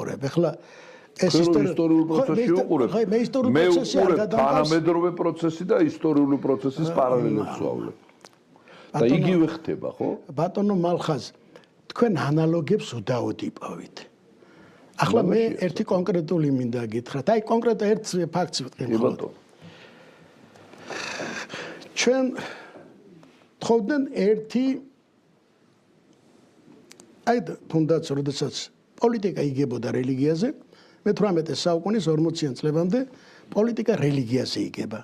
ვიყურებ. ეხლა ეს ისტორიულ პროცესში ვიყურებ. მე ვიყურებ თანამედროვე პროცესი და ისტორიული პროცესის პარალელებს ვავლებ. და იგივე ხდება, ხო? ბატონო მალხაზ, თქვენ ანალოგებს უდაოდ იპოვით. ახლა მე ერთი კონკრეტული მინდა გითხრათ. აი კონკრეტ ერთ ფაქტს ვიტყვი მხოლოდ. ჩვენ თხოვდნენ ერთი აი თუნდაც როდესაც პოლიტიკა იგებოდა რელიგიაზე, მე-18 საუკუნის 40-იან წლებამდე პოლიტიკა რელიგიაზე იგება.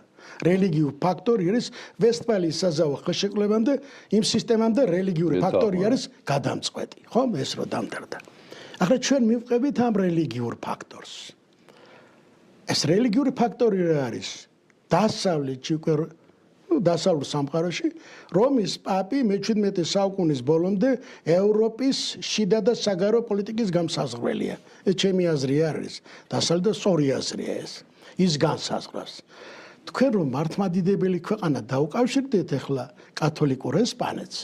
რელიგიურ ფაქტორი არის ვესტფალიის საზავო ხელშეკრულებამდე იმ სისტემამდე რელიგიური ფაქტორი არის გადამწყვეტი, ხო? ეს რო დამტარდა. ახლა ჩვენ მივყევით ამ რელიგიურ ფაქტორს. ეს რელიგიური ფაქტორი რა არის? დასავლეთში უკვე დასავლურ სამყაროში რომის პაპი მე-17 საუკუნის ბოლომდე ევროპის შიდა და საგარეო პოლიტიკის გამსაზღვრელია. ეს ჩემი აზრი არის. დასავლეთ და სწორი აზრია ეს. ის განსაზღვრავს. თქვენ რომ მართლმადიდებელი ქვეყანა დაუკავშირდეთ ახლა კათოლიკურ ესპანეთს,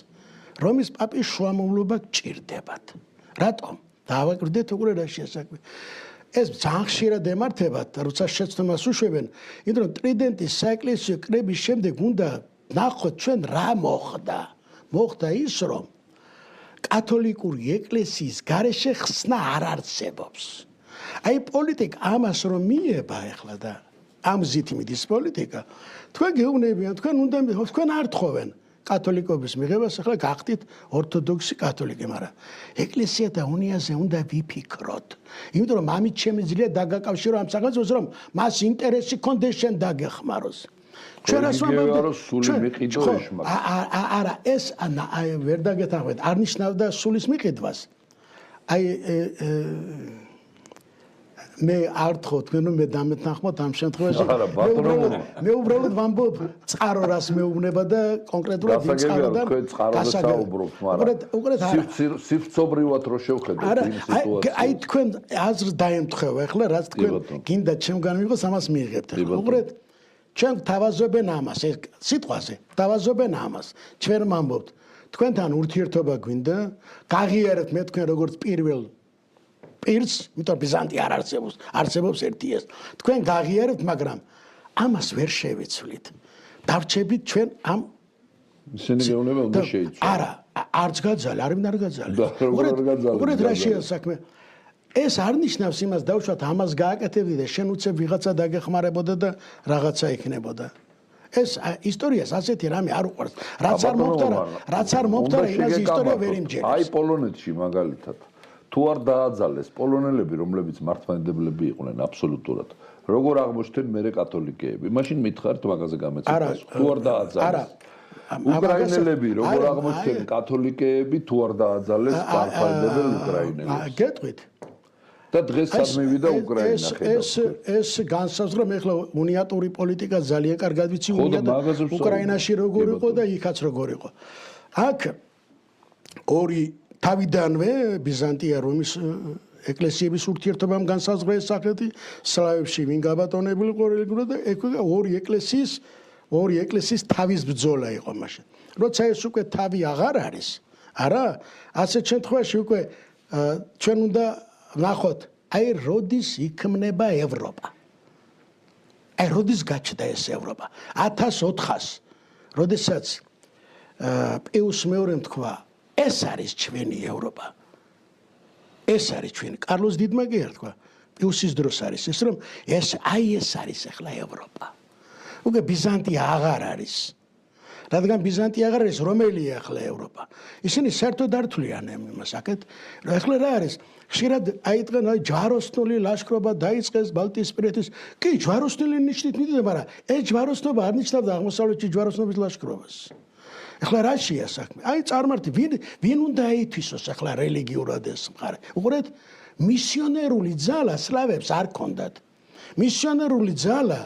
რომის პაპის შუამავლობა გჭირდებათ. რატომ? დავაკვირდეთ უკვე რა შეასაქმე. ეს ძალიან ხშირად ემართებათ, როცა შეცდომას უშვებენ, იმიტომ რომ ტრიდენტის საეკლესიო კრების შემდეგ უნდა ნახოთ ჩვენ რა მოხდა. მოხდა ის, რომ კათოლიკური ეკლესიის გარეშე ხსნა არ არსებობს. აი პოლიტიკა ამას რომ მიება ახლა და ამ ზით მიდის პოლიტიკა, თქვენ გეუბნებიან, თქვენ არ თხოვენ კათოლიკობის მიღებას, ახლა გახდით ორთოდოქსი კათოლიკე, მაგრამ ეკლესია და უნიაზე უნდა ვიფიქროთ. იმიტომ რომ ამით შემიძლია დაგაკავშირო ამ სახელმწიფოს, რომ მას ინტერესი კონდეს შენ დაგეხმაროს. ჩვენ რას ვამბობთ? არა, ეს ვერ დაგეთანხმეთ, არ ნიშნავდა სულის მიყიდვას. აი მე არ თხოვ თქვენ რომ მე დამეთანხმოთ ამ შემთხვევაში. მე უბრალოდ ვამბობ წყარო რას მეუბნება და კონკრეტულად იმ წყაროდან გასაგებია. უყურეთ სიფცობრივად რო შევხედოთ იმ სიტუაციას. აი თქვენ აზრს დაემთხევა ახლა რაც თქვენ გინდა ჩემგან მიიღოს ამას მიიღებთ. უყურეთ ჩვენ თავაზობენ ამას ეს სიტყვაზე თავაზობენ ამას. ჩვენ ვამბობთ თქვენთან ურთიერთობა გვინდა, გაღიარეთ მე თქვენ როგორც პირველ პირს, იმიტომ ბიზანტია არ არსებობს ერთი ეს. თქვენ გაღიარებთ, მაგრამ ამას ვერ შევიცვლით. დავრჩებით ჩვენ ამ ისინი გეუბნება უნდა შეიცვალოს. არა, არც გაძალე, არ მინდა გაძალე. უყურეთ რა შეასაქმე. ეს არ ნიშნავს იმას დავუშვათ ამას გააკეთებდი და შენ უცებ ვიღაცა დაგეხმარებოდა და რაღაცა იქნებოდა. ეს ისტორიას ასეთი რამე არ უყვარს. რაც არ მომხდარა, იმაზე ისტორია ვერ იმჯერებს. აი პოლონეთში მაგალითად თუ არ დააძალეს პოლონელები, რომლებიც მართლმადიდებლები იყვნენ აბსოლუტურად, როგორ აღმოჩნდნენ მერე კათოლიკეები? მაშინ მითხარით მაგაზე გამეცემას. თუ არ დააძალეს უკრაინელები, როგორ აღმოჩნდნენ კათოლიკეები, თუ არ დააძალეს მართლმადიდებელ უკრაინელებს? გეტყვით. და დღესაც მივიდა უკრაინა ეს განსაზღვრა მე ახლა უნიატური პოლიტიკა ძალიან კარგად ვიცი უკრაინაში როგორ იყო და იქაც როგორ იყო. აქ ორი თავიდანვე ბიზანტია რომის ეკლესიების ურთიერთობამ განსაზღვრა ეს სახეთი, სლავებში ვინ გაბატონებული იყო რელიგიურად და ორი ეკლესიის თავის ბრძოლა იყო მაშინ. როცა ეს უკვე თავი აღარ არის, არა, ასეთ შემთხვევაში უკვე ჩვენ უნდა ნახოთ, აი როდის იქმნება ევროპა. აი როდის გაჩნდა ეს ევროპა? 1400, როდესაც პიუს მეორემ თქვა, ეს არის ჩვენი ევროპა. ეს არის ჩვენი. კარლოს დიდმა კი არ თქვა, პიუსის დროს არის ეს, რომ ეს არის ახლა ევროპა. უკვე ბიზანტია აღარ არის. რადგან ბიზანტია აღარ არის, რომელია ახლა ევროპა? ისინი საერთოდ არ თვლიან იმას აქეთ. ახლა რა არის? ხშირად აიწყენ ჯვაროსნული ლაშქრობა დაიწყეს ბალტიისპირეთის. კი, ჯვაროსნული ნიშნით მიდიოდა, მაგრამ ეს ჯვაროსნობა არ ნიშნავდა აღმოსავლეთში ჯვაროსნობის ლაშქრობას. ახლა რა შეასაქმე? აი წარმართი, ვინ უნდა აითვისოს ახლა რელიგიურად ეს მხარე? უყურეთ, მისიონერული ძალა სლავებს არ ქონდათ. მისიონერული ძალა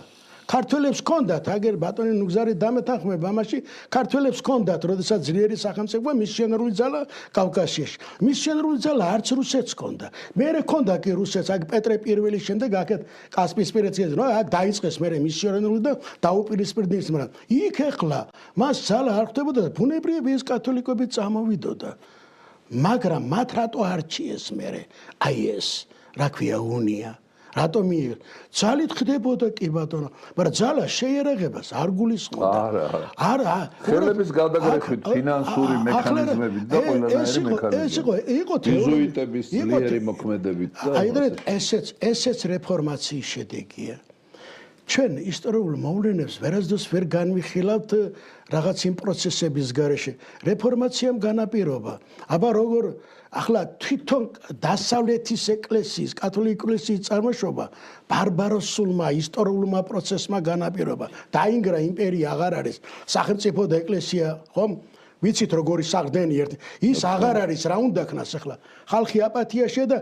ქართველებს ქონდათ, აგერ ბატონი ნუგზარი დამეთანხმება ამაში, ქართველებს ქონდათ, როდესაც ძლიერი სახელმწიფო მისიონერული ძალა კავკასიაში. მისიონერული ძალა არც რუსეთს ქონდა. მერე ქონდა კი რუსეთს, აქ პეტრე პირველის შემდეგ აქეთ კასპიისპირეთში, აქ დაიწყეს მერე მისიონერული და დაუპირისპირდნენ, მაგრამ იქ ახლა მას ძალა არ ხდებოდა და ბუნებრივია ეს კათოლიკები წამოვიდოდა. მაგრამ მათ რატო არჩიეს მერე? აი ეს რა ქვია უნია. რატომ მიიღო? ძალით ხდებოდა კი ბატონო, მაგრამ ძალა შეერაღებას არ გულისხმობდა. არა. ხელების გადაგრეხით ფინანსური მექანიზმებით და ყველანაირი მექანიზმებით. იყო იეზუიტების ძლიერი მოქმედებით და ესეც რეფორმაციის შედეგია. ჩვენ ისტორიულ მოვლენებს ვერასდროს ვერ განვიხილავთ რაღაც იმ პროცესების გარეშე. რეფორმაციამ განაპირობა. აბა როგორ ახლა თვითონ დასავლეთის ეკლესიის, კათოლიკური ეკლესიის წარმოშობა ბარბაროსულმა ისტორიულმა პროცესმა განაპირობა. დაინგრა იმპერია აღარ არის. სახელმწიფო და ეკლესია, ხომ? ვიცით როგორი საყდენი ერთი. ის აღარ არის, რა უნდა ქნას ახლა? ხალხი აპათიაშია და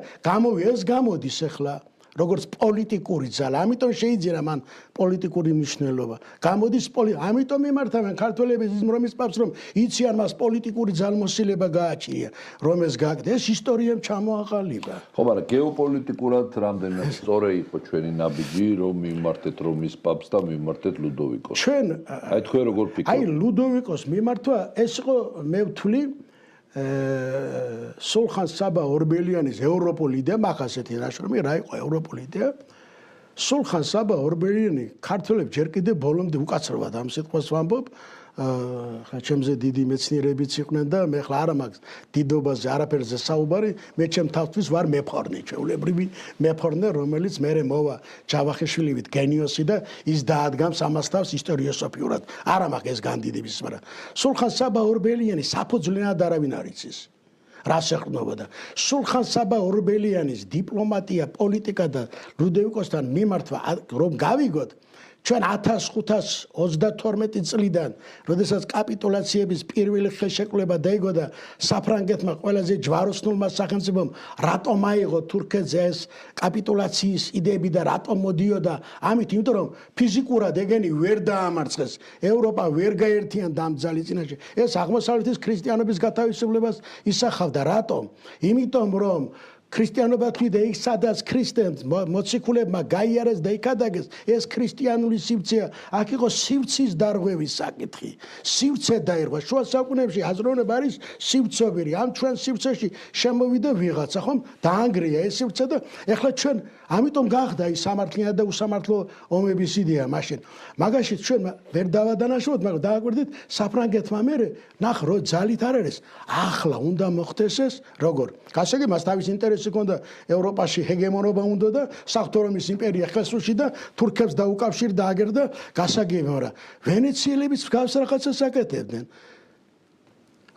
ეს გამოდის ახლა. როგორც პოლიტიკური ძალა, ამიტომ შეიძლება მან პოლიტიკური მნიშვნელობა. გამოდის ამიტომ იმართავენ ქართველების რომის პაპს, რომ იციან მას პოლიტიკური ძალმოსილება გააჩნია, რომ ეს გააკეთეს. ეს ისტორიამ ჩამოაყალიბა. ხო, მაგრამ გეოპოლიტიკურად რამდენად სწორი იყო ჩვენი ნაბიჯი, რომ მიმართეთ რომის პაპს და მიმართეთ ლუდოვიკოს. ჩვენ აი თქვენ როგორ ფიქრობთ? აი ლუდოვიკოს მიმართვა ეს იყო მე ვთვლი სულხან საბა ორბელიანის ევროპული იდეა მაგასეთი ნაშრომი რა იყო ევროპული იდეა სულხან საბა ორბელიანი ქართველებს ჯერ კიდევ ბოლომდე უკაცრავად ამ სიტყვას ვამბობ ხა ჩემზე დიდი მეცნიერებიც იყვნენ და მე ხლა არა მაქვს დიდობაზე არაფერზე საუბარი მე ჩემ თავთვის ვარ მეფხორნე ჩვეულებრივი მეფხორნე რომელიც მე მოვა ჯავახიშვილივით გენიოსი და ის დაადგამს ამას თავს ისტორიოსოფიურად არა მაქვს ეს განდიდების მაგრამ სულხან საბა ორბელიანი საფუძვლიანად არავინ არ იცის რა შეყრდნობოდა სულხან საბა ორბელიანის დიპლომატია პოლიტიკა და ლუდოვიკოსთან მიმართვა რომ გავიგოთ ჩვენ 1532 წლიდან, როდესაც კაპიტულაციების პირველი ხელშეკრულება დაიგო და საფრანგეთმა ყველაზე ჯვაროსნულმა სახელმწიფომ რატომ აიღო თურქეთზე ეს კაპიტულაციის იდეები და რატომ მოდიოდა ამით, იმიტომ რომ ფიზიკურად ეგენი ვერ დაამარცხეს, ევროპა ვერ გაერთიანდა ამ ძალის წინაშე. ეს აღმოსავლეთის ქრისტიანობის გათავისუფლებას ისახავდა. რატომ? იმიტომ რომ ქრისტიანობა თვიდა იქ სადაც ქრისტემს მოციქულებმა გაიარეს და იქადაგეს ეს ქრისტიანული სივრცეა აქ იყო სივრცის დარღვევის საკითხი სივრცე დაირღვა შუა საუკუნეებში აზროვნება არის სივრცობირი ამ ჩვენ სივრცეში შემოვიდა ვიღაცა ხომ დაანგრია ეს სივრცე და ეხლა ჩვენ ამიტომ გახდა ის სამართლიანი და უსამართლო ომების იდეა მაშინ მაგაში ჩვენ ვერ დავადანაშაულოთ მაგრამ დააკვირდით საფრანგეთმა მერე ნახ რო ძალით არ არის ახლა უნდა მოხდეს ეს როგორ გასაგები მას თავის ინტერესი ჰქონდა ევროპაში ჰეგემონობა უნდა და საღვთო რომის იმპერია ხელსუში და თურქებს დაუკავშირდა აგერდა გასაგები მაგრამ ვენეციელებიც გავს რაღაცას აკეთებდნენ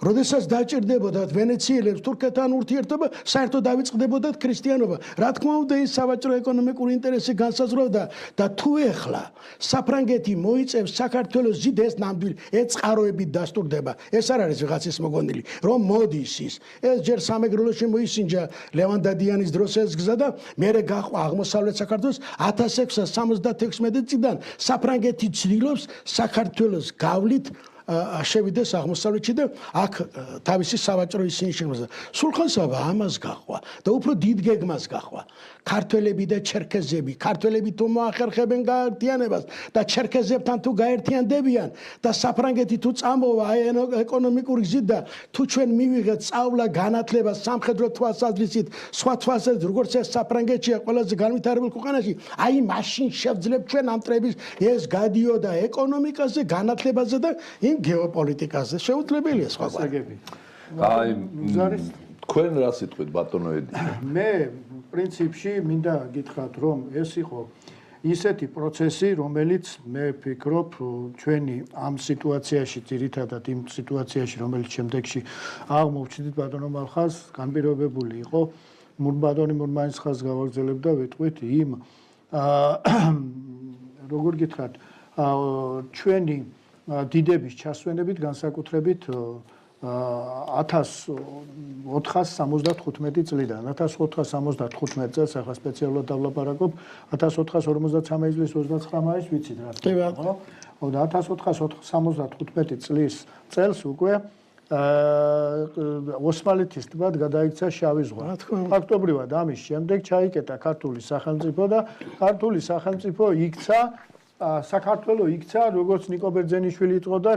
როდესაც დაჭირდებოდათ ვენეციელებს თურქეთთან ურთიერთობა, საერთოდ დავიწყდებოდათ ქრისტიანობა. რა თქმა უნდა, ის სავაჭრო ეკონომიკური ინტერესი განსაზღვრავდა და თუ ეხლა საფრანგეთი მოიწევს საქართველოს ზიდეს ნამდვილი ეწყაროებით დასტურდება. ეს არ არის ვიღაცის მოგონილი, რომ მოდის ის. ეს ჯერ სამეგრელოში მოისინჯა ლევან დადიანის დროს ეს გზა და მერე გაყვა აღმოსავლეთ საქართველოს 1676 წლიდან საფრანგეთი ცდილობს საქართველოს გავლით შევიდეს აღმოსავლეთში და აქ თავისი სავაჭრო ისინი შეგვიძლია. სულხან-საბა ამას გაყვა და უფრო დიდ გეგმას გაყვა. ქართველები და ჩერქეზები, ქართველები თუ მოახერხებენ გაერთიანებას და ჩერქეზებთან თუ გაერთიანდებიან და საფრანგეთი თუ წამოვა ეკონომიკური გზით და თუ ჩვენ მივიღეთ სწავლა, განათლება, სამხედრო თვალსაზრისით, სხვა თვალსაზრისით, როგორც ეს საფრანგეთია ყველაზე განვითარებულ ქვეყანაში, აი მაშინ შევძლებთ ჩვენ ამ წრების ეს გადიოდა ეკონომიკაზე, განათლებაზე და იმ გეოპოლიტიკაზე შეუძლებელია სხვა გასაგები. აი თქვენ რა სიტყვით ბატონო ედი? მე პრინციპში მინდა გითხრათ რომ ეს იყო ისეთი პროცესი რომელიც მე ვფიქრობ ჩვენი ამ სიტუაციაში ძირითადად იმ სიტუაციაში რომელიც შემდეგში აღმოვჩნდით ბატონო მალხას განპირობებული იყო ბატონი მურმანისხას გავაგრძელებ და ვიტყვით იმ როგორ გითხრათ ჩვენი დიდების ჩასვენებით განსაკუთრებით 1475 წლიდან 1475 წელს ახლა სპეციალურად დავლაპარაკობ 1453 წლის 29 მაისს ვიცით რა თქმა უნდა 1475 წელს უკვე ოსმალეთის ტბად გადაიქცა შავი ზღვა. ფაქტობრივად ამის შემდეგ ჩაიკეტა ქართული სახელმწიფო და ქართული სახელმწიფო იქცა საქართველო იქცა, როგორც ნიკო ბერძენიშვილი იყო და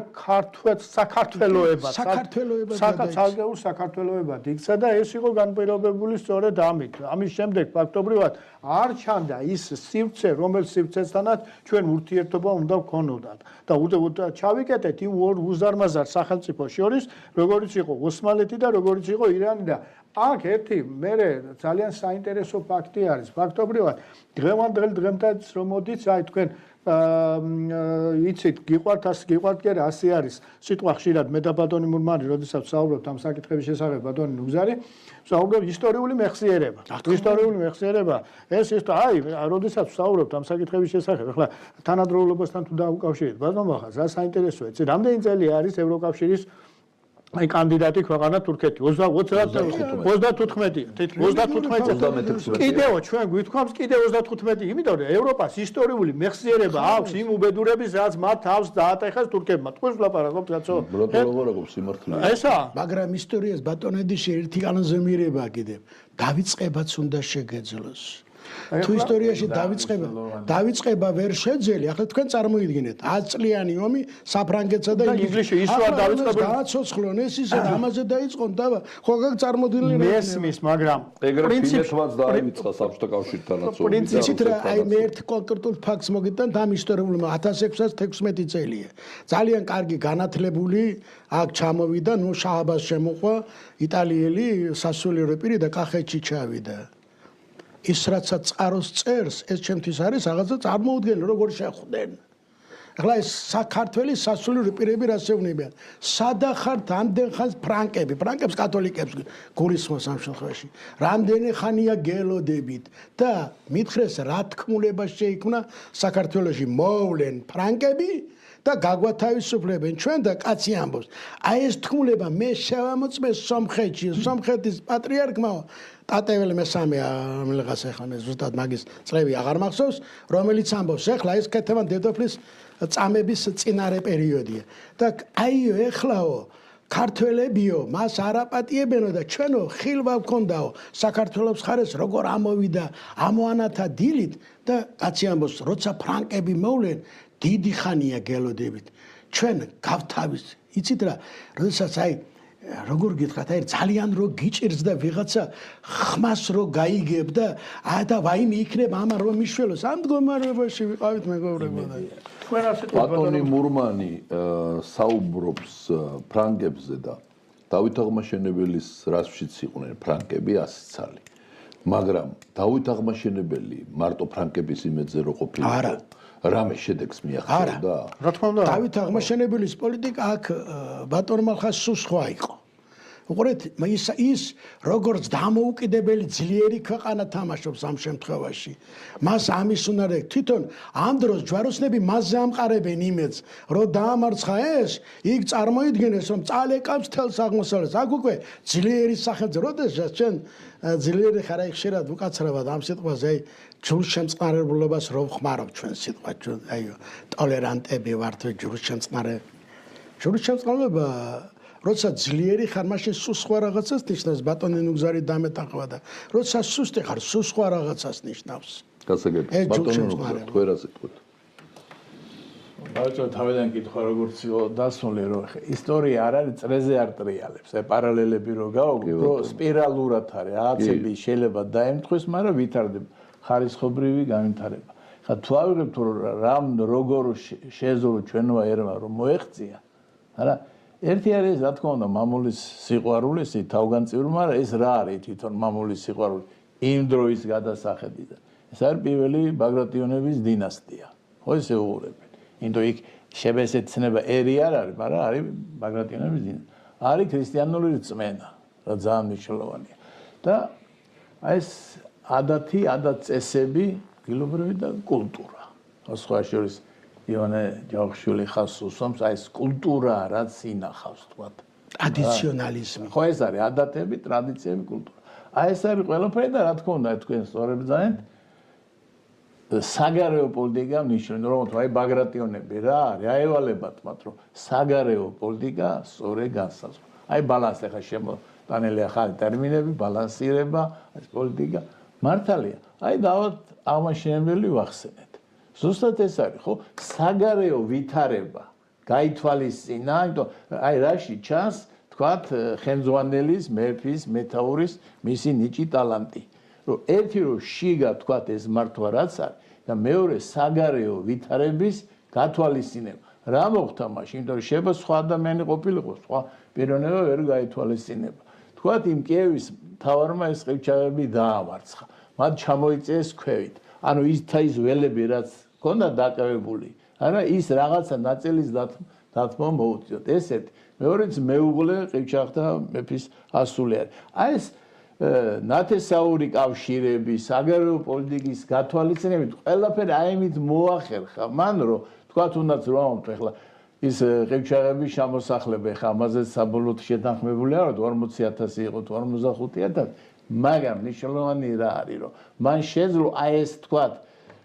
საქართველოებად იქცა და ეს იყო განპირობებული სწორედ ამით. ამის შემდეგ ფაქტობრივად არ ჩანდა ის სივრცე, რომელიც სივრცესთანაც ჩვენ ურთიერთობა უნდა ვქონოდათ. და ჩავიკეტეთ იმ ორ უზარმაზარ სახელმწიფოს შორის, როგორიც იყო ოსმალეთი და როგორიც იყო ირანი და აქ ერთი მერე ძალიან საინტერესო ფაქტი არის. ფაქტობრივად დღემდღელდღემდაც რომ მოდით, აი თქვენ იცით, გიყვართ კი არა, ასე არის. სიტყვა ხშირად მე და ბატონი მურმანი, როდესაც ვსაუბრობთ ამ საკითხების შესახებ, ბატონი ნუგზარი, ვსაუბრობ ისტორიული მეხსიერება. ისტორიული მეხსიერება, ეს აი, როდესაც ვსაუბრობთ ამ საკითხების შესახებ, ახლა თანადროულობასთან თუ დაუკავშირეთ, ბატონო ხაზ, რა საინტერესოა, იცით, რამდენი წელი არის ევროკავშირის აი კანდიდატი ქვეყანა თურქეთი 35 კიდევ ჩვენ გვითქვამს კიდევ 35 იმიტომ რომ ევროპას ისტორიული მეხსიერება აქვს იმ უბედურების რაც მათ თავს დაატეხეს თურქებმა თქვენ ვლაპარაკობთ კაცო ესა მაგრამ ისტორიას ბატონედიში ერთი კანონზე მიერება კიდევ დავიწყებაც უნდა შეგეძლოს თუ ისტორიაში დავიწყება ვერ შეძელი, ახლა თქვენ წარმოიდგინეთ 100 წლიანი ომი საფრანგეთსა და ინგლისში ისო არ დავიწყებული გააცოცხლონ ეს ისე ამაზე დაიწყონ და ხო გაგწარმოდგინე მესმის მაგრამ პრინციპშიც დაიწყა საბჭოთა კავშირთანაც პრინციპით რა აი მე ერთ კონკრეტულ ფაქტს მოგიტან და ისტორიული 1616 წელია ძალიან კარგი განათლებული აქ ჩამოვიდა ნუ შააბას შემოყვა იტალიელი სასულიერო პირი და კახეთში ჩავიდა ის რაცა წყაროს წერს ეს ჩემთვის არის რაღაცა წარმოუდგენელი როგორ შეხვდნენ ახლა ეს საქართველოს სასულიერო პირები რასევნებიან სადახართ ამდენ ხანს ფრანკებს კათოლიკებს გულისხმობს ამ შემთხვევაში რამდენი ხანია გელოდებით და მითხრეს რა თქმულება შეიქმნა საქართველოში მოვლენ ფრანკები და გაგვათავისუფლებენ ჩვენ და კაცი ამბობს აი ეს თქმულება მე შევამოწმე სომხეთის პატრიარქმა ტატეველი მესამეა რომელიღაც ახლა მე ზუსტად მაგის წლები აღარ მახსოვს რომელიც ამბობს ახლა ეს კეთებან დედოფლის წამების წინარე პერიოდია და აიო ეხლაო ქართველებიო მას არაპატიებენო და ჩვენო ხილვა გქონდაო საქართველოს ხარეს როგორ ამოვიდა ამოანათა დილით და კაცი ამბობს როცა ფრანკები მოვლენ დიდი ხანია გელოდებით ჩვენ გავთავის იცით რა როდესაც აი როგორ გითხრათ აი ძალიან რო გიჭირს და ვიღაცა ხმას რო გაიგებ და და ვაიმე იქნება ამა რომ მიშველოს ამ მდგომარეობაში ვიყავით მეგობრებო და თქვენ ასეთ ბატონი მურმანი საუბრობს ფრანგებზე და დავით აღმაშენებელის რასშიც იყვნენ ფრანკები 100 წალი მაგრამ დავით აღმაშენებელი მარტო ფრანკების იმედზე რო ყოფილიყო რამე შედეგს მიაღწევდა? რა თქმა უნდა. დავით აღმაშენებლის პოლიტიკა აქ ბატონმა ხას სულ სხვა იყო. უყურეთ, ის როგორც დამოუკიდებელი ძლიერი ქვეყანა თამაშობს ამ შემთხვევაში. მას ამის უნარი თვითონ ამ დროს ჯვაროსნები მასზე ამყარებენ იმედს, რომ დაამარცხა ეს, იქ წარმოიდგენეს, რომ წალეკავს თელს აღმოსავლეთს. აქ უკვე ძლიერი სახელმწიფო, როდესაც ჩვენ ძლიერი ხარ აი ხშირად უკაცრავად ამ სიტყვაზე აი ჯგუფშემწყნარებლობას რო ვხმარობ ჩვენ სიტყვა ჩვენ აი ტოლერანტები ვართ ჯგუფშემწყნარება როცა ძლიერი ხარ მაშინ სულ სხვა რაღაცას ნიშნავს ბატონი ნუგზარი დამეტახვა და როცა სუსტი ხარ სულ სხვა რაღაცას ნიშნავს გასაგებია ბატონი ნუგზარი თქვენ რა სიტყვით ბატონო თავიდან კითხვა როგორც იყო დასმული რომ ისტორია არ არის წრეზე არ ტრიალებს აი პარალელები რო გავაგო სპირალურად არის რაღაცები შეიძლება დაემთხვის მაგრამ ვითარდება ხარისხობრივი განვითარება. ხა თუ ავიღებთ რამ როგორ შეზორო ჩვენო ერმა რომ მოეღწია, არა? ერთი არის რა თქმა უნდა მამულის სიყვარული, თავგანწირული, მაგრამ ეს რა არის თვითონ მამულის სიყვარული? იმ დროის გადასახედიდან. ეს არის პირველი ბაგრატიონების დინასტია. ხო ესე უყურებთ. იმიტომ იქ შებესეცნება ერი არ არის, მაგრამ არის ბაგრატიონების დინასტია. არის ქრისტიანული რწმენა, რა ძალიან მნიშვნელოვანია. და აი ეს ადათ-წესები, გილობრივი და კულტურა. სხვა შორის ივანე ჯავახიშვილი ხას უსვამს აი ეს კულტურა რაც ინახავს თქვათ. ტრადიციონალიზმი. ხო ეს არის ადათები, ტრადიციები, კულტურა. აი ეს არის ყველაფერი და რა თქმა უნდა თქვენ სწორად ბრძანეთ საგარეო პოლიტიკა მნიშვნელოვანი რომ აი ბაგრატიონები რა არის აევალებათ მათ რომ საგარეო პოლიტიკა სწორე განსაზღვრა. აი ბალანსი ხა შემოტანილი ახალი ტერმინები, ბალანსირება, ეს პოლიტიკა მართალია. აი დავით აღმაშენებელი ვახსენეთ. ზუსტად ეს არის, ხო? საგარეო ვითარება გაითვალისწინა, იმიტომ აი რაში ჩანს თქვათ ხელმძღვანელის, მეფის, მეთაურის მისი ნიჭი ტალანტი. რომ ერთი რომ შიგა თქვათ ეს მართვა რაც არის და მეორე საგარეო ვითარების გათვალისწინება. რა მოხდა მაშინ? იმიტომ რომ შეიძლება სხვა ადამიანი ყოფილიყო, სხვა პიროვნება ვერ გაითვალისწინება. თქვათ იმ კიევის მთავარმა ეს ყივჩაღები დაამარცხა. მათ ჩამოიწეს ქვევით. ანუ ის ველები რაც ჰქონდა დაკავებული, არა ის რაღაცა ნაწილის დათმო მოუწიოთ. ესეთი. მეორეც მეუღლე ყივჩაღთა მეფის ასული არის. აი ეს ნათესაური კავშირები, საგარეო პოლიტიკის გათვალისწინებით ყველაფერი აიმით მოახერხა. მან რომ თქვათ უნდაც რომ ამოთ ახლა ის ყივჩაღების შემოსახლება ახლა ამაზეც საბოლოოდ შეთანხმებული არა 40,000 იყო თუ 45,000, მაგრამ მნიშვნელოვანი რა არის რომ მან შეძლო აი ეს თქვათ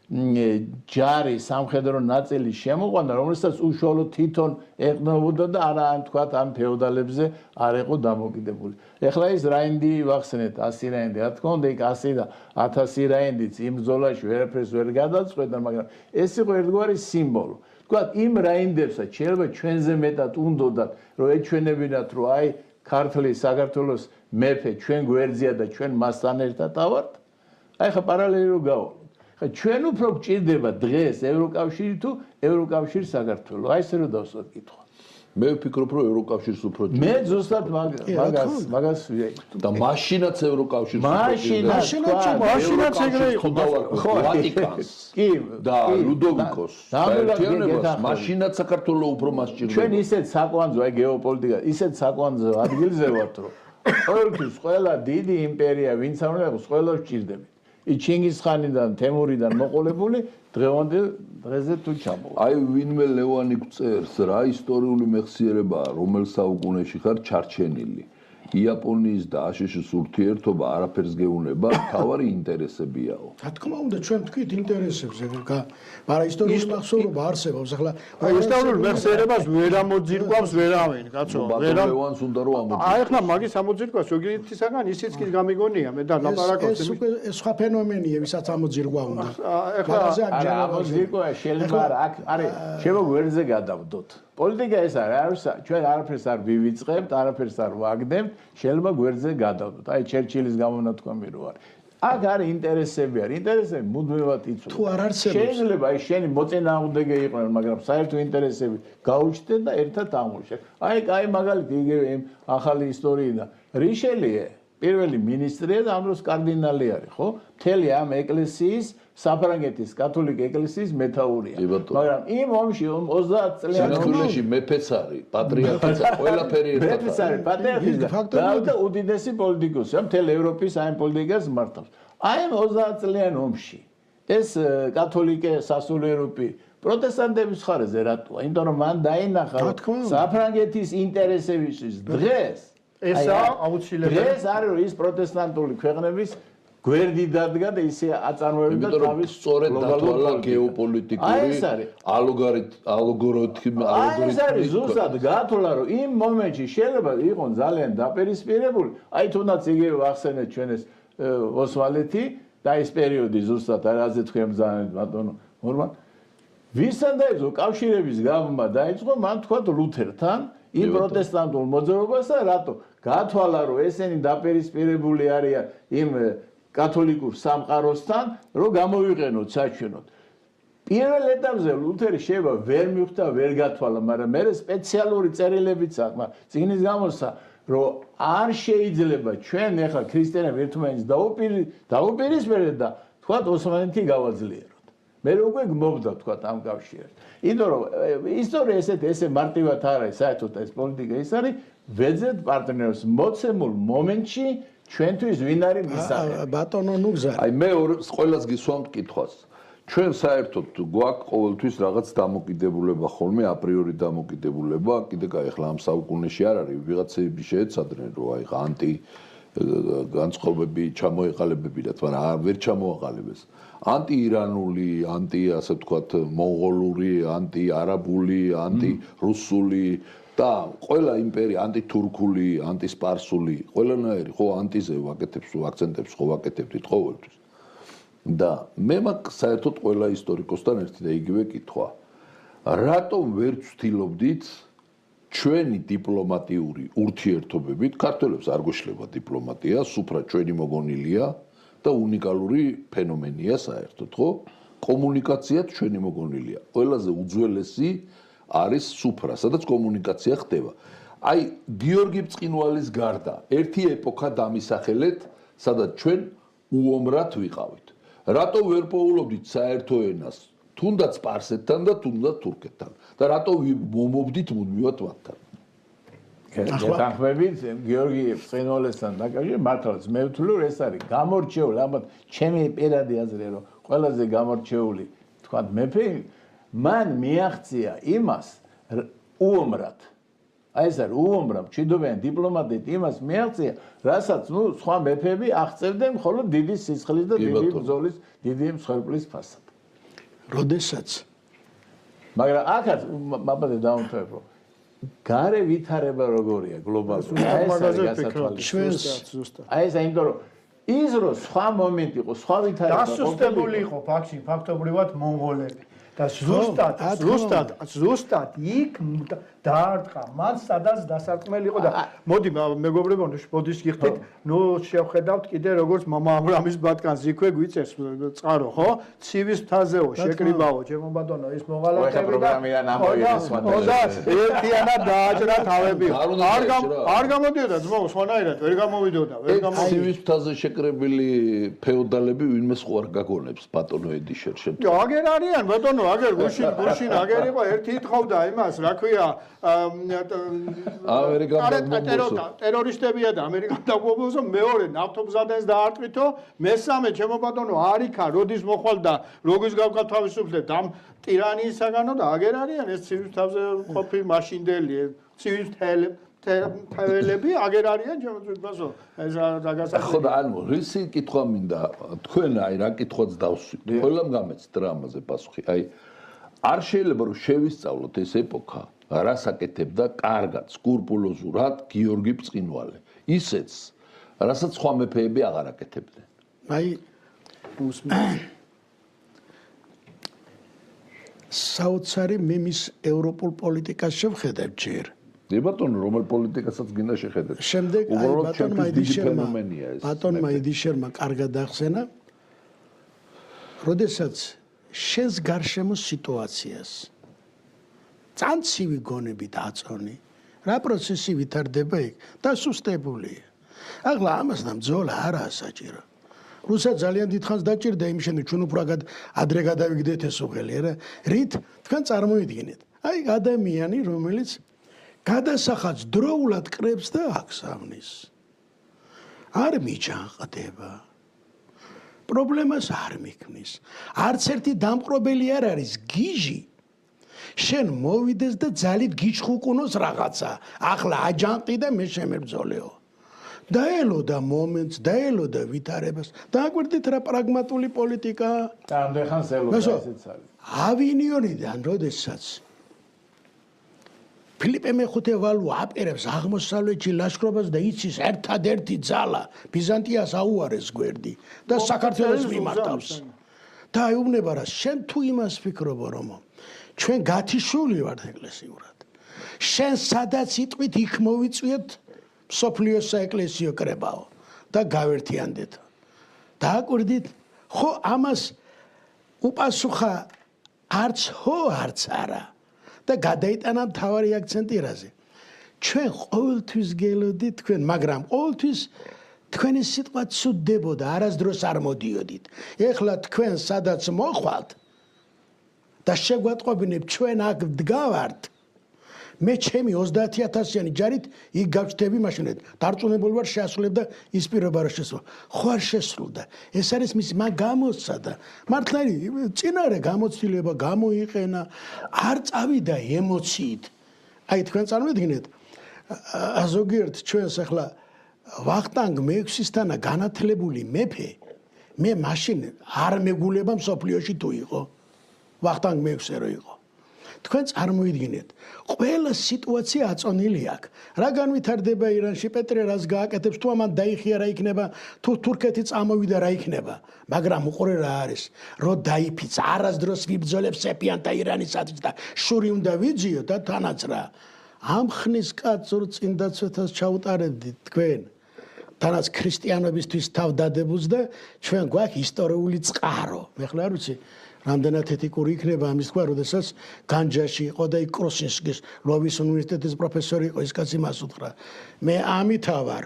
ჯარი სამხედრო ნაწილი შემოყვანა, რომელსაც უშუალოდ თვითონ ეყნობოდა და არა ამ თქვათ ამ ფეოდალებზე არ იყო დამოკიდებული. ეხლა ის რაინდი ვახსენეთ 100 რაინდი, რა თქმა უნდა იქ 100 და 1000 რაინდიც იმ ბრძოლაში ვერაფერს ვერ გადაწყვეტდა, მაგრამ ეს იყო ერთგვარი სიმბოლო. თქვათ იმ რაინდებსაც შეიძლება ჩვენზე მეტად უნდოდათ, რომ ეჩვენებინათ, რომ აი ქართლის საქართველოს მეფე ჩვენ გვერდზეა და ჩვენ მასთან ერთად ავართ. აი ხა პარალელი რო გავალ. ჩვენ უფრო გვჭირდება დღეს ევროკავშირი თუ ევროკავშირი საქართველო. აი ესე რომ დავსვათ კითხვა. მე ვფიქრობ რომ ევროკავშირს უფრო ჭირდება. მე ზუსტად მაგას და მაშინაც ევროკავშირს მაშინაც ეგრე იყო ვატიკანს და ლუდოვიკოს საერთიანებას მაშინაც საქართველო უფრო მას ჭირდება. ჩვენ ისეთ საკვანძო აი გეოპოლიტიკა ისეთ საკვანძო ადგილზე ვართ რომ ყოველთვის ყველა დიდი იმპერია ვინც არ უნდა იყოს ყველა ვჭირდება. ჩინგისხანიდან, თემურიდან მოყოლებული დღევანდელ დღეზე თუ ჩამოვა. აი ვინმე ლევანი გწერს რა ისტორიული მეხსიერებაა, რომელ საუკუნეში ხარ ჩარჩენილი. იაპონიის და აშშ-ის ურთიერთობა არაფერს გეუნება, თავარი ინტერესებიაო. რა თქმა უნდა, ჩვენ თქვით ინტერესებზე, მაგრამ ისტორიის მახსოვრობა არსებობს. ახლა აი ისტორიულ მეხსიერებას ვერ ამოძირკვავს ვერავინ, კაცო. ლევანს უნდა რომ ამოძირკვას. აი ახლა მაგის ამოძირკვას ზოგიერთისაგან ისიც კი გამიგონია, მე და ლაპარაკობს. ეს სხვა ფენომენია, ვისაც ამოძირკვა უნდა. ახლა ამოძირკვა შეიძლება აქ არის, შეიძლება გვერდზე გადავდოთ. პოლიტიკა ეს არის, ჩვენ არაფერს არ ვივიწყებთ, არაფერს არ ვაგდებთ, შეიძლება გვერდზე გადავდოთ. აი ჩერჩილის გამონათქვამი რო არის. აქ არის ინტერესები არის, ინტერესები მუდმივად იცვლება. თუ არ არსებობს. შეიძლება აი შენი მოწინააღმდეგე იყვნენ, მაგრამ საერთო ინტერესები გაუჩნდეთ და ერთად აღმოჩნდეთ. აი კაი მაგალითი იგივე იმ ახალი ისტორიიდან. რიშელიე პირველი მინისტრია და ამ დროს კარდინალი არის, ხო? მთელი ამ ეკლესიის საფრანგეთის კათოლიკე ეკლესიის მეთაურია. მაგრამ იმ ომში 30 წლიანი ომში მეფეც არის, პატრიარქიც არის, ყველაფერი ერთად. მეფეც არის, პატრიარქიც და უდიდესი პოლიტიკოსია, მთელი ევროპის ამ პოლიტიკას მართავს. აი 30 წლიანი ომში ეს კათოლიკე სასულიერო პირი პროტესტანტების ხარეზე რატოა? იმიტომ რომ მან დაინახა საფრანგეთის ინტერესებისთვის დღეს ესა აუცილებელი. დღეს არის რომ ის პროტესტანტული ქვეყნების გვერდი დადგა და ისე აწარმოებდა თავის სწორედ დათვალა გეოპოლიტიკური ალგორითმი. ეს არის ზუსტად გათვლა რომ იმ მომენტში შეიძლება იყოს ძალიან დაპირისპირებული. აი თუნდაც იგივე ვახსენეთ ჩვენ ეს ოსმალეთი და ეს პერიოდი ზუსტად არაზე თქვენ ძალიან ბატონო მორმან ვისთან დაიწყო კავშირების გაბმა დაიწყო მან თქვა ლუთერთან იმ პროტესტანტულ მოძრაობას და რატო გათვალა რომ ესენი დაპირისპირებული არიან იმ კათოლიკურ სამყაროსთან რომ გამოვიყენოთ საჩვენოდ. პირველ ეტაპზე ლუთერი შეიძლება ვერ მიხვდა, ვერ გათვალა, მაგრამ მე სპეციალური წერილებიც აქვს, წიგნის გამოსა რომ არ შეიძლება ჩვენ ახლა ქრისტიანები ერთმანეთს დაუპირისპირდეთ და თქვათ ოსმალეთი გავაძლიეროთ. მე უკვე გმობდა თქვათ ამ კავშირს. იმიტომ რომ ისტორია ესე მარტივად არ არის, საერთოდ ეს პოლიტიკა ის არის ვეძებთ პარტნიორს მოცემულ მომენტში ჩვენთვის ვინ არის მისაღები. ბატონო ნუგზარი. აი მე ყველას გისვამთ კითხვას. ჩვენ საერთოდ გვაქვს ყოველთვის რაღაც დამოკიდებულება ხოლმე, აპრიორი დამოკიდებულება, კიდე კაი ახლა ამ საუკუნეში არ არის, ვიღაცები შეეცადნენ რომ აი ანტი განწყობები ჩამოეყალებებინათ, მაგრამ ვერ ჩამოაყალიბეს. ანტი ირანული, ანტი ასე ვთქვათ, მონღოლური, ანტი არაბული, ანტი რუსული და ყველა იმპერია ანტითურქული, ანტისპარსული, ყველანაირი ხო ანტიზე ვაკეთებს, აქცენტებს ხო ვაკეთებდით ყოველთვის. და მე მაქვს საერთოდ ყველა ისტორიკოსთან ერთი და იგივე კითხვა. რატომ ვერ ვცდილობდით ჩვენი დიპლომატიური ურთიერთობებით, ქართველებს არ გვეშლება დიპლომატია, სუფრა ჩვენი მოგონილია და უნიკალური ფენომენია საერთოდ, ხო? კომუნიკაცია ჩვენი მოგონილია. ყველაზე უძველესი არის სუფრა, სადაც კომუნიკაცია ხდება. აი, გიორგი ბრწყინვალის გარდა ერთი ეპოქა დამისახელეთ, სადაც ჩვენ უომრად ვიყავით. რატო ვერ პოულობდით საერთო ენას, თუნდაც სპარსეთთან და თუნდაც თურქეთთან და რატო მომობდით მუდმივად მათთან? გეთანხმებით გიორგი ბრწყინვალესთან დაკავშირებით მართლაც მე ვთვლი რომ ეს არის გამორჩეული, ალბათ ჩემი პირადი აზრი რომ ყველაზე გამორჩეული თქვა მეფე მან მიაღწია იმას უომრად. აი ეს არის უომრად მშვიდობიანი დიპლომატით იმას მიაღწია, რასაც სხვა მეფეები აღწევდნენ მხოლოდ დიდი სისხლის და დიდი ბრძოლის, დიდი მსხვერპლის ფასად. როდესაც მაგრამ ახაც მაბადე დავამთავრებ რომ გარე ვითარება როგორია გლობალურად აი ეს იმიტომ რომ ის რომ სხვა მომენტი იყო სხვა ვითარება დასუსტებული იყო ფაქტობრივად მონღოლები და ზუსტად იქ დაარტყა მან სადაც დასარტყმელი იყო და მოდი მეგობრებო მოდის გიხდით ნუ შევხედავთ კიდე როგორც მამა აბრამის ბატკანს იქვე გვიწევს წყარო ხო ცივის მთაზეო შეკრიბაო ჩემო ბატონო ის მოღალატები და ერთიანად დააჭრა თავები არ გამოდიოდა ძმაო სხვანაირად ვერ გამოვიდოდა ცივის მთაზე შეკრებილი ფეოდალები ვინმე სხვა არ გაგონებს ბატონო ედიშერ შემდგომ აგერ არიან ბატონო აგერ გუშინ აგერ იყო ერთი ითხოვდა იმას რა ქვია ტერორისტებია და ამერიკამ დაგუბრუნდო მეორე ნავთობგზადენს დაარტყითო მესამე ჩემო ბატონო არიქა როდის მოხვალდა როგის გავკათავისუფლეთ ამ ტირანიისაგანო და აგერ არიან ეს ცივის თავზე ყოფილი მაშინდელი ცივის თელები აგერ არიან ჩემო ბაზო ეს დაგასახელე ხო და ანუ რისი კითხვა მინდა თქვენ აი რა კითხვაც დავსვით ყველამ გამეცთ რა ამაზე პასუხი აი არ შეიძლება რომ შევისწავლოთ ეს ეპოქა რას აკეთებდა კარგად სკრუპულოზურად გიორგი ბრწყინვალე ისეც რასაც სხვა მეფეები აღარ აკეთებდნენ აი საოცარი მე მის ევროპულ პოლიტიკას შევხედებ ჯერ ბატონო რომელ პოლიტიკასაც გინდა შეხედეთ შემდეგ ბატონმა იდიშერმა კარგად ახსენა როდესაც შენს გარშემო სიტუაციას წანცივი გონები დაწონი რა პროცესი ვითარდება იქ დასუსტებულია ახლა ამასთან ბრძოლა არაა საჭირო რუსეთს ძალიან დიდხანს დაჭირდა იმ შემდეგ ჩვენ უფრო ადრე გადავიგდეთ ეს უღელი რა რით თქვენ წარმოიდგინეთ აი ადამიანი რომელიც გადასახადს დროულად კრებს და აქსავნის არ მიჯანყდება პრობლემას არ მიქმნის არც ერთი დამპყრობელი არ არის გიჟი შენ მოვიდეს და ძალით გიჩხუკუნოს რაღაცა ახლა აჯანყი და მე შემებრძოლეო დაელოდა მომენტს დაელოდა ვითარებას დააკვირდით რა პრაგმატული პოლიტიკა ამდენხანს ელოდა ესეც არის ავინიონიდან როდესაც ფილიპე მეხუთე ვალუა აპირებს აღმოსავლეთში ლაშქრობას და იცის ერთადერთი ძალა ბიზანტიას აუარეს გვერდი და საქართველოს მიმართავს და აიუბნება რა შენ თუ იმას ფიქრობ რომ ჩვენ გათიშული ვართ ეკლესიურად შენ სადაც იტყვით იქ მოვიწვიეთ სოფლიოს საეკლესიო კრებაო და გავერთიანდეთ დააკვირდით ხო ამას უპასუხა არც ხო არც არა და გადაიტანა მთავარი აქცენტი რაზე ჩვენ ყოველთვის გელოდით თქვენ მაგრამ ყოველთვის თქვენი სიტყვა ცუდდებოდა არასდროს არ მოდიოდით ეხლა თქვენ სადაც მოხვალთ და შეგვატყობინებ ჩვენ აქ ვდგავართ მე ჩემი 30000-იანი ჯარით იქ გავჩდები მაშინად დარწმუნებული ვარ შეასრულებ და ის პირობა რა შესრულა ხო არ შესრულდა ეს არის მის მაგ გამოსცა და მართლა წინარე გამოცდილება გამოიყენა არ წავიდა ემოციით აი თქვენ წარმოიდგინეთ ზოგიერთ ჩვენს ახლა ვახტანგ მეექვსისთანა განათლებული მეფე მე მაშინ არ მეგულება მსოფლიოში თუ იყო ვახტანგ მეექვსე რო იყო თქვენ წარმოიდგინეთ, ყველა სიტუაცია აწონილი აქვს. რა განვითარდება ირანში, პეტრე რას გააკეთებს, თუ ამან დაიხია რა იქნება, თუ თურქეთი წამოვიდა რა იქნება. მაგრამ უყურე რა არის, რო დაიფიცა, არასდროს ვიბრძოლებს სეფიან და ირანისათვის და შური უნდა ვიძიო და თანაც რა. ამ ხნის კაცურ წინდაცვეთას ჩაუტარებდით თქვენ. თანაც ქრისტიანობისთვის თავ დადებულს და ჩვენ გვაქვს ისტორიული წყარო. მე ხლა არ ვიცი რამდენად ეთიკური იქნება ამის თქვა, როდესაც განჯაში იყო და იქ კროსინსკის ლოვის უნივერსიტეტის პროფესორი იყო, ის კაცი მას უთხრა. მე ამითა ვარ.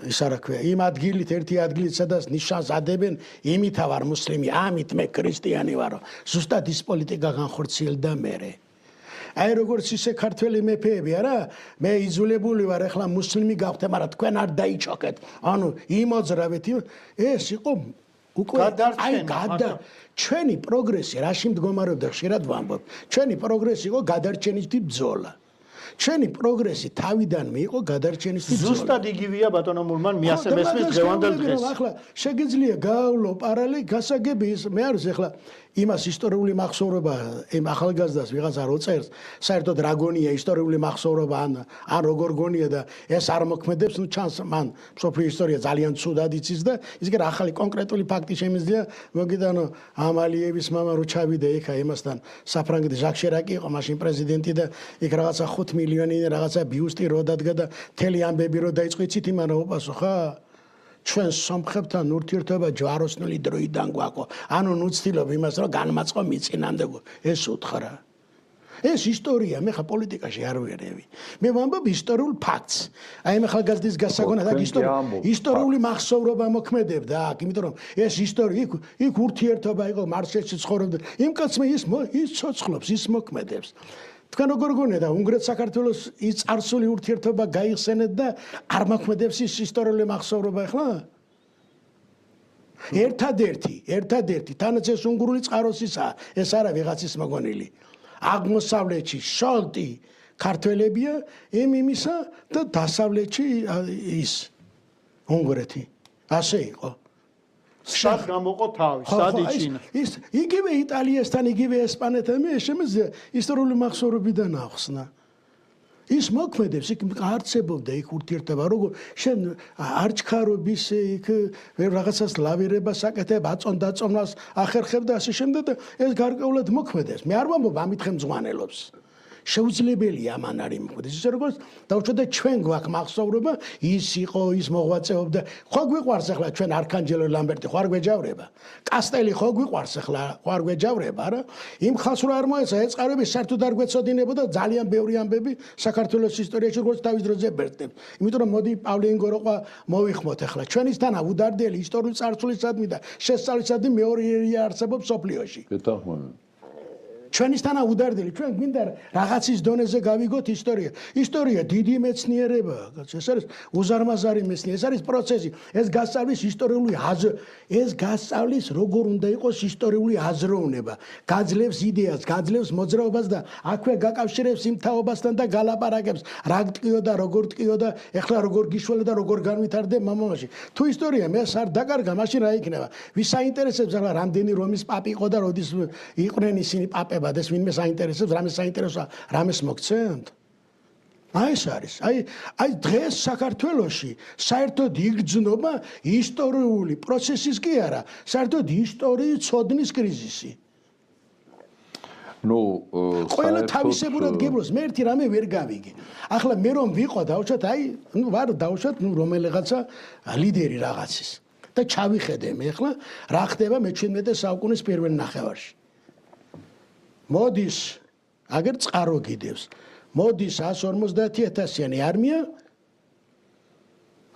ის არა ქვია, იმ ადგილით, ერთი ადგილით, სადაც ნიშანს ადებენ, იმითა ვარ მუსლიმი, ამით მე ქრისტიანი ვარო. ზუსტად ის პოლიტიკა განხორციელდა მერე. აი როგორც ისე ქართველი მეფეები არა მე იძულებული ვარ ახლა მუსლიმი გავხდე მაგრამ თქვენ არ დაიჩოქეთ ანუ იმოძრავეთ ეს იყო უკვე ჩვენი პროგრესი რაში მდგომარეობდა ხშირად ვამბობ ჩვენი პროგრესი იყო გადარჩენითი ბრძოლა ჩვენი პროგრესი თავიდანვე იყო გადარჩენითი ბრძოლა ზუსტად იგივეა ბატონო მურმან მიასებესმის დღევანდელ დღეს ახლა შეგიძლია გაავლო პარალელი გასაგები ის მე არის ახლა იმას ისტორიული მახსოვრობა იმ ახალგაზრდას ვიღაცა რო წერს საერთოდ რა გონია ისტორიული მახსოვრობა ან როგორ გონია და ეს არ მოქმედებს ნუ ჩანს მან მსოფლიო ისტორია ძალიან ცუდად იცის და ისე ახალი კონკრეტული ფაქტი შემიძლია მოგიდანო ამალიევის მამა რო ჩავიდა იქა იმასთან საფრანგეთის ჟაკ შერაკი იყო მაშინ პრეზიდენტი და იქ რაღაცა 5 მილიონი რაღაცა ბიუსტი რო დადგა და მთელი ამბები რო დაიწყო იცით იმანა უპასო ხა ჩვენ სომხებთან ურთიერთობა ჯვაროსნული დროიდან გვაქვს. ანუ ნუ ცდილობ იმას რომ განმაწყო მიწინამდე ეს უთხრა. ეს ისტორია მე ხა პოლიტიკაში არ ვერევი. მე ვამბობ ისტორიულ ფაქტს. აი მე ხალგაზრდის გასაგონად აქ ისტორიული მახსოვრობა მოქმედებდა აქ, იმიტომ რომ ეს ისტორია იქ ურთიერთობა იყო მარსელში ცხოვრობდა. იმ კაცმა ის ცოცხლობს, ის მოქმედებს. თქვენ როგორ გონიათ და უნგრეთ საქართველოს ის წარსული ურთიერთობა გაიხსენეთ და არ მოქმედებს ის ისტორიული მახსოვრობა ახლა? ერთადერთი თანაც ეს უნგრული წყაროსისა ეს არა ვიღაცის მოგონილი. აღმოსავლეთში შოლტი ქართველებია იმისა და დასავლეთში ის უნგრეთი. ასე იყო. სად გამოყო თავი, სად იჩინა. ის იგივე იტალიასთან, იგივე ესპანეთთან მე შემიძლია ისტორიული მახსოვრობიდან ახსნა. ის მოქმედებს, იქ არცებობდა იქ ურთიერთობა, როგორ შენ არჩქარობის იქ რაღაცას ლავირებას აკეთებ, აწონ-დაწონას ახერხებ და ასე შემდეგ და ეს გარკვეულად მოქმედებს. მე არ ვამბობ ამით ხელმძღვანელობს. შეუძლებელია ამან არის მოქმედეს. ისე როგორც დავუშვათ ჩვენ გვაქვს მახსოვრობა, ის იყო, ის მოღვაწეობდა. ხო გვიყვარს ახლა ჩვენ არქანჯელო ლამბერტი, ხო არ გვეჯავრება? კასტელი ხო გვიყვარს ახლა, ხო არ გვეჯავრება, არა? იმ ხალხს რო არ მოეცა ეწყარები საერთოდ არ გვეცოდინებოდა ძალიან ბევრი ამბები საქართველოს ისტორიაში როგორც თავის დროზე ბერტებს. იმიტომ რომ მოდი პავლე ინგოროყვა მოვიხმოთ ახლა. ჩვენისთანა უდარდელი ისტორიული წარსულისადმი და შესწავლისადმი მეორე ერია არსებობს სოფლიოში. ჩვენისთანა უდარდელი ჩვენ გვინდა რაღაცის დონეზე გავიგოთ ისტორია. ისტორია დიდი მეცნიერებაა, ეს არის უზარმაზარი მეცნიერება, ეს არის პროცესი, ეს გასწავლის ისტორიული ეს გასწავლის როგორ უნდა იყოს ისტორიული აზროვნება, გაძლევს იდეას, გაძლევს მოძრაობას და აქვე გაკავშირებს იმ თაობასთან და გალაპარაკებს, რა გტკიო და როგორ ტკიო და ეხლა როგორ გიშველა და როგორ განვითარდება მომავალში. თუ ისტორია მეც არ დაკარგა, მაშინ რა იქნება? ვის საინტერესებს ახლა რამდენი რომის პაპი იყო და როდის იყვნენ ისინი პაპები? ეს ვინმე საინტერესებს, რამე საინტერესოა, რამეს მოგცემთ? აი ეს არის. აი დღეს საქართველოში საერთოდ იგრძნობა ისტორიული პროცესის კი არა, საერთოდ ისტორიის ცოდნის კრიზისი. ყველა თავისებურად გებროს, მე ერთი რამე ვერ გავიგე. ახლა მე რომ ვიყო დავუშვათ, ვარ დავუშვათ, რომელიღაცა ლიდერი რაღაცის და ჩავიხედე მე ახლა რა ხდება მე-17 საუკუნის პირველ ნახევარში. მოდის აგერ წყარო გიდევს მოდის 150,000-იანი არმია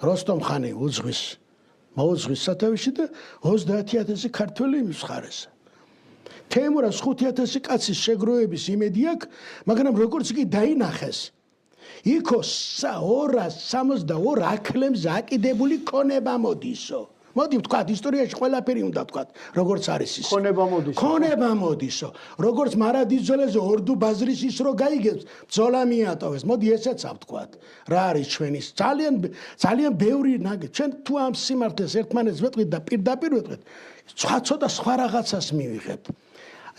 როსტომ-ხანი მოუძღვის სათავეში და 30,000 ქართველი იმის მხარეს. თემურას 5,000 კაცის შეგროვების იმედი აქვს, მაგრამ როგორც კი დაინახეს იქო 262 აქლემზე აკიდებული ქონება მოდისო. მოდი ვთქვათ, ისტორიაში ყველაფერი უნდა ვთქვათ, როგორც არის ის. ქონება მოდისო. როგორც მარადიძველეზე ორდუ ბაზრის ის რო გაიგებს, ბრძოლა მიატოვეს. მოდი ესეც ვთქვათ. რა არის ჩვენის ძალიან ბევრი ნაგე. ჩვენ თუ ამ სიმართლეს ერთმანეთს ვეტყვით და პირდაპირ ვეტყვით, ცოტა სხვა რაღაცას მივიღებთ.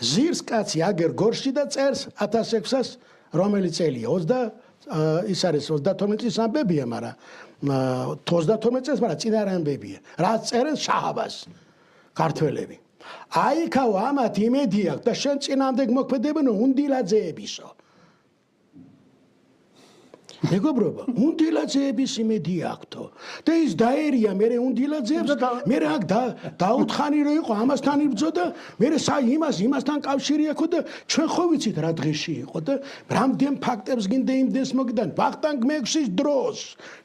ზირს კაცი აგერ გორში და წერს 1600-ას რომელი წელია 20 ის არის 32 წლის ამბებია მაგრამ 32 წელს მაგრამ წინა ამბებია რაც წერენ შაჰაბას ქართველები აი ქავ ამათ იმედი აქვს და შენ წინამდე მოქმედებენ უნდილაძეებისო მეგობრებო, უნდილაძეების იმედი აქვთო. და ის დაერია მე უნდილაძეებს, მე აქ დაუთხანი რო იყო, ამასთან იბრძოდა, მე იმასთან კავშირი აქვს და ჩვენ ხო ვიცით რა დღეში იყო და რამდენ ფაქტებს გინდა იმდეს მოგდან. ვახტანგ მექსის დროს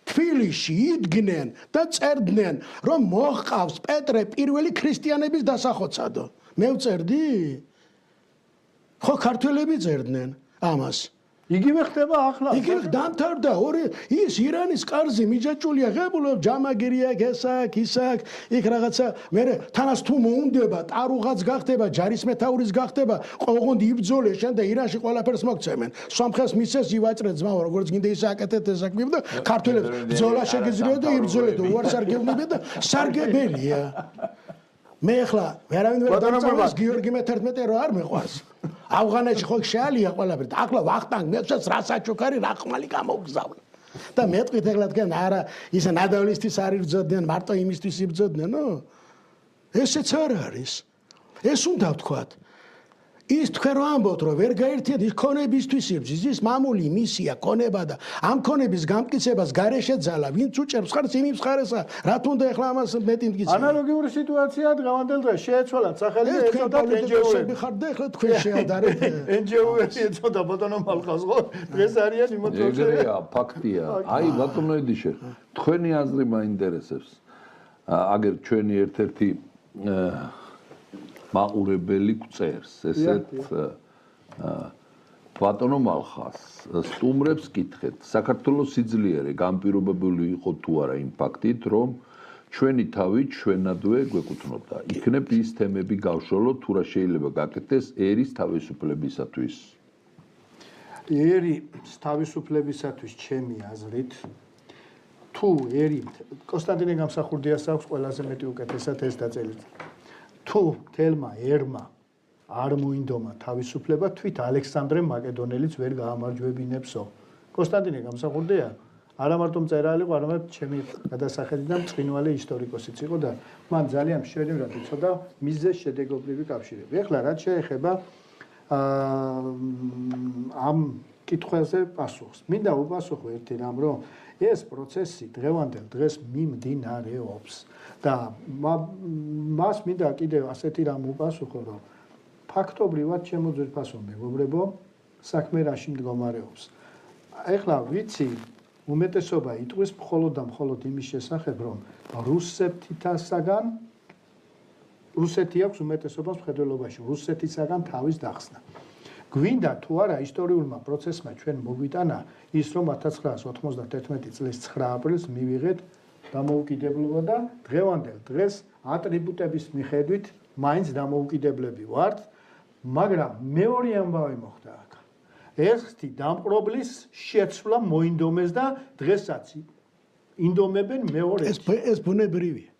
თბილისში იდგნენ და წერდნენ, რომ მოჰყავს პეტრე პირველი ქრისტიანების დასახოცადო. მე ვწერდი? ხო ქართველები წერდნენ ამას. იგივე ხდება ახლა. იგივე დამთავრდა ის ირანის კარზე მიჯაჭულია ღებულობ ჯამაგირია გესაკ ისაკ იქ რაღაცა მე თანას თუ მოუნდება ტარუღაც გახდება ჯარისმეთაურის გახდება ყოღონდი იბძოლე შენ და ირანში ყველაფერს მოგცემენ სომხეს მისეს ივაჭრე ძმაო როგორც გინდა ისაკეთეთ ესაკმებ და ქართველებს ბძოლა შეგიძლია და იბძოლეთ უარსარგებლები და სარგებელია მე ახლა ვერავინ ვერ დამწავას გიორგი მე-11 რო არ მეყვარს ავღანეთში ხო შეალია ყველაფერი ახლა ვახტანგ მეცეს რა საჩუქარი რა ხმალი გამოგზავნე და მეტყვით ახლა თქვენ არა ისე ნადავლისთვის არ იბრძოდნენ მარტო იმისთვის იბრძოდნენ ესეც არ არის ეს უნდა ვთქვათ ის თქვენ რო ამბობთ რომ ვერ გაერთიათ ის ქონებისთვის იბრძვის ის მამული მისია ქონება და ამ ქონების გამტკიცებას გარეშე ძალა ვინც უჭერს ხარს იმის ხარესა რა თუნდა ახლა ამას მეტი მტკიცება ანალოგიური სიტუაციაა დღევანდელ დღეს შეეცვალათ სახელი ეწოდა NGO-ები ხარ და ახლა თქვენ შეადარეთ NGO-ები ეწოდა ბატონო მალხას ხო დღეს არიან იმოწოწე ეგრეა ფაქტია აი ბატონო ედიშე თქვენი აზრი მაინტერესებს აგერ ჩვენი ერთ-ერთი მაყურებელი გწერს ესეთ ბატონო მალხას სტუმრებს კითხეთ საქართველოს სიძლიერე განპირობებული იყო თუ არა იმ ფაქტით რომ ჩვენი თავი ჩვენადვე გვეკუთვნოდა იქნებ ის თემები გავშოლოთ თუ რა შეიძლება გაკეთდეს ერის თავისუფლებისათვის ერის თავისუფლებისათვის ჩემი აზრით თუ ერი კონსტანტინე გამსახურდიას აქვს ყველაზე მეტი უკეთესად ეს დაწერილი თუ თელმა ერმა არ მოინდომა თავისუფლება თვით ალექსანდრე მაკედონელიც ვერ გაამარჯვებინებსო კონსტანტინე გამსახურდია არა მარტო მწერალი იყო არამედ ჩემი გადასახედიდან ცხინვალე ისტორიკოსიც იყო და მან ძალიან მშვენივრად იცოდა მიზეს შედეგობრივი კავშირები ეხლა რაც შეეხება ამ კითხვაზე პასუხს მინდა უპასუხო ერთი რამ რომ ეს პროცესი დღევანდელ დღეს მიმდინარეობს და მას მინდა კიდევ ასეთი რამ უპასუხო რომ ფაქტობრივად შემოძვირფასო მეგობრებო საქმე რაში მდგომარეობს ეხლა ვიცი უმეტესობა იტყვის მხოლოდ და მხოლოდ იმის შესახებ რომ რუსეთისაგან რუსეთი აქვს უმეტესობას მხედველობაში რუსეთისაგან თავის დახსნა გვინდა თუ არა ისტორიულმა პროცესმა ჩვენ მოგვიტანა ის რომ 1991 წლის 9 აპრილს მივიღეთ დამოუკიდებლობა და დღევანდელ დღეს ატრიბუტების მიხედვით მაინც დამოუკიდებლები ვართ მაგრამ მეორე ამბავი მოხდა აქ ერთი დამპყრობლის შეცვლა მოინდომეს და დღესაც ინდომებენ მეორე ეს ბუნებრივია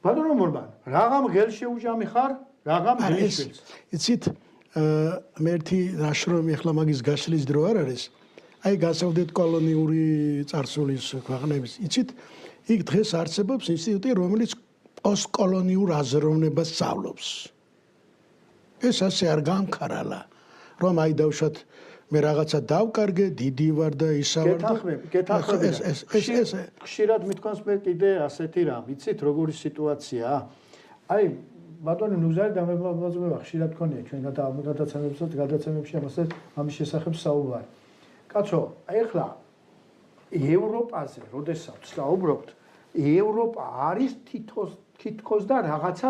ბატონო მორბან რაღამ ღელშეუჟამი ხარ რაღამ ღელშეულს იცით მე ერთი ნაშრომი ახლა მაგის გაშლის დრო არ არის აი გასავდეთ კოლონიური წარსულის ქვეყნების იცით იქ დღეს არსებობს ინსტიტუტი რომელიც პოსტკოლონიურ აზროვნებას სწავლობს ეს ასე არ გამქარალა რომ აი დავშოთ მე რაღაცა დავკარგე დიდი ვარ და ისა ვარ და გეთანხმები ეს ხშირად მithქვამს მე კიდე ასეთი რამ იცით როგორი სიტუაცია აი ბატონო ნუგზარი და მე ხშირად გქონია ჩვენ გადაცემებში ამის შესახებ საუბარი კაცო ეხლა ევროპაზე როდესაც საუბრობთ ევროპა არის თითქოს და რაღაცა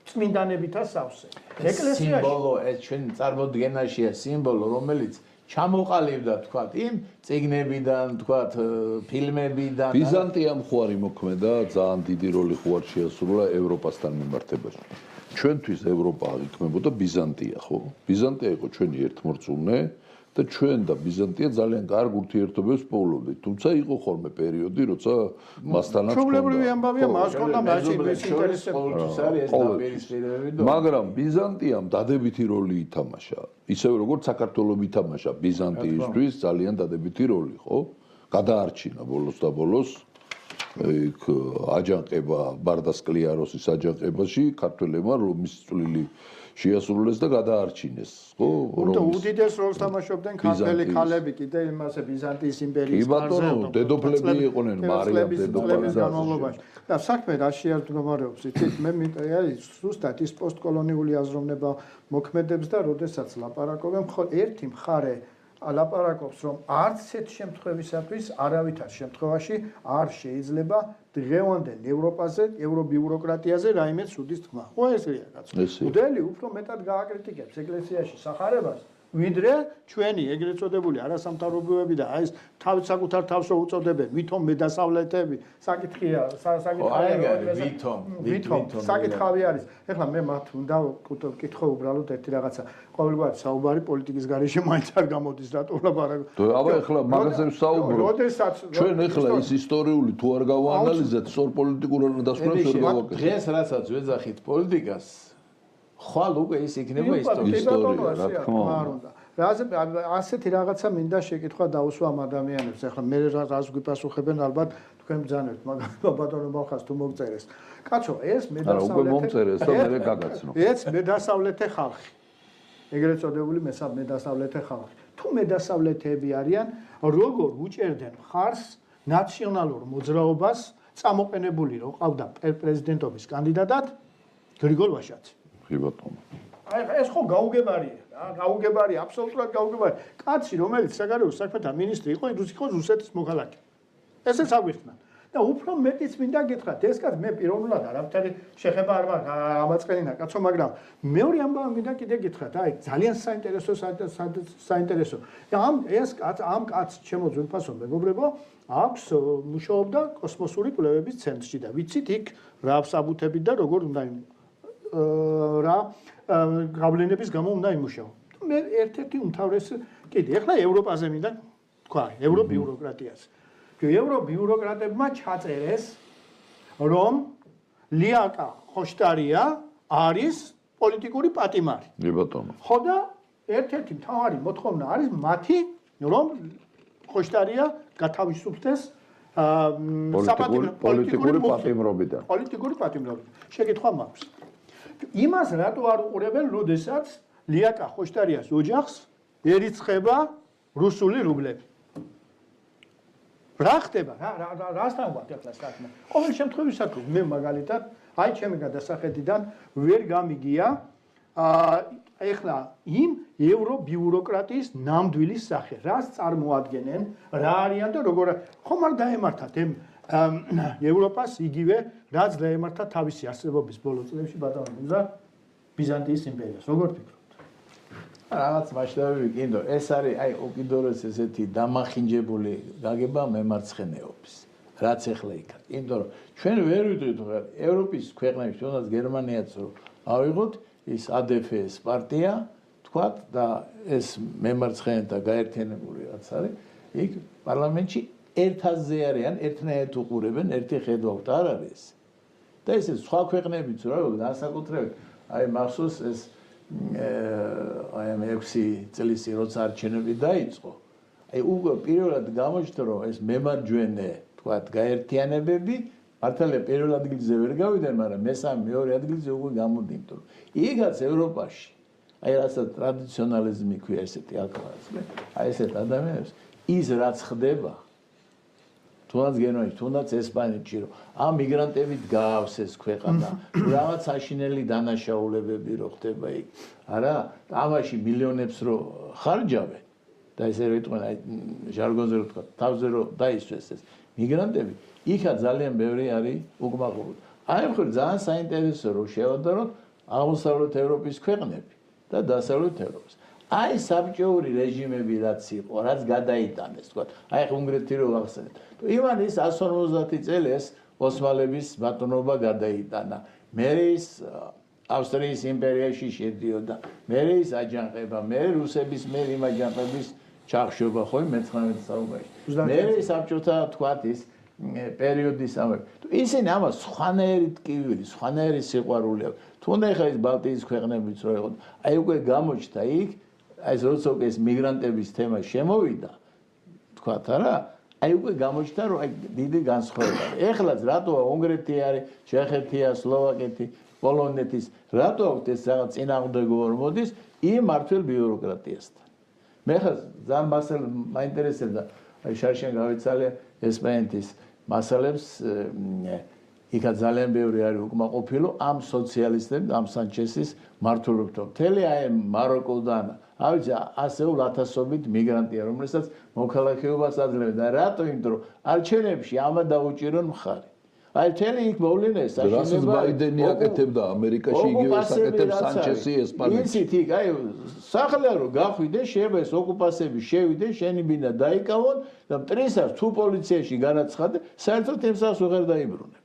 წმინდანებითა სავსე ეკლესიაში სიმბოლო ეს ჩვენ წარმოდგენაშია სიმბოლო რომელიც ჩამოყალიბდა თქვათ იმ წიგნებიდან თქვათ ფილმებიდან ბიზანტიამ ხوارი მოქმედა ძალიან დიდი როლი ხوار შეასრულა ევროპასთან მიმართებაში ჩვენთვის ევროპა იქნებოდა ბიზანტია ხო ბიზანტია იყო ჩვენი ერთმორწმუნე და ჩვენ და ბიზანტია ძალიან კარგ ურთიერთობებს პოულობდით. თუმცა იყო ხოლმე პერიოდი, როცა მასთანაც ჩვეულებრივი ამბავია, მას ჰქონდა მაშინ მის ინტერესები. მაგრამ ბიზანტიამ დადებითი როლი ითამაშა. ისევე როგორც საქართველოს ითამაშა ბიზანტიისთვის ძალიან დადებითი როლი, ხო? გადაარჩინა ბოლოს და ბოლოს იქ აჯანყება ბარდასკლიაროსის აჯანყებაში ქართველებმა რომის წვლილი შეასრულეს და გადაარჩინეს, ხო? უდიდეს როლს თამაშობდნენ ქართველი ხალები კიდე იმასე ბიზანტიის იმპერიის კარზე. დედოფლები იყვნენ, მარიამ დედოფლების განმავლობაში. და საქმე რა შეარდგომარეობს, იცით, მე არის ზუსტად ის პოსტკოლონიური აზროვნება მოქმედებს და როდესაც ლაპარაკობენ, ერთი მხარე ლაპარაკობს, რომ არც ერთ შემთხვევისათვის არავითარ შემთხვევაში არ შეიძლება დღევანდელ ევროპაზე, ევრობიუროკრატიაზე რაიმე ცუდის თქმა. ხო ესეა კაცო. უდელი უფრო მეტად გააკრიტიკებს ეკლესიაში სახარებას, ვიდრე ჩვენი ეგრეთ წოდებული არასამთავრობოები და აი ეს საკუთარ თავს რო უწოდებენ, ვითომ მედასავლეთები, საკითხია, საკითხავი არის. ეხლა მე მათ უნდა ვკითხო უბრალოდ ერთი რაღაცა. ყოველგვარი საუბარი პოლიტიკის გარეშე მაინც არ გამოდის, რატო ლაპარაკობ. აბა ეხლა მაგაზე ვსაუბრობ. ჩვენ ეხლა ის ისტორიული თუ არ გავაანალიზეთ, სწორ პოლიტიკურ დასკვნებს ვერ გავაკეთებთ. დღეს რასაც ვეძახით პოლიტიკას, ხვალ უკვე ის იქნება ისტორია, რა თქმა უნდა. ასეთი რაღაცა მინდა შეკითხვა დაუსვა ამ ადამიანებს. ეხლა მე რას გვიპასუხებენ, ალბათ თქვენ ბძანებთ, მაგრამ ბატონო ბალხას თუ მოგწერეს. კაცო, ეს მომწერეს და მე გაგაცნო. ეს მედასავლეთე ხალხი. ეგრეთ წოდებული მედასავლეთე ხალხი. თუ მედასავლეთები არიან, როგორ უჭერდნენ მხარს ნაციონალურ მოძრაობას წამოყენებული რო ყავდა პრეზიდენტობის კანდიდატად გრიგოლ ვაშაძე. კი ბატონო. აი ეს ხო გაუგებარია რა, გაუგებარია, აბსოლუტურად გაუგებარია. კაცი, რომელიც საგარეო საქმეთა მინისტრი იყო, იყო რუსეთის მოქალაქე. ესეც აგვიხსნა. და უფრო მეტიც მინდა გითხრათ, ეს კაცი მე პიროვნულად არავითარი შეხება არ მაქვს, ამაწყენინა კაცო, მაგრამ მეორე ამბავი მინდა კიდე გითხრათ, აი ძალიან საინტერესო. ამ კაცს ჩემო ძვირფასო მეგობრებო, აქვს მუშაობდა კოსმოსური კვლევების ცენტრში და ვიცით იქ რა საბუთებით და როგორ უნდა რა გავლენების გამო უნდა იმუშაო. მე ერთ-ერთი უმთავრესი კიდე ახლა ევროპაზე მინდა თქვა, ევრობიუროკრატიაზე. ევრობიუროკრატებმა ჩაწერეს, რომ ლიაკა ხოშტარია არის პოლიტიკური პატიმარი. კი ბატონო. ხო და ერთ-ერთი მთავარი მოთხოვნა არის მათი, რომ ხოშტარია გათავისუფლდეს პოლიტიკური პატიმრობიდან. პოლიტიკური პატიმრობიდან. შეკითხვა მაქვს. იმას რატო არ უყურებენ, როდესაც ლიაკა ხოშტარიას ოჯახს ერიცხება რუსული რუბლები? რა ხდება? რასთან გვაქვს ახლა საქმე? ყოველ შემთხვევაში მე მაგალითად, აი ჩემი გადასახედიდან ვერ გამიგია ეხლა იმ ევრობიუროკრატიის ნამდვილი სახე, რას წარმოადგენენ, რა არიან და როგორ ხომ არ დაემართათ ევროპას იგივე, რაც დაემართა თავისი არსებობის ბოლო წლებში ბატონო ბიზანტიის იმპერიას. როგორ ფიქრობთ? რაღაც მასშტაბები კიდო, ეს არის აი უკიდურეს ესეთი დამახინჯებული გაგება მემარცხენეობის. რაც ეხლა იქა. იმიტომ რომ ჩვენ ვერ ვიტყვით რომ ევროპის ქვეყნებში, თუნდაც გერმანიაც რომ ავიღოთ ის ADFS პარტია, თქვათ და ეს მემარცხენეთა გაერთიანებული რაც არის, იქ პარლამენტში ერთაზე არიან, ერთნაირად უყურებენ, ერთი ხედავთ არ არის. და ესე სხვა ქვეყნებიც რა განსაკუთრებით აი მახსოვს ეს აი ამ 6 წლის როცა არჩევნები დაიწყო. აი უკვე პირველად გამოჩნდა რომ ეს მემარჯვენე თქვათ გაერთიანებები მართალია პირველ ადგილზე ვერ გავიდნენ, მაგრამ მესამე მეორე ადგილზე უკვე გამოდიდნენ. იგაც ევროპაში აი რასაც ტრადიციონალიზმი ქვია ესეთი აკრაზმე, აი ესეთ ადამიანებს ის რაც ხდება თუნდაც გერმანიაში, თუნდაც ესპანეთში, რომ ამ მიგრანტებით გაავს ეს ქვეყანა, რაღაც საშინელი დანაშაულებები რო ხდება იქ. არა, ამაში მილიონებს რო ხარჯავენ და ესე ვიტყვენ, აი ჟარგონზე რო თქვა, თავზე რო დაისვეს ეს მიგრანტები, იქა ძალიან ბევრი არის უკმაყოფილება. აი მხრივ ძალიან საინტერესო რომ შევადაროთ აღმოსავლეთ ევროპის ქვეყნები და დასავლეთ ევროპის. აი საბჭოური რეჟიმები რაც იყო, რაც გადაიტანეს, თქვა, აი უნგრეთი რო ვახსენეთ. იმან ის 150 წელი ეს ოსმალების ბატონობა გადაიტანა. მე ის ავსტრიის იმპერიაში შედიოდა. მე ის აჯანყება, მე რუსების მე იმ აჯანყების ჩახშობა ხო მე-19 საუკუნეში. მე საბჭოთა თქვათ ის პერიოდის ამბები. ისინი ამას სხვანაირი ტკივილი, სხვანაირი სიყვარული აქვს. თუნდაც ხა ის ბალტიის ქვეყნებიც რო იყო, აი უკვე გამოჩნდა იქ, აი ეს როცა უკვე ეს მიგრანტების თემა შემოვიდა, თქვათ არა, აი უკვე გამოჩნდა რომ აი დიდი განსხვავება. ეხლაც რატოა უნგრეთი არის, ჩეხეთია, სლოვაკეთი, პოლონეთის, რატო აქვს ეს რაღაც წინააღმდეგობა რომ მოდის იმ მართლ ბიუროკრატიასთან. მე ხა ძალიან მასალა მაინტერესებდა, აი შარშენ გავიცალე ესპანეთის მასალებს იქა ძალიან ბევრი არის უკმაყოფილო ამ სოციალისტებს, ამ სანჩესის მმართველობთან. მთელი აი მაროკოდან, ავიცი ასეულ ათასობით მიგრანტია, რომელსაც მოქალაქეობას აძლევენ და რატო? იმიტომ რომ არჩევნებში ამა დაუჭირონ მხარი. აი მთელი იქ მოვლენა ეს რასაც ბაიდენი აკეთებდა ამერიკაში იგივე საკეთებს სანჩესი ესპანეთში. იცით იქ აი სახლა რომ გახვიდე შეიძლება ეს ოკუპაციები შევიდე შენი ბინა დაიკავონ და მტრისას თუ პოლიციაში განაცხადე საერთოდ თემსას უღარ დაიბრუნებ.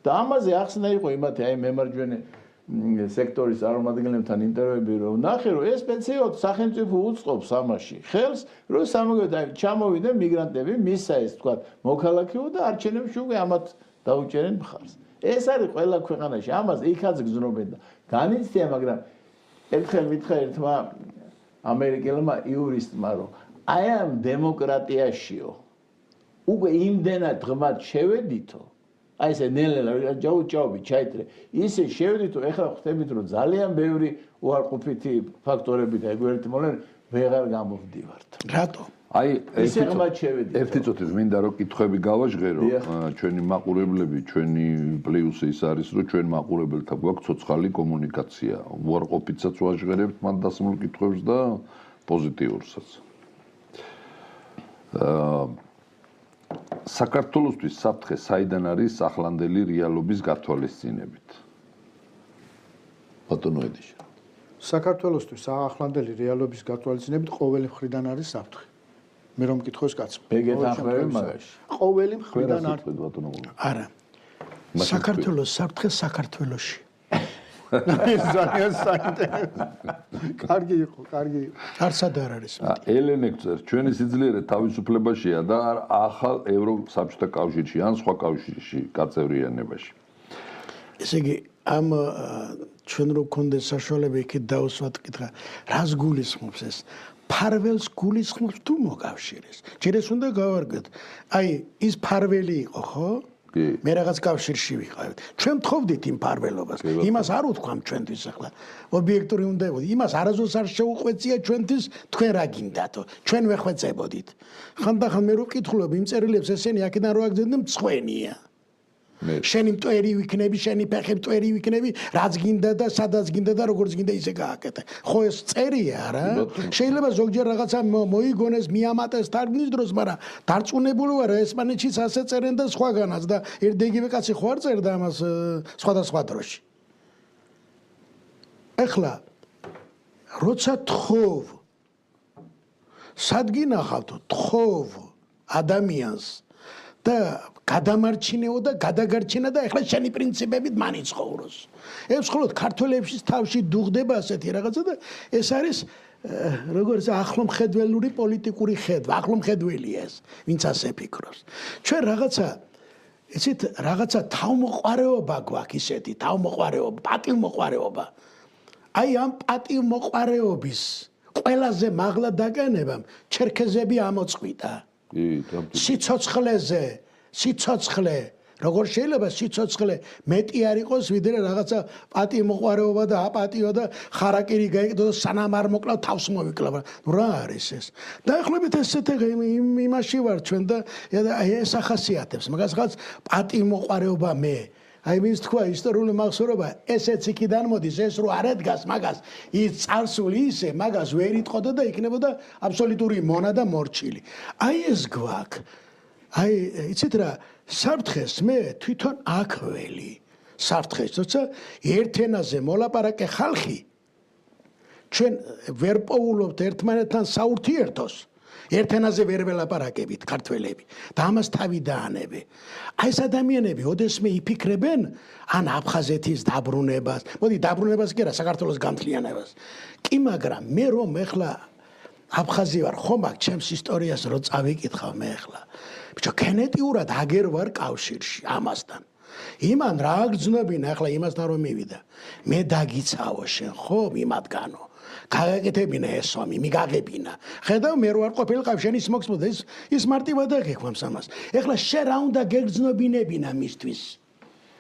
და ამაზე ახსნა იყო იმათი აი მემარჯვენე სექტორის წარმომადგენლებთან ინტერვიუები რომ ნახე რომ ეს სპეციალურად სახელმწიფო უწყობს ამაში ხელს რომ სამოგეთ ჩამოვიდნენ მიგრანტები მისცა ეს თქვა მოქალაქეო და არჩევნებში უკვე ამათ დაუჭერენ მხარს. ეს არის ყველა ქვეყანაში ამას იქაც გზნობენ და განიცდია მაგრამ ერთხელ მითხრა ერთმა ამერიკელმა იურისტმა რომ აი ამ დემოკრატიაშიო უკვე იმდენად ღმად შევედითო აი ესე ნელ-ნელა ჯაუჭაობი ჩაიტრე ისე შევედითო ეხლა ხვდებით რომ ძალიან ბევრი უარყოფითი ფაქტორები და ეგ მოვლენ ვეღარ გამოვდივართ. რატო? აი ისე ღმად შევედით. ერთი წუთი მინდა რომ კითხვები გავაჟღერო, ჩვენი მაყურებლები, ჩვენი პლუსი ის არის რომ ჩვენ მაყურებელთა გვაქვს ცოცხალი კომუნიკაცია. უარყოფითსაც ვაჟღერებთ მან დასმულ კითხვებს და პოზიტიურსაც. საქართველოსთვის საფრთხე საიდან არის ახლანდელი რეალობის გათვალისწინებით? ბატონო ედიშა. საქართველოსთვის ახლანდელი რეალობის გათვალისწინებით ყოველი მხრიდან არის საფრთხე. მე რომ მკითხოს კაცმა. ბეგეთანხმები მაგაში. ყოველი მხრიდან არის. არა. საქართველოს საფრთხე საქართველოში. ძალიან საინტერესო. კარგი იყო, კარგი იყო. არცად არ არის. ელენე გწერს, ჩვენი სიძლიერე თავისუფლებაშია და ახალ ევროსაბჭოთა კავშირში ან სხვა კავშირში გაწევრიანებაში. ესე იგი, ამ ჩვენ რო გქონდეს საშუალება იქით დავუსვათ კითხვა, რას გულისხმობს ეს? ფარველს გულისხმობს თუ მოკავშირეს? ჯერ ეს უნდა გავარკვიოთ. აი, ის ფარველი იყო, ხო? მე რაღაც კავშირში ვიყავით. ჩვენ მთხოვდით იმ ფარველობას. იმას არ უთქვამ ჩვენთვის ახლა. ობიექტური უნდა იყოს. იმას არასდროს არ შეუყვეწია ჩვენთვის, თქვენ რა გინდათო? ჩვენ ვეხვეწებოდით. ხანდახან მე რო ვკითხულობ იმ წერილებს, ესენი აქედან რო აგზავნენ მწხვენია. შენი მტვერი ვიქნები, შენი ფეხი მტვერი ვიქნები, რაც გინდა და სადაც გინდა და როგორც გინდა ისე გააკეთე. ხო ეს წერია რა? შეიძლება ზოგჯერ რაღაცა მოიგონეს, მიამატეს თარგმნის დროს, მაგრამ დარწმუნებული ვარ, ესპანეთშიც ასე წერენ და სხვაგანაც და ერთიგივე კაცი ხო არ წერდა ამას სხვადასხვა დროში. ეხლა როცა თხოვ სად გინახავთო თხოვ ადამიანს და გადამარჩინეო და გადაგარჩენა და ეხლა შენი პრინციპებით მანი ცხოვროს. ეს მხოლოდ ქართველების თავში დუღდება ასეთი რაღაცა და ეს არის როგორც ახლომხედველური პოლიტიკური ხედვა, ახლომხედველია ეს, ვინც ასე ფიქრობს. ჩვენ რაღაცა თავმოყარეობა გვაქვს ისეთი, თავმოყარეობა, პატივმოყარეობა. აი ამ პატივმოყარეობის ყველაზე მაღლა დაკანებამ ჩერქეზები ამოწყვიტა. სიცოცხლე როგორ შეიძლება სიცოცხლე მეტი არ იყოს ვიდრე რაღაცა პატივმოყარეობა და აპატიო და ხარაკირი გაიგდო და სანამ არ მოკლავ თავს მოვიკლავ. რა არის ეს? დაახლოებით ესეთი იმაში ვარ ჩვენ და ეს ახასიათებს მაგას რაღაც პატივმოყარეობა მე აი ვინც თქვა ისტორიული მახსოვრობა ესეც იქიდან მოდის ეს რო არ ედგას მაგას ის წარსული ისე მაგას ვერ იტყოდა და იქნებოდა აბსოლუტური მონა და მორჩილი. აი ეს გვაქვს. აი იცით რა საფრთხეს მე თვითონ აქ ველი საფრთხეს თორსა ერთ ენაზე მოლაპარაკე ხალხი ჩვენ ვერ პოულობთ ერთმანეთთან საურთიერთოს ერთ ენაზე ვერ ველაპარაკებით ქართველები და ამას თავი დაანებე. აი ეს ადამიანები ოდესმე იფიქრებენ ან აფხაზეთის დაბრუნებას, მოდი დაბრუნებას კი არა საქართველოს განთლიანებას. კი მაგრამ მე რომ ეხლა აფხაზი ვარ, ხომ აქ ჩემს ისტორიას რო წავიკითხავ მე ახლა. ბიჭო, გენეტიურად აგერ ვარ კავშირში ამასთან. იმან რა გძნობინა ახლა იმასთან რომ მივიდა. მე დაგიცავო შენ ხო იმათგანო. გაგაკეთებინა ეს ომი, მიგაღებინა. ხედავ მე რო არ ყოფილიყავ შენ ის მოგწმოდა ის მარტივად აღიქვამს ამას. ახლა შენ რა უნდა გეგრძნობინებინა მისთვის?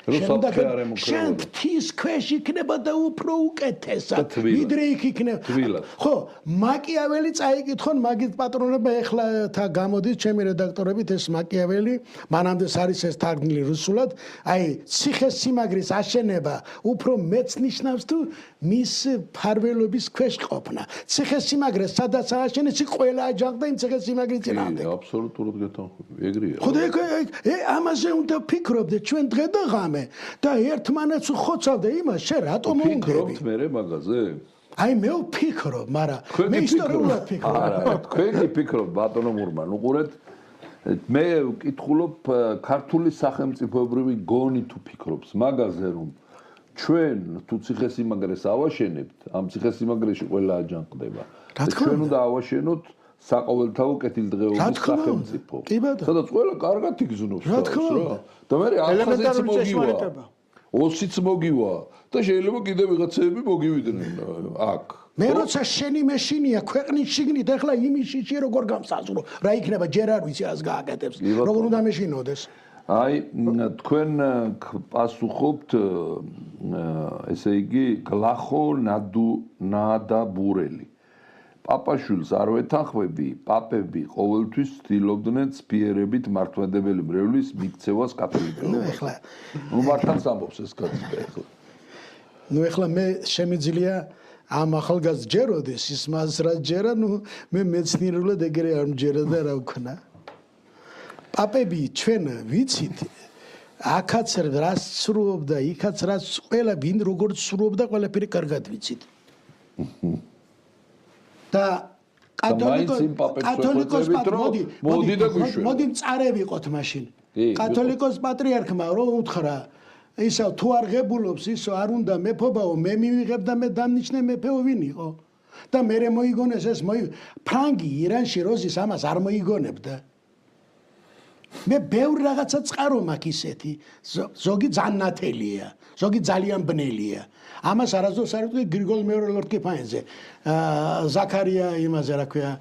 შენ ღვთის ქვეშ იქნება და უფრო უკეთესად ვიდრე იქ იქნება. ხო, მაკიაველი წაიკითხონ მაგის პატრონობა ეხლა თა გამოდის ჩემი რედაქტორებით ეს მაკიაველი, მანამდე არის ეს თარგმნილი რუსულად, აი ციხესიმაგრის აშენება უფრო მეც ნიშნავს თუ მის ფარველობის ქვეშ ყოფნა. ციხესიმაგრეს სადაც ააშენეს იქ ყველა აჯანყდა იმ ციხესიმაგრის წინააღმდეგ. აბსოლუტურად გეთანხმები, ეგრეა. ხო და ამაზე უნდა ფიქრობდე ჩვენ დღე და ღამე და ერთმანეთს ხოცავდა იმას შენ რატომ უნდები? ფიქრობთ მე მაგაზე? აი მე ვფიქრობ, მაგრამ მე ისტორიულად ფიქრობ. არა, თქვენი ფიქრობთ ბატონო მურმან, უყურეთ მე ვკითხულობ ქართული სახელმწიფოებრივი გონი თუ ფიქრობს მაგაზე რომ ჩვენ თუ ციხესიმაგრეს ავაშენებთ, ამ ციხესიმაგრეში ყველა აჯანყდება. ჩვენ უნდა ავაშენოთ საყოველთაო კეთილდღეობის სახელმწიფო. სადაც ყველა კარგად იგზნობს თავს რა. და მე აფხაზეთს მოგივა. ოსიც მოგივა და შეიძლება კიდე ვიღაცები მოგივიდნენ აქ. მე როცა შენი მეშინია ქვეყნის შიგნით ახლა იმის შიში როგორ გამსაზღვრო რა იქნება ჯერ არ ვიცი ას გააკეთებს როგორ უნდა მეშინოდეს აი თქვენ პასუხობთ ესე იგი გლახო ნადაბურელი პაპაშვილს არ ვეთანხმები პაპები ყოველთვის ცდილობდნენ ცფიერებით მართლმადიდებელი მრევლის მიქცევას კათოლიკეობას ნუ მართლაც ამბობს ეს კაცი ახლა ნუ ახლა მე შემიძლია ამ ახალგაზრდას ჯეროდეს ის მას რა ჯერა ნუ მე მეცნიერულად ეგრე არ მჯერა და რა ვქნა პაპები ჩვენ ვიცით აქაც რაც სრულობდა იქაც რაც ყველა ვინ როგორც სრულობდა ყველაფერი კარგად ვიცით და კათოლიკოს მოდი მწარე ვიყოთ მაშინ კათოლიკოს პატრიარქმა რო უთხრა ისა თუ არ ღებულობს ისო არ უნდა მეფობაო მე მივიღებ და მე დამნიშნე მეფეო ვინ იყო და მე მოიგონეს ეს ფრანგი ირანში როზის ამას არ მოიგონებდა მე ბევრი რაღაცა წყარო მაქვს ისეთი ზოგი ძანნათელია ზოგი ძალიან ბნელია ამას არასდროს არ ვიტყვი გრიგოლ მეორე ლორთქიფანზე ზაქარია იმაზე რა ქვია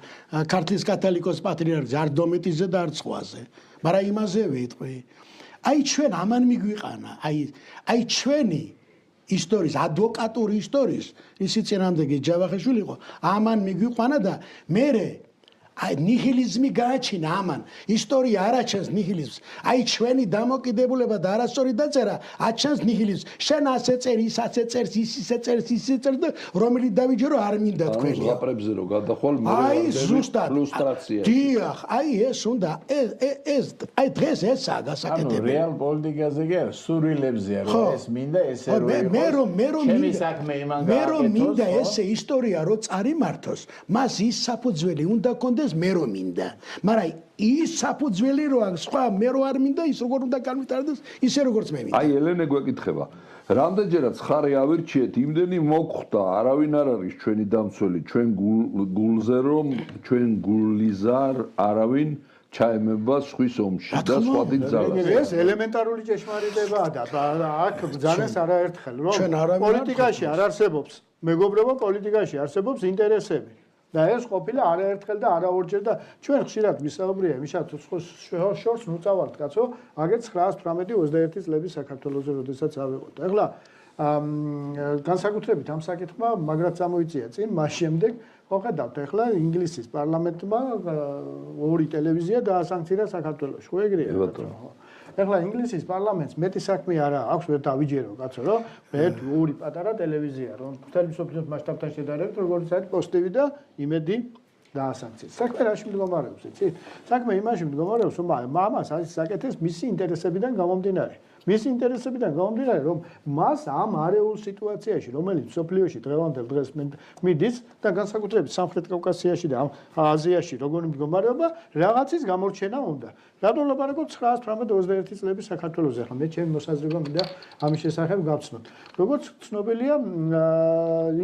ქართლის კათოლიკოს პატრიარქზე არ დომეტიზე და არ ცხვაზე მაგრამ იმაზე ვიტყვი აი ჩვენ ამან მიგვიყანა აი ჩვენი ისტორიის ადვოკატური ისტორიის ისი წინამდები ჯავახიშვილი იყო ამან მიგვიყვანა და მე აი ნიჰილიზმი გააჩინა ამან ისტორია არაჩენს ნიჰილიზმს აი ჩვენი დამოკიდებულება და არასწორი დაწერა აჩენს ნიჰილიზმს შენ ასე წერი ის ასე წერს ის ისე წერს ისე წერს და რომელიც დავიჯერო არ მინდა თქვენი ზღაპრებზე რო გადახვალ მე აი ზუსტად ილუსტრაცია დიახ აი ეს უნდა ეს აი დღეს ესაა გასაკეთებელი რეალ პოლიტიკაზე კი არა სურვილებზეა რომ ეს მინდა ესე რო იყო მე რომ მინდა ხო? ესე ისტორია რო წარიმართოს მას ის საფუძველი უნდა კონდეს მე რომ მინდა მაგრამ ის საფუძველი რო აქვს სხვა მე რო არ მინდა ის როგორ უნდა განვითარდეს ისე როგორც მე მინდა აი ელენე გვეკითხება რამდენჯერაც ხარი ავირჩიეთ იმდენი მოგხვდა არავინ არ არის ჩვენი დამცველი ჩვენ გულზე რომ ჩვენ გულიზარ არავინ ჩაემება სხვის ომში და სხვა დიდ ძალას ეს ელემენტარული ჭეშმარიტებაა და აქ ბრძანეს არაერთხელ რომ პოლიტიკაში არ არსებობს მეგობრებო პოლიტიკაში არსებობს ინტერესები და ეს ყოფილა არაერთხელ და არაორჯერ და ჩვენ ხშირად ვისაუბრია იმისათვის შორს ნუ წავალთ კაცო აგერ 918-21 წლების საქართველოსზე როდესაც ავიღოთ ახლა განსაკუთრებით ამ საკითხმა მაგრად წამოიწია წინ მას შემდეგ ხო ხედავთ ახლა ინგლისის პარლამენტმა ორი ტელევიზია დაასანქცია საქართველოში ხო ეგრეა ბატონო ახლა ინგლისის პარლამენტს მეტი საქმე არა აქვს ვერ დავიჯერო კაცო რომ მე ორი პატარა ტელევიზია რომ მთელი მსოფლიოს მასშტაბთან შედარებით როგორც არის პოსტივი და იმედი დაასანქციეს საქმე რაში მდგომარეობს იცი საქმე იმაში მდგომარეობს რომ ამას არის საკეთეს მისი ინტერესებიდან გამომდინარე მის ინტერესებიდან გამომდინარე, რომ მას ამ არეულ სიტუაციაში, რომელიც სოფლიოში დღევანდელ დღეს მიდის და განსაკუთრებით სამხრეთ კავკასიაში და აზიაში როგორი მდგომარეობა, რაღაცის გამორჩენა უნდა. რატომ ლაპარაკობ 921 წლების საქართველოს ახლა მე ჩემი მოსაზრება მინდა ამის შესახებ გავცნოთ. როგორც ცნობილია,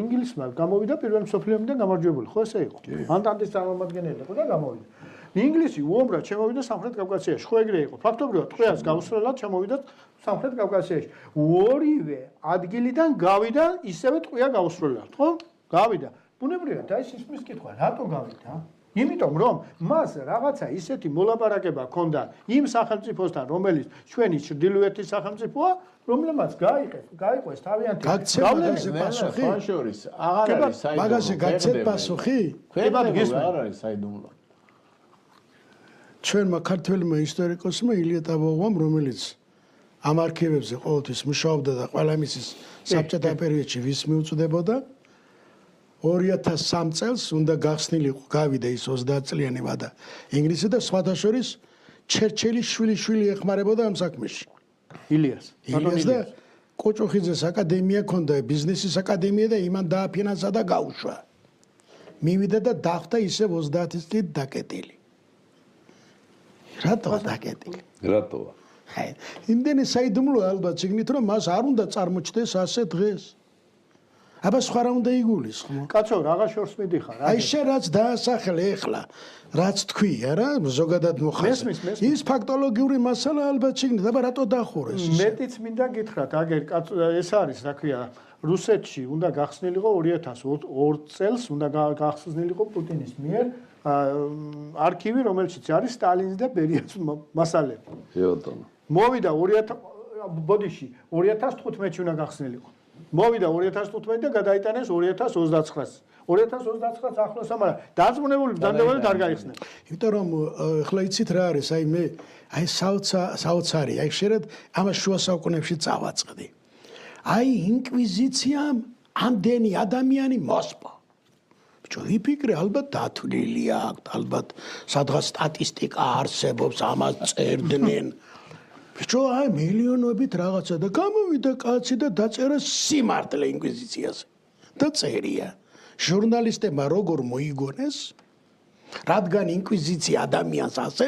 ინგლისმა გამოვიდა პირველ მსოფლიო ომიდან გამარჯვებული, ხო ესე იყო? ანტანტის წარმომადგენელი იყო და გამოვიდა. ინგლისი უომრად შემოვიდა სამხრეთ კავკასიაში, ხო ეგრე იყო. ფაქტობრივად ტყვეას გაუსროლად შემოვიდა სამხრეთ კავკასიაში. ორივე ადგილიდან გავიდა ისევე ტყვეა გაუსროლად, ხო? გავიდა. ბუნებრივად აი სისმის კითხვა, რატო გავიდა? იმიტომ რომ მას რაღაცა ისეთი მოლაპარაკება ჰქონდა იმ სახელმწიფოსთან, რომელიც ჩვენი ჩრდილოეთის სახელმწიფოა, რომლებმაც გაიყვეს თავიანთი გავლენაზე პასუხი. შორის აღარ არის საიდუმლო. მაგაზე გაცეთ პასუხი? არ არის საიდუმლო. ჩვენმა ქართველმა ისტორიკოსმა ილია ტაბაუამ, რომელიც ამ არქივებზე ყოველთვის მუშაობდა და ყველა მისის საბჭოთა პერიოდში ვის მიუწვდებოდა 2003 წელს უნდა გახსნილიყო, გავიდა ის 30 წლიანი ვადა ინგლისში და სხვათა შორის ჩერჩილის შვილი ეხმარებოდა ამ საქმეში. ილიას და კოჭოხიძეს აკადემია ჰქონდა, ბიზნესის აკადემია და იმან დააფინანსა და გაუშვა. მივიდა და დახვდა ისევ 30 წლით დაკეტილი. რატო დაკეტილი? რატოა? აი, იმდენი საიდუმლო ალბათ შეგნით რომ მას არ უნდა წარმოჩდეს ასე დღეს. აბა სხვა რა უნდა იგულის, ხო? კაცო, რაღა შორს მიდიხარ. აი შენ რაც დაასახელე ეხლა, რაც თქვი, არა, ზოგადად მოხაზე. ის ფაქტოლოგიური მასალა ალბათ შეგნით, აბა რატო დახურეს? მეტიც მინდა გითხრათ, აგერ ეს არის, რა ქვია, რუსეთში უნდა გახსნილიყო 2002 წელს უნდა გახსნილიყო პუტინის მიერ არქივი, რომელშიც არის სტალინის და ბერიას მასალები. ბატონო. მოვიდა 2015-ში უნდა გახსნილიყო. მოვიდა 2015 და გადაიტანეს 2029-ს. 2029-ს ახლოსა, მაგრამ დარწმუნებული დანდევალი არ გაიხსნება. იმიტომ რომ ახლა იცით რა არის, აი მე აი საოცარი, აი შეიძლება ამას შუა საუკუნეებში წავაწყდი. აი ინკვიზიციამ ამდენი ადამიანი მოსპო. ბიჭო, იფიქრე, ალბათ დათვლილი აქვს, ალბათ სადღაც სტატისტიკა არსებობს, ამას წერდნენ. ბიჭო, აი მილიონობით რაღაცა და გამოვიდა კაცი და დაწერა სიმართლე ინკვიზიციაზე. და წერია. ჟურნალისტებმა როგორ მოიგონეს, რადგან ინკვიზიცია ადამიანს ასე,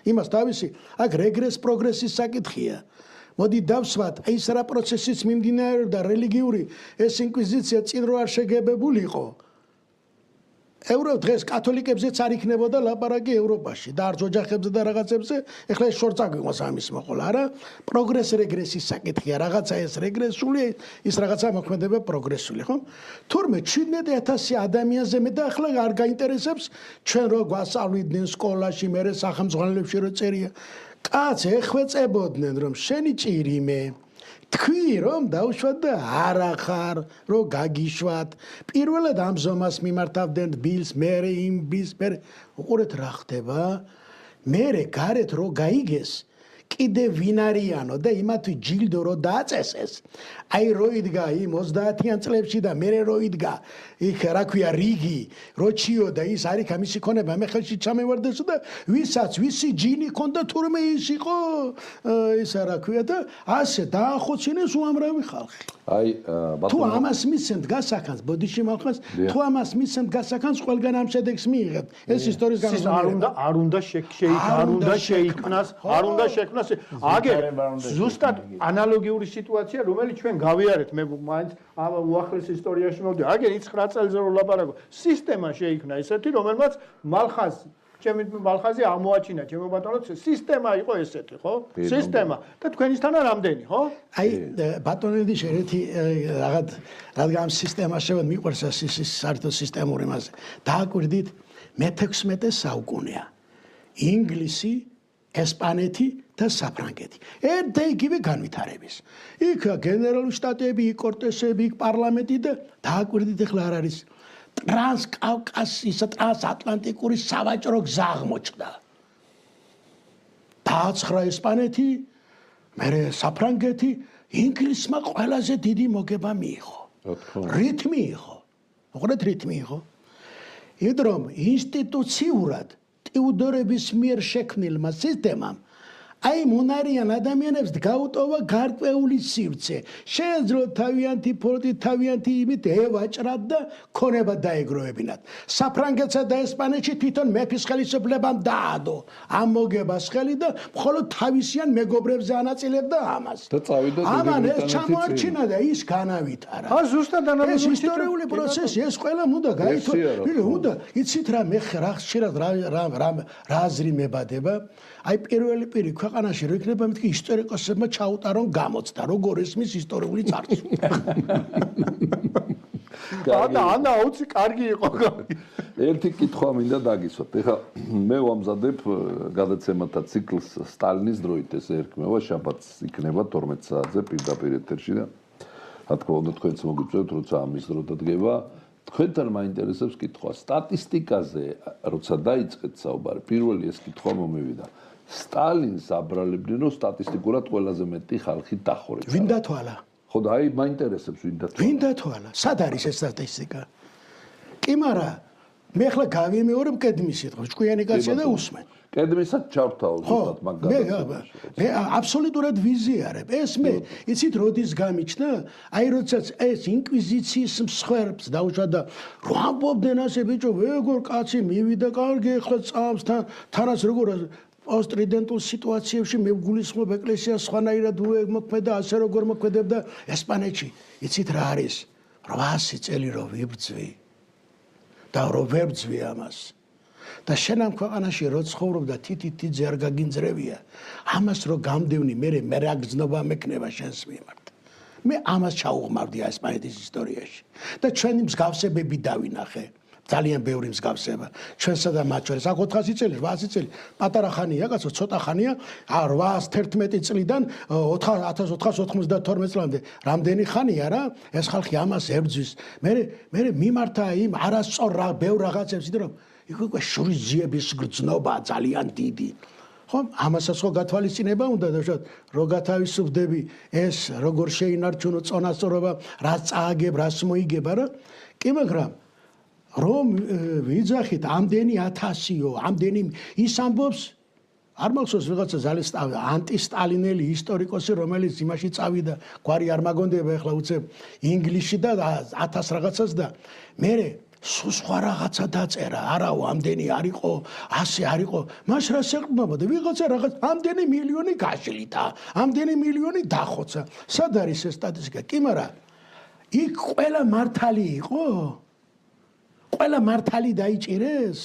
იმას თავისი, აქ რეგრეს პროგრესის საკითხია. მოდი დავსვათ, ის რა პროცესიც მიმდინარეობდა რელიგიური, ეს ინკვიზიცია წინ რო არ შეგებებულიყო. დღეს კათოლიკებზეც არ იქნებოდა ლაპარაკი ევროპაში და არც ოჯახებზე და რაღაცებზე, ეხლა ეს შორს აგვიყვანს ამის მოყოლა, არა? პროგრეს რეგრესის საკითხია, რაღაცა ეს რეგრესული, ის რაღაცა მოქმედება პროგრესული, ხო? თურმე 17,000 ადამიანზე მე და ახლა არ გაინტერესებს ჩვენ რო გვასწავლიდნენ სკოლაში, მე სახელმძღვანელოებში რო წერია. კაც ეხვეწებოდნენ რომ შენი ჭირიმე თქვი რომ დაუშვათ და არა ხარ რომ გაგიშვათ პირველად ამ ზომას მიმართავდნენ ბილს მერე იმ ბილს მერე უყურეთ რა ხდება მერე გარეთ რო გაიგეს კიდე ვინ არიანო და იმათვი ჯილდო რო დააწესეს აი რო იდგა იმ 30-იან წლებში და მერე რო იდგა იქ რა ქვია რიგი რო ჩიოდა ის არის ამისი ქონება მე ხელში ჩამევარდეს და ვისაც ვისი ჯინი ქონდა თურმე ის იყო ისა რა ქვია და ასე დაახოცინეს უამრავი ხალხი აი თუ ამას მისცემთ გასახანს ბოდიში მალხას თუ ამას მისცემთ გასახანს ყველგან ამ შედეგს მიიღებთ ეს ისტორიის განმავლობა არ უნდა შეიქმნას აგერ ზუსტად ანალოგიური სიტუაცია რომელიც ჩვენ გავიარეთ მე მაინც უახლეს ისტორიაში მოვიდა აგერ 9 წელზე რო ლაპარაკობ სისტემა შეიქმნა ესეთი რომელმაც მალხაზი ჩემი მალხაზი ამოაჩინა ჩემო ბატონო სისტემა იყო ესეთი ხო სისტემა და თქვენისთანა რამდენი ხო აი ბატონედი შეერთი რაღაც რადგან სისტემას შევედ მიყვარს ის საერთო სისტემური მასე დააკვირდით მე-16 საუკუნეა ინგლისი ესპანეთი და საფრანგეთი. ერთ და იგივე განვითარების. იქ გენერალური შტატები, იქ კორტესები, იქ პარლამენტი და დააკვირდით ახლა არ არის ტრანსკავკასიის ტრანსატლანტიკური სავაჭრო გზა აღმოჩნდა. დააცხრა ესპანეთი, მერე საფრანგეთი, ინგლისმა ყველაზე დიდი მოგება მიიღო. რითმი იყო. უყურეთ რითმი იყო. იმიტომ ინსტიტუციურად ტიუდორების მიერ შექმნილმა სისტემამ აი მონარიან ადამიანებს გაუტოვა გარკვეული სივრცე. შეეძლოთ თავიანთი ფორტით, თავიანთი იმით ევაჭრათ და ქონება დაეგროვებინათ. საფრანგეთსა და ესპანეთში თვითონ მეფის ხელისუფლებამ დაადო ამ მოგებას ხელი და მხოლოდ თავისიან მეგობრებზე ანაწილებდა ამას. და წავიდა ამან ეს ჩამოარჩინა და ის განავითარა. ზუსტად ეს ისტორიული პროცესი, ეს ყველა უნდა გაითვალისწინოთ. უნდა იცით რა მე რა ხშირად რა აზრი მებადება? აი პირველი პირი ქვეყანაში რო იქნება მეთქი ისტორიკოსებმა ჩაუტარონ გამოცდა როგორ ისმის ისტორიული წარსული. ანა აუცი კარგი იყო. ერთი კითხვა მინდა დაგისვათ. ეხლა მე ვამზადებ გადაცემათა ციკლს სტალინის დროით ესე ერქმევა შაბათს იქნება 12 საათზე პირდაპირ ეთერში და რა თქმა უნდა თქვენც მოგიწევთ როცა ამის დრო დადგება. თქვენთან მაინტერესებს კითხვა სტატისტიკაზე როცა დაიწყეთ საუბარი პირველი ეს კითხვა მომივიდა. სტალინს აბრალებდნენ რომ სტატისტიკურად ყველაზე მეტი ხალხი დახურეთ. ვინ დათვალა? ხო და აი მაინტერესებს ვინ დათვალა. ვინ დათვალა? სად არის ეს სტატისტიკა? კი მარა მე ახლა გავიმეორებ კედმის სიტყვას, ჭკვიანი კაცია და usmen. კედმისაც ჩავთავ ზუსტად მაგას. მე აბსოლუტურად ვიზიარებ. ეს მე იცით როდის გამიჩნდა? აი როდესაც ეს ინკვიზიციის მსხვერპლს დაუშვა და რო ამბობდნენ ასე ბიჭო, ვეგორ კაცი მივიდა კარგი ახლა წამს თანაც როგორ პოსტრიდენტულ სიტუაციებში მე გულისხმობ ეკლესიას სხვანაირად მოქმედა, ასე როგორ მოქმედებდა ესპანეთში. იცით რა არის? 800 წელი რო ვიბრძვი და რო ვებრძვი ამას. და შენ ამ ქვეყანაში რო ცხოვრობ და თითითი ძერ გაგინძრევია, ამას რო გამდევნი მე რა გზნობა მექნება შენს მიმართ. მე ამას ჩაუღმავდი ესპანეთის ისტორიაში და ჩვენი მსგავსებები დავინახე. ძალიან ბევრი მსგავსება. ჩვენსა და მათ შორის აქ 400 წელი, 800 წელი, პატარა ხანია, კაცო, ცოტა ხანია, 811 წლიდან 1492 წლამდე. რამდენი ხანია რა? ეს ხალხი ამას ებრძვის. მე მიმართა იმ არასწორ ბევრ რაღაცებს, იმიტომ რომ იქ უკვე შურისძიების გრძნობა ძალიან დიდი. ხო, ამასაც ხო გათვალისწინება უნდა და შევთ, რო გათავისუფლდები ეს როგორ შეინარჩუნო წონასწორობა, რაც წააგებ, რაც მოიგება რა? კი, მაგრამ რომ ვიძახით ამდენი 1000-იო, ამდენი ის ამბობს არ მახსოვს ვიღაცა ძალიან ანტისტალინელი ისტორიკოსი რომელიც იმაში წავიდა, გვარი არ მაგონდება ახლა უცებ ინგლისში და 1000 რაღაცას და მე სხვა რაღაცა დაწერა, არაო ამდენი არ იყო, ასე არ იყო. მას რა შეყნობოდა? ვიღაცა რაღაც ამდენი მილიონი გაშლითა, ამდენი მილიონი დახოცა. სად არის ეს სტატისტიკა? კი, მაგრამ იქ ყველა მართალი იყო? ყველა მართალი დაიჭირეს?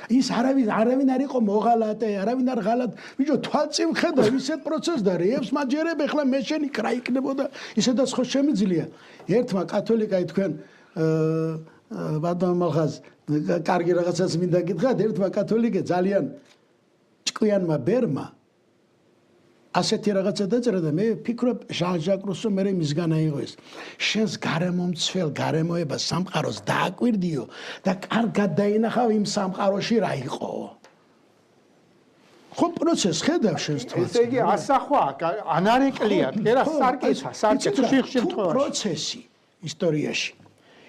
ის არავინ არ იყო მოღალატე, არავინ არ ღალატ. ბიჭო, თვალწინ ხედავ ისეთ პროცესს და რეებს მაჯერებ, ახლა მე შენი კრა იქნებოდა, ისედაც ხო შემიძლია. ერთმა კათოლიკაი თქვენ ბატონ მალხაზ კარგი რაღაცას მინდა გითხრათ, ერთმა კათოლიკე ძალიან ჭკვიანმა ბერმა ასეთი რაღაცა დაწერა და მე ფიქრობ ჟან-ჟაკ რუსო მე მისგან აიღო ეს. შენს გარემომცველ გარემოება სამყაროს დააკვირდიო და კარგად დაინახავ იმ სამყაროში რა იყო. ხო პროცესს ხედავ შენს თვალს. ესე იგი ასახვა ანარეკლია, კერა სარკეთა, ხშირ შემთხვევაში. პროცესი ისტორიაში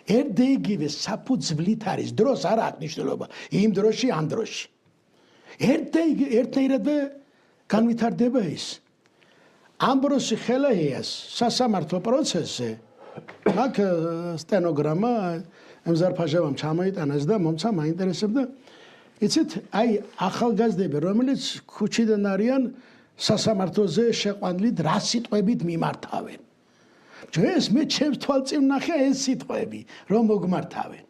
ერთდაიგივე საფუძვლით არის დროს არ აქვს მნიშვნელობა იმ დროში ამ დროში. ერთნაირადვე განვითარდება ის. ამბროსი ხელაიას სასამართლო პროცესზე აქ სტენოგრამა ემზარ-ფაშევამ ჩამოიტანეს და მომცა მაინტერესებდა. იცით, აი ახალგაზრდები, რომელიც ქუჩიდან არიან სასამართლოზე შეყვანილით რა სიტყვებით მიმართავენ. ეს მე ჩემს თვალწინ ვნახე ეს სიტყვები, რომ მოგმართავენ.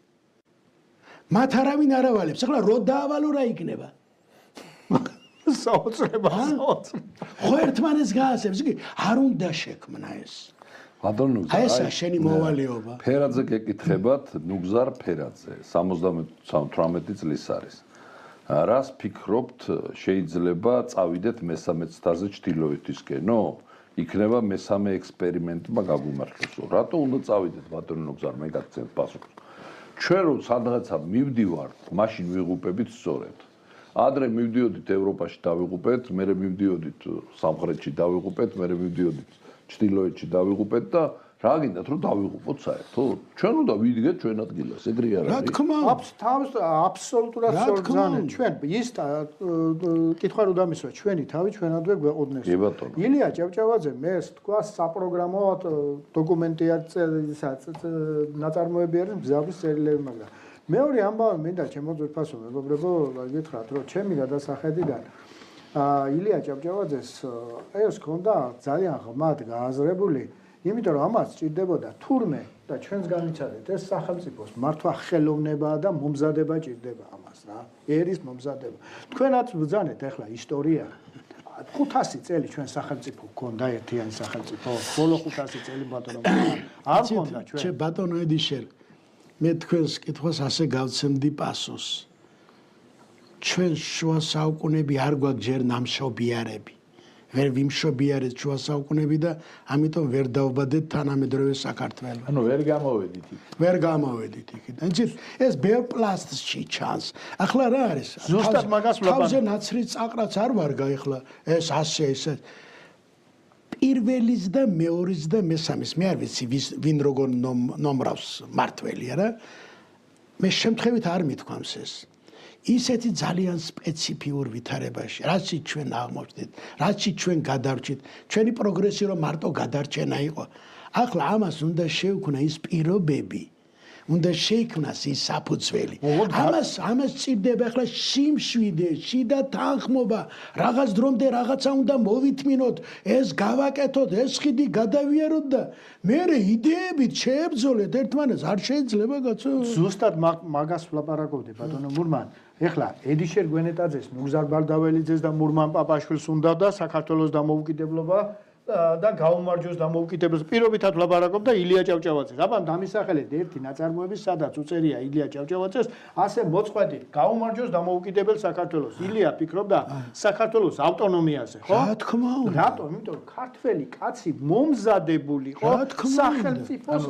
მათ არავინ არ ავალებს. ახლა რო დაავალო რა იქნება? საოცრება. ხო ერთმანეთს გაასებს, იგი არ უნდა შექმნა ეს. ბატონო, ესა შენი მოვალეობა. ფერაძე გეკითხებათ, ნუგზარ ფერაძე, 78 წლის არის. რას ფიქრობთ, შეიძლება წავიდეთ მესამე ცდაზე ჩრდილოეთისკენო? იქნება მესამე ექსპერიმენტმა გაგვიმართლოს. რატო უნდა წავიდეთ ბატონო ნუგზარ, მე გაგცემთ პასუხს. ჩვენ რო სადღაცა მივდივართ, მაშინ ვიღუპებით სწორედ. ადრე მივდიოდით ევროპაში დავიღუპეთ, მერე მივდიოდით სამხრეთში დავიღუპეთ, მერე მივდიოდით ჩრდილოეთში დავიღუპეთ და რა გინდათ რომ დავიღუპოთ საერთოდ? ჩვენ უნდა ვიდგეთ ჩვენ ადგილას, ეგრე არ რა არის? თქმა უნდა. აბსოლუტურად სწორგზავნა. ჩვენ ის კითხვა რომ დამისვა, ჩვენი თავი ჩვენადვე გვეყოდნეს. ილია ჭავჭავაძე მე თქვა საპროგრამო დოკუმენტი არის ნაწარმოები არის მგზავრის წერილები, მაგრამ მეორე ამბავი მინდა ჩემო ძვირფასო მეგობრებო გითხრათ რომ ჩემი გადასახედიდან ილია ჭავჭავაძეს ეს ქონდა ძალიან ღმად გააზრებული, იმიტომ რომ ამას ჭირდებოდა თურმე და ჩვენს განვიცადეთ ეს სახელმწიფოს მართვა ხელოვნება და მომზადება ჭირდება ამას რა, ერის მომზადება. თქვენაც ბრძანეთ ახლა ისტორია 500 წელი ჩვენ სახელმწიფო გქონდა ერთიანი სახელმწიფო, ბოლო 500 წელი ბატონო არ გქონდა ჩვენ. ჩე ბატონო ედიშერ მე თქვენს კითხვას ასე გავცემდი პასუხს. ჩვენ შუა საუკუნეები არ გვაქვს ჯერ ნამშობიარები. ვერ ვიმშობიარეთ შუა საუკუნეები და ამიტომ ვერ დავბადეთ თანამედროვე საქართველოს. ანუ ვერ გამოვედით იქ. ვერ გამოვედით იქიდან. ეს ბევრ პლასტში ჩანს. ახლა რა არის? ზუსტად მაგას ვლაპარაკობ. თავზე ნაცრი წაყრაც არ ვარგა ახლა ეს ასე ესე. პირველის და მეორის და მესამის მე არ ვიცი ვინ როგორ ნომრავს მართველია რა. მე შემთხვევით არ მithქვამს ეს. ისეთი ძალიან სპეციფიურ ვითარებაში, რაცი ჩვენ აღმოჩნდით, რაცი ჩვენ გადარჩით, ჩვენი პროგრესი რომ მარტო გადარჩენა იყო. ახლა ამას უნდა შევქმნა ის პირობები, უნდა შეიქმნას ის საფუძველი. ამას ჭირდება ახლა სიმშვიდე, შიდა თანხმობა, რაღაც დრომდე რაღაცა უნდა მოვითმინოთ, ეს გავაკეთოთ, ეს ხიდი გადავიაროთ და მერე იდეებით შეებრძოლეთ ერთმანეთს, არ შეიძლება კაცო. ზუსტად მაგას ვლაპარაკობდი ბატონო მურმან. ეხლა ედიშერ გვენეტაძეს, ნუგზარ ბარდაველიძეს და მურმან პაპაშვილს უნდა და საქართველოს დამოუკიდებლობა და გაუმარჯოს დამოუკიდებლობას. პირობითად ვლაპარაკობ და ილია ჭავჭავაძეს. აბა დამისახელეთ ერთი ნაწარმოები, სადაც უწერია ილია ჭავჭავაძეს, ასე მოწყვეტით, გაუმარჯოს დამოუკიდებელ საქართველოს. ილია ფიქრობდა საქართველოს ავტონომიაზე, ხო? რა თქმა უნდა. რატომ? იმიტომ რომ ქართველი კაცი მომზადებულიყო სახელმწიფოს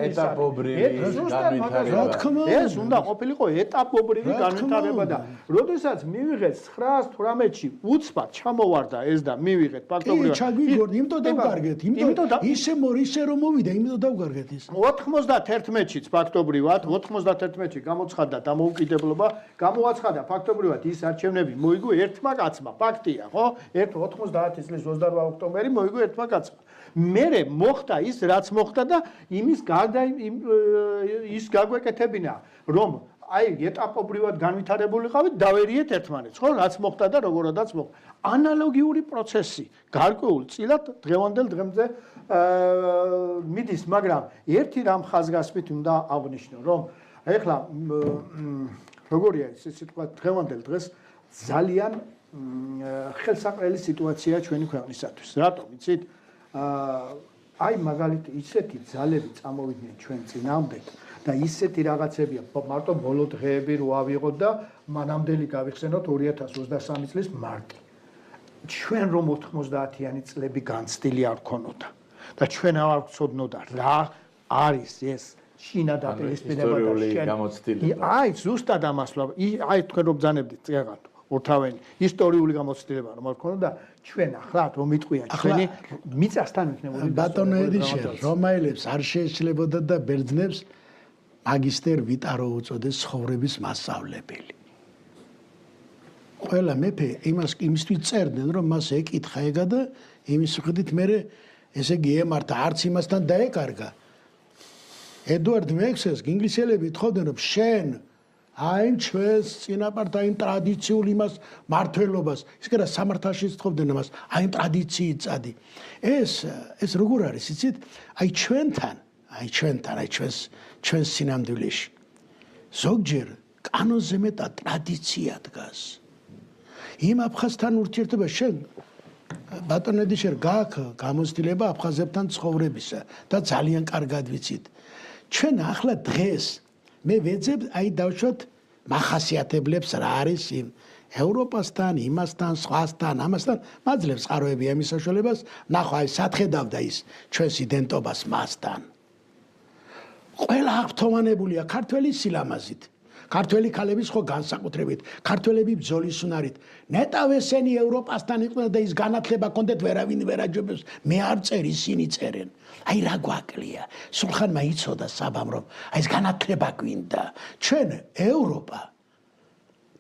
ეტაპობრივი განვითარება. ეს უნდა ყოფილიყო ეტაპობრივი განვითარება და როდესაც მივიღეთ 918-ში უცბად ჩამოვარდა ეს და მივიღეთ ფაქტობრივად იმიტომ დავგარგეთ, იმიტომ ისე რომ მოვიდა, იმიტომ დავგარგეთ ის. 91-შიც ფაქტობრივად, 91-ში გამოცხადდა დამოუკიდებლობა, გამოაცხადა ფაქტობრივად ის არჩევნები მოიგო ერთმა კაცმა, ფაქტია, ხო? 90 წლის 28 ოქტომბერი მოიგო ერთმა კაცმა. მერე მოხდა ის, რაც მოხდა და იმის გარდა ის გაგვეკეთებინა, რომ აი ეტაპობრივად განვითარებულიყავით, დავერიეთ ერთმანეთს, ხო? რაც მოხდა და როგორადაც მოხდა. ანალოგიური პროცესი გარკვეულ წილად დღევანდელ დღემდე მიდის, მაგრამ ერთი რამ ხაზგასმით უნდა აღნიშნო, რომ ეხლა როგორი არის ეს სიტყვა დღევანდელ დღეს ძალიან ხელსაყრელი სიტუაცია ჩვენი ქვეყნისათვის. რატომ? იცით? აი მაგალითად ისეთი ძალები წამოვიდნენ ჩვენ წინააღმდეგ და ისეთი რაღაცებია, მარტო ბოლო დღეები რო ავიღოთ და მანამდელი გავიხსენოთ 2023 წლის მარტი. ჩვენ რომ 90-იანი წლები განცდილი არ ქონოდა და ჩვენ არ ვცოდნოდა რა არის ეს შინა დაპირისპირება და გამოცდილება. აი ზუსტად ამას აი თქვენ რომ ბრძანებდით წეგან ორთავენი ისტორიული გამოცდილება რომ არ ქონოდა ჩვენ ახლა რომ იტყვია ჩვენი მიწასთან ვიქნებოდი ბატონო ედიშერ რომაელებს არ შეეშლებოდა და ბერძნებს მაგისტერ ვიტარო უწოდეს ცხოვრების მასწავლებელი. ყველა მეფე იმისთვის წერდნენ რომ მას ეკითხა ეგა და იმის მიხედვით მე ესე იგი ემართა არც იმასთან დაეკარგა. ედუარდ მექსეს ინგლისელები თხოვდნენ რომ შენ აი ჩვენს წინაპართა იმ ტრადიციულ იმას მართლობას ის კი რა სამართალში თხოვდნენ მას აი იმ ტრადიციით წადი. ეს როგორ არის იცით? აი ჩვენთან ჩვენს სინამდვილეში ზოგჯერ კანონზე მეტად ტრადიცია დგას. იმ აფხაზთან ურთიერთობა შენ ბატონ ედიშერ გააქვს გამოცდილება აფხაზებთან ცხოვრებისა და ძალიან კარგად ვიცით. ჩვენ ახლა დღეს მე ვეძებ აი დავშვათ მახასიათებლებს რა არის იმ ევროპასთან, იმასთან, სხვასთან, ამასთან მაძლევს წყაროები ამის საშუალებას ნახო აი სათხედავდა ის ჩვენს იდენტობას მასთან. ყველა აღფრთოვანებულია ქართველის სილამაზით. ქართველი ქალებიც ხო განსაკუთრებით ქართველები ბრძოლის უნარით ნეტავ ესენი ევროპასთან იყვნენ და ის განათლება კონდეთ ვერავინ ვერ აჯობებს მე არ წერ ისინი წერენ აი რა გვაკლია სულხანმა იცოდა საბამ რომ აი ეს განათლება გვინდა ჩვენ ევროპა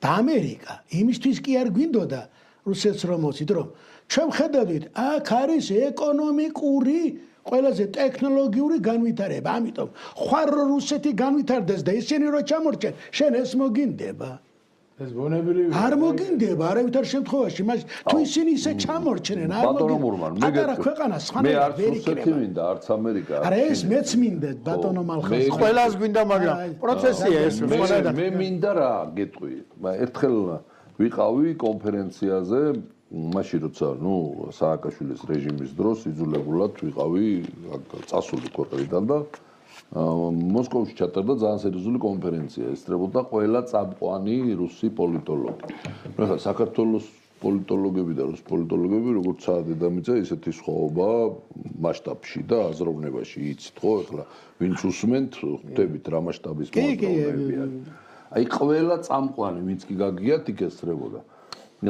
და ამერიკა იმისთვის კი არ გვინდოდა რუსეთს რომ მოცით რომ ჩვენ ხედავთ აქ არის ეკონომიკური ყველაზე ტექნოლოგიური განვითარება ამიტომ ხარ რუსეთი განვითარდეს და ისინი რო ჩამორჩენ შენ ეს მოგინდება ეს ბუნებრივია არ მოგინდება არავითარ შემთხვევაში მას თუ ისინი ისე ჩამორჩნენ არ მოგინდება ატარა ქვეყანა მე არც რუსეთი მინდა არც ამერიკა არა ეს მეც მინდა ბატონო მალხაზ ყველას გვინდა მაგრამ პროცესია ეს მე მინდა რა გეტყვი ერთხელ ვიყავი კონფერენციაზე მაშინ როცა სააკაშვილის რეჟიმის დროს იძულებულად ვიყავი წასული ქვეყნიდან და მოსკოვში ჩატარდა ძალიან სერიოზული კონფერენცია ესწრებოდა ყველა წამყვანი რუსი პოლიტოლოგი ახლა საქართველოს პოლიტოლოგები და რუს პოლიტოლოგები როგორც საადედამიწა ისეთი სხვაობა მასშტაბში და აზროვნებაში იცით ხო ახლა ვინც უსმენთ ხვდებით რა მასშტაბის მოაზროვნეები არის აი ყველა წამყვანი ვინც კი გაგიათ იქ ესწრებოდა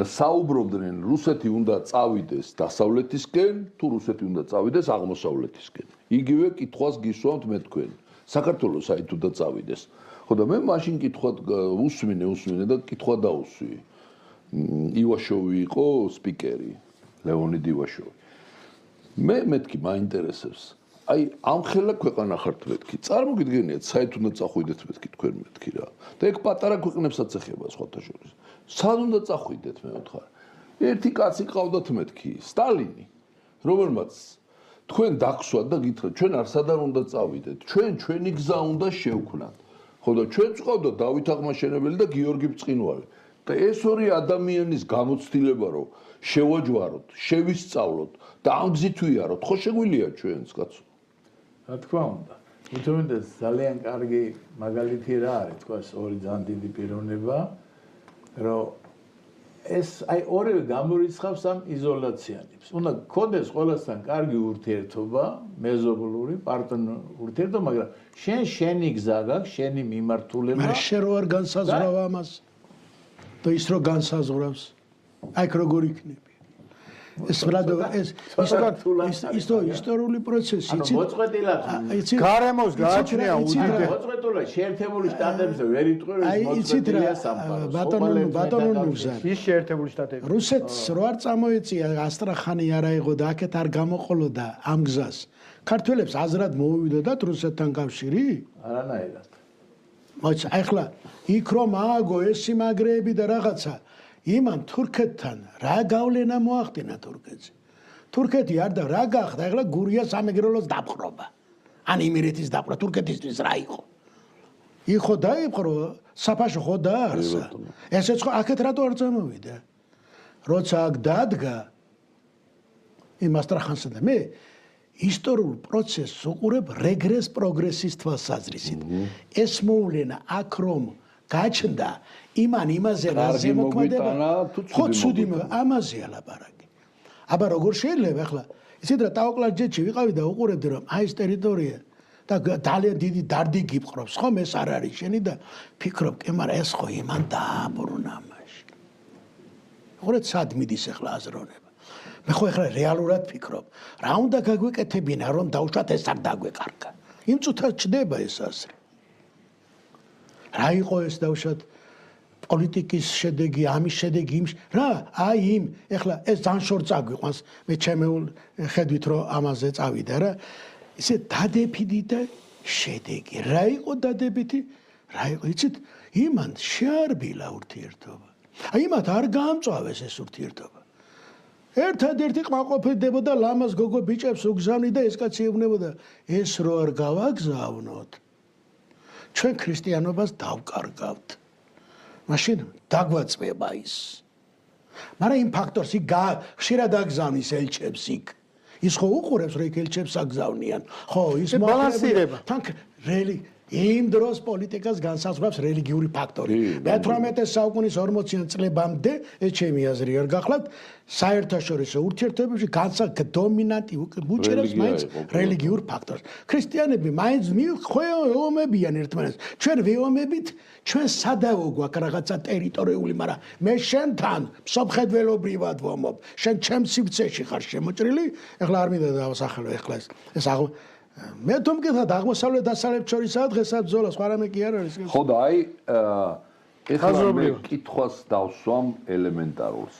საუბრობდნენ რუსეთი უნდა წავიდეს დასავლეთისკენ თუ რუსეთი უნდა წავიდეს აღმოსავლეთისკენ იგივე კითხვას გისვამთ მე თქვენ საქართველოს აი თუ და წავიდეს ხო და მე მაშინ კითხვა უსმინე და კითხვა დაუსვი ივაშოვი იყო სპიკერი ლეონიდ ივაშოვი მე მეთქი მაინტერესებს აი ამ ხელა ქვეყანა ხართ მეთქი წარმოგიდგენიათ საით უნდა წახვიდეთ მეთქი თქვენ მეთქი რა და ეგ პატარა ქვეყნებსაც ეხება სხვათა შორის სად უნდა წახვიდეთ მე ვთქარ ერთი კაცი ყავდათ მეთქი სტალინი რომელმაც თქვენ დაგსვათ და გითხრათ ჩვენ არ სადარ უნდა წავიდეთ ჩვენი გზა უნდა შევქმნათ ხო და ჩვენ წავდა დავით აღმაშენებელი და გიორგი ბრწყინვალე და ეს ორი ადამიანის გამოცდილება რომ შევაჯვაროთ შევისწავლოთ და ამ გზით ვიაროთ ხო შეგვიძლია ჩვენს კაცო რა თქმა უნდა უთუმდეს ძალიან კარგი მაგალითი რა არის თქვა ორი ძალიან დიდი პიროვნება რომ ეს აი ორივე გამორიცხავს ამ იზოლაციანებს. უნდა გქონდეს ყველასთან კარგი ურთიერთობა, მეზობლური, პარტნიორული ურთიერთობა, მაგრამ შენი გზა გაქვს, შენი მიმართულება. მაგრამ შენ რო არ განსაზღვრავ ამას და ის რო განსაზღვრავს, აი როგორ იქნება. ეს ბრადო ეს ისტორიული პროცესი იცით? ანუ მოწყვეტილად გარემოს გააჩნია უდიდესი მოწყვეტილა შეერთებული შტატებზე ვერ იტყვი რომ მოწყვეტილია სამყარო. ბატონო ნუგზარ. ის შეერთებული შტატები. რუსეთს რო არ წამოეწია ასტრახანი არა იყო და აქეთ არ გამოყოლოდა ამ გზას. ქართველებს აზრად მოუვიდოდათ რუსეთთან კავშირი? არანაირად. მოიცა, ახლა იქ რომ ააგო ეს სიმაგრეები და რაღაცა იმან თურქეთთან რა გავლენა მოახდინა თურქეთზე. თურქეთი არ და რა გახდა, ახლა გურია სამეგრელოს დაპყრობა. ან იმერეთის დაპყრობა თურქეთისთვის რა იყო? იყო დაიპყრო, საფაშო ხო დაარსა. ესეც ხო აქეთ რატო არ წამოვიდა? როცა აქ დადგა იმ ასტრახანსა და მე ისტორიულ პროცესს უყურებ რეგრეს პროგრესის თვალსაზრისით. ეს მოვლენა აქ რომ გაჩნდა იმან იმაზე რა ზემოქმედება ხო ცუდი ამაზეა ლაპარაკი. აბა როგორ შეიძლება ახლა ისეთ რა ტაოკლარჯეთში ვიყავი და უყურებდი რომ აი ეს ტერიტორია და ძალიან დიდი დარდი გიპყრობს ხომ ეს არ არის შენი და ფიქრობ კი მაგრამ ეს ხო იმან დააბრუნა მაშინ. უყურეთ სად მიდის ახლა აზროვნება. მე ხო ახლა რეალურად ფიქრობ რა უნდა გაგვეკეთებინა რომ დავუშვათ ეს არ დაგვეკარგა. იმ წუთად ჩდება ეს აზრი. რა იყო ეს დავუშვათ პოლიტიკის შედეგი, ამის შედეგი იმ რა, აი იმ, ეხლა ეს ძალიან შორ წაგვიყვანს, მე ჩემეულ ხედვით რომ ამაზე წავიდა რა. ისე დადებითი და შედეგი. რა იყო დადებითი? რა იყო, იცით, იმან შეარბილა ურთიერთობა. აი იმათ არ გაამწვავეს ეს ურთიერთობა. ერთადერთი ყმაყოფილდებოდა ლამაზ გოგო ბიჭებს უგზავნი და ეს კაცი ეუბნებოდა, ეს რო არ გავაგზავნოთ, ჩვენ ქრისტიანობას დავკარგავთ. მაშინ დაგვაწმება ის. მაგრამ იმ ფაქტორს იქ ხშირად აგზავნის ელჩებს იქ. ის ხო უყურებს რომ იქ ელჩებს აგზავნიან. ხო, ის ბალანსირება. თან იმ დროს პოლიტიკას განსაზღვრავს რელიგიური ფაქტორი. მე-18 საუკუნის 40 წლებამდე ეს ჩემი აზრი არ გახლავთ, საერთაშორისო ურთიერთობებში დომინანტი უჭერებს მაინც რელიგიურ ფაქტორს. ქრისტიანები მაინც ვეომებიან ერთმანეთს. ჩვენ ვეომებით, ჩვენ სადავო გვაქვს რაღაცა ტერიტორიული, მაგრამ მე შენთან მსოფლმხედველობრივად ვომობ. შენ ჩემ სივრცეში ხარ შემოჭრილი, ეხლა არ მინდა დავასახელო ეხლა ეს მე თუმკითხად აღმოსავლეთ დასავლეთ შორისაა დღესაც ბრძოლა სხვა რამე კი არ არის. ხო და აი ეხლა მე კითხვას დავსვამ ელემენტარულს.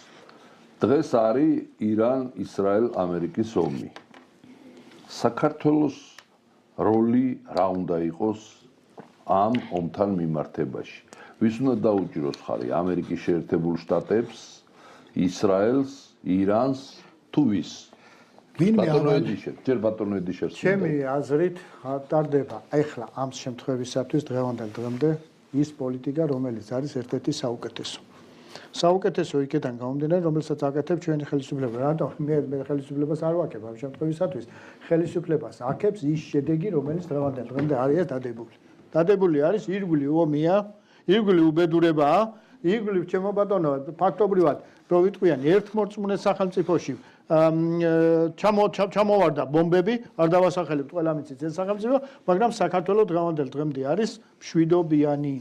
დღეს არის ირან, ისრაელ, ამერიკის ომი. საქართველოს როლი რა უნდა იყოს ამ ომთან მიმართებაში? ვის უნდა დაუჭიროს ხარი? ამერიკის შეერთებულ შტატებს, ისრაელს, ირანს თუ ვის? ბატონო ედიშერს. ჩემი აზრით ტარდება ახლა ამ შემთხვევისათვის დღევანდელ დღემდე ის პოლიტიკა, რომელიც არის ერთ-ერთი საუკეთესო. საუკეთესო იქიდან გამომდინარე, რომელსაც აკეთებს ჩვენი ხელისუფლება. რატომ? მე ხელისუფლებას არ ვაკებ ამ შემთხვევისათვის. ხელისუფლებას აკეთებს ის შედეგი, რომელიც დღევანდელ დღემდე არის დადებული. დადებული არის ირგვლივ ომია, ირგვლივ უბედურებაა, ირგვლივ ჩემო ბატონო, ფაქტობრივად რო ვიტყვიან ერთმორწმუნე სახელმწიფოში ჩამოვარდა ბომბები, არ დავასახელებთ ყველა მიცით ეს სახელმწიფო, მაგრამ საქართველოს დღევანდელ დღემდე არის მშვიდობიანი,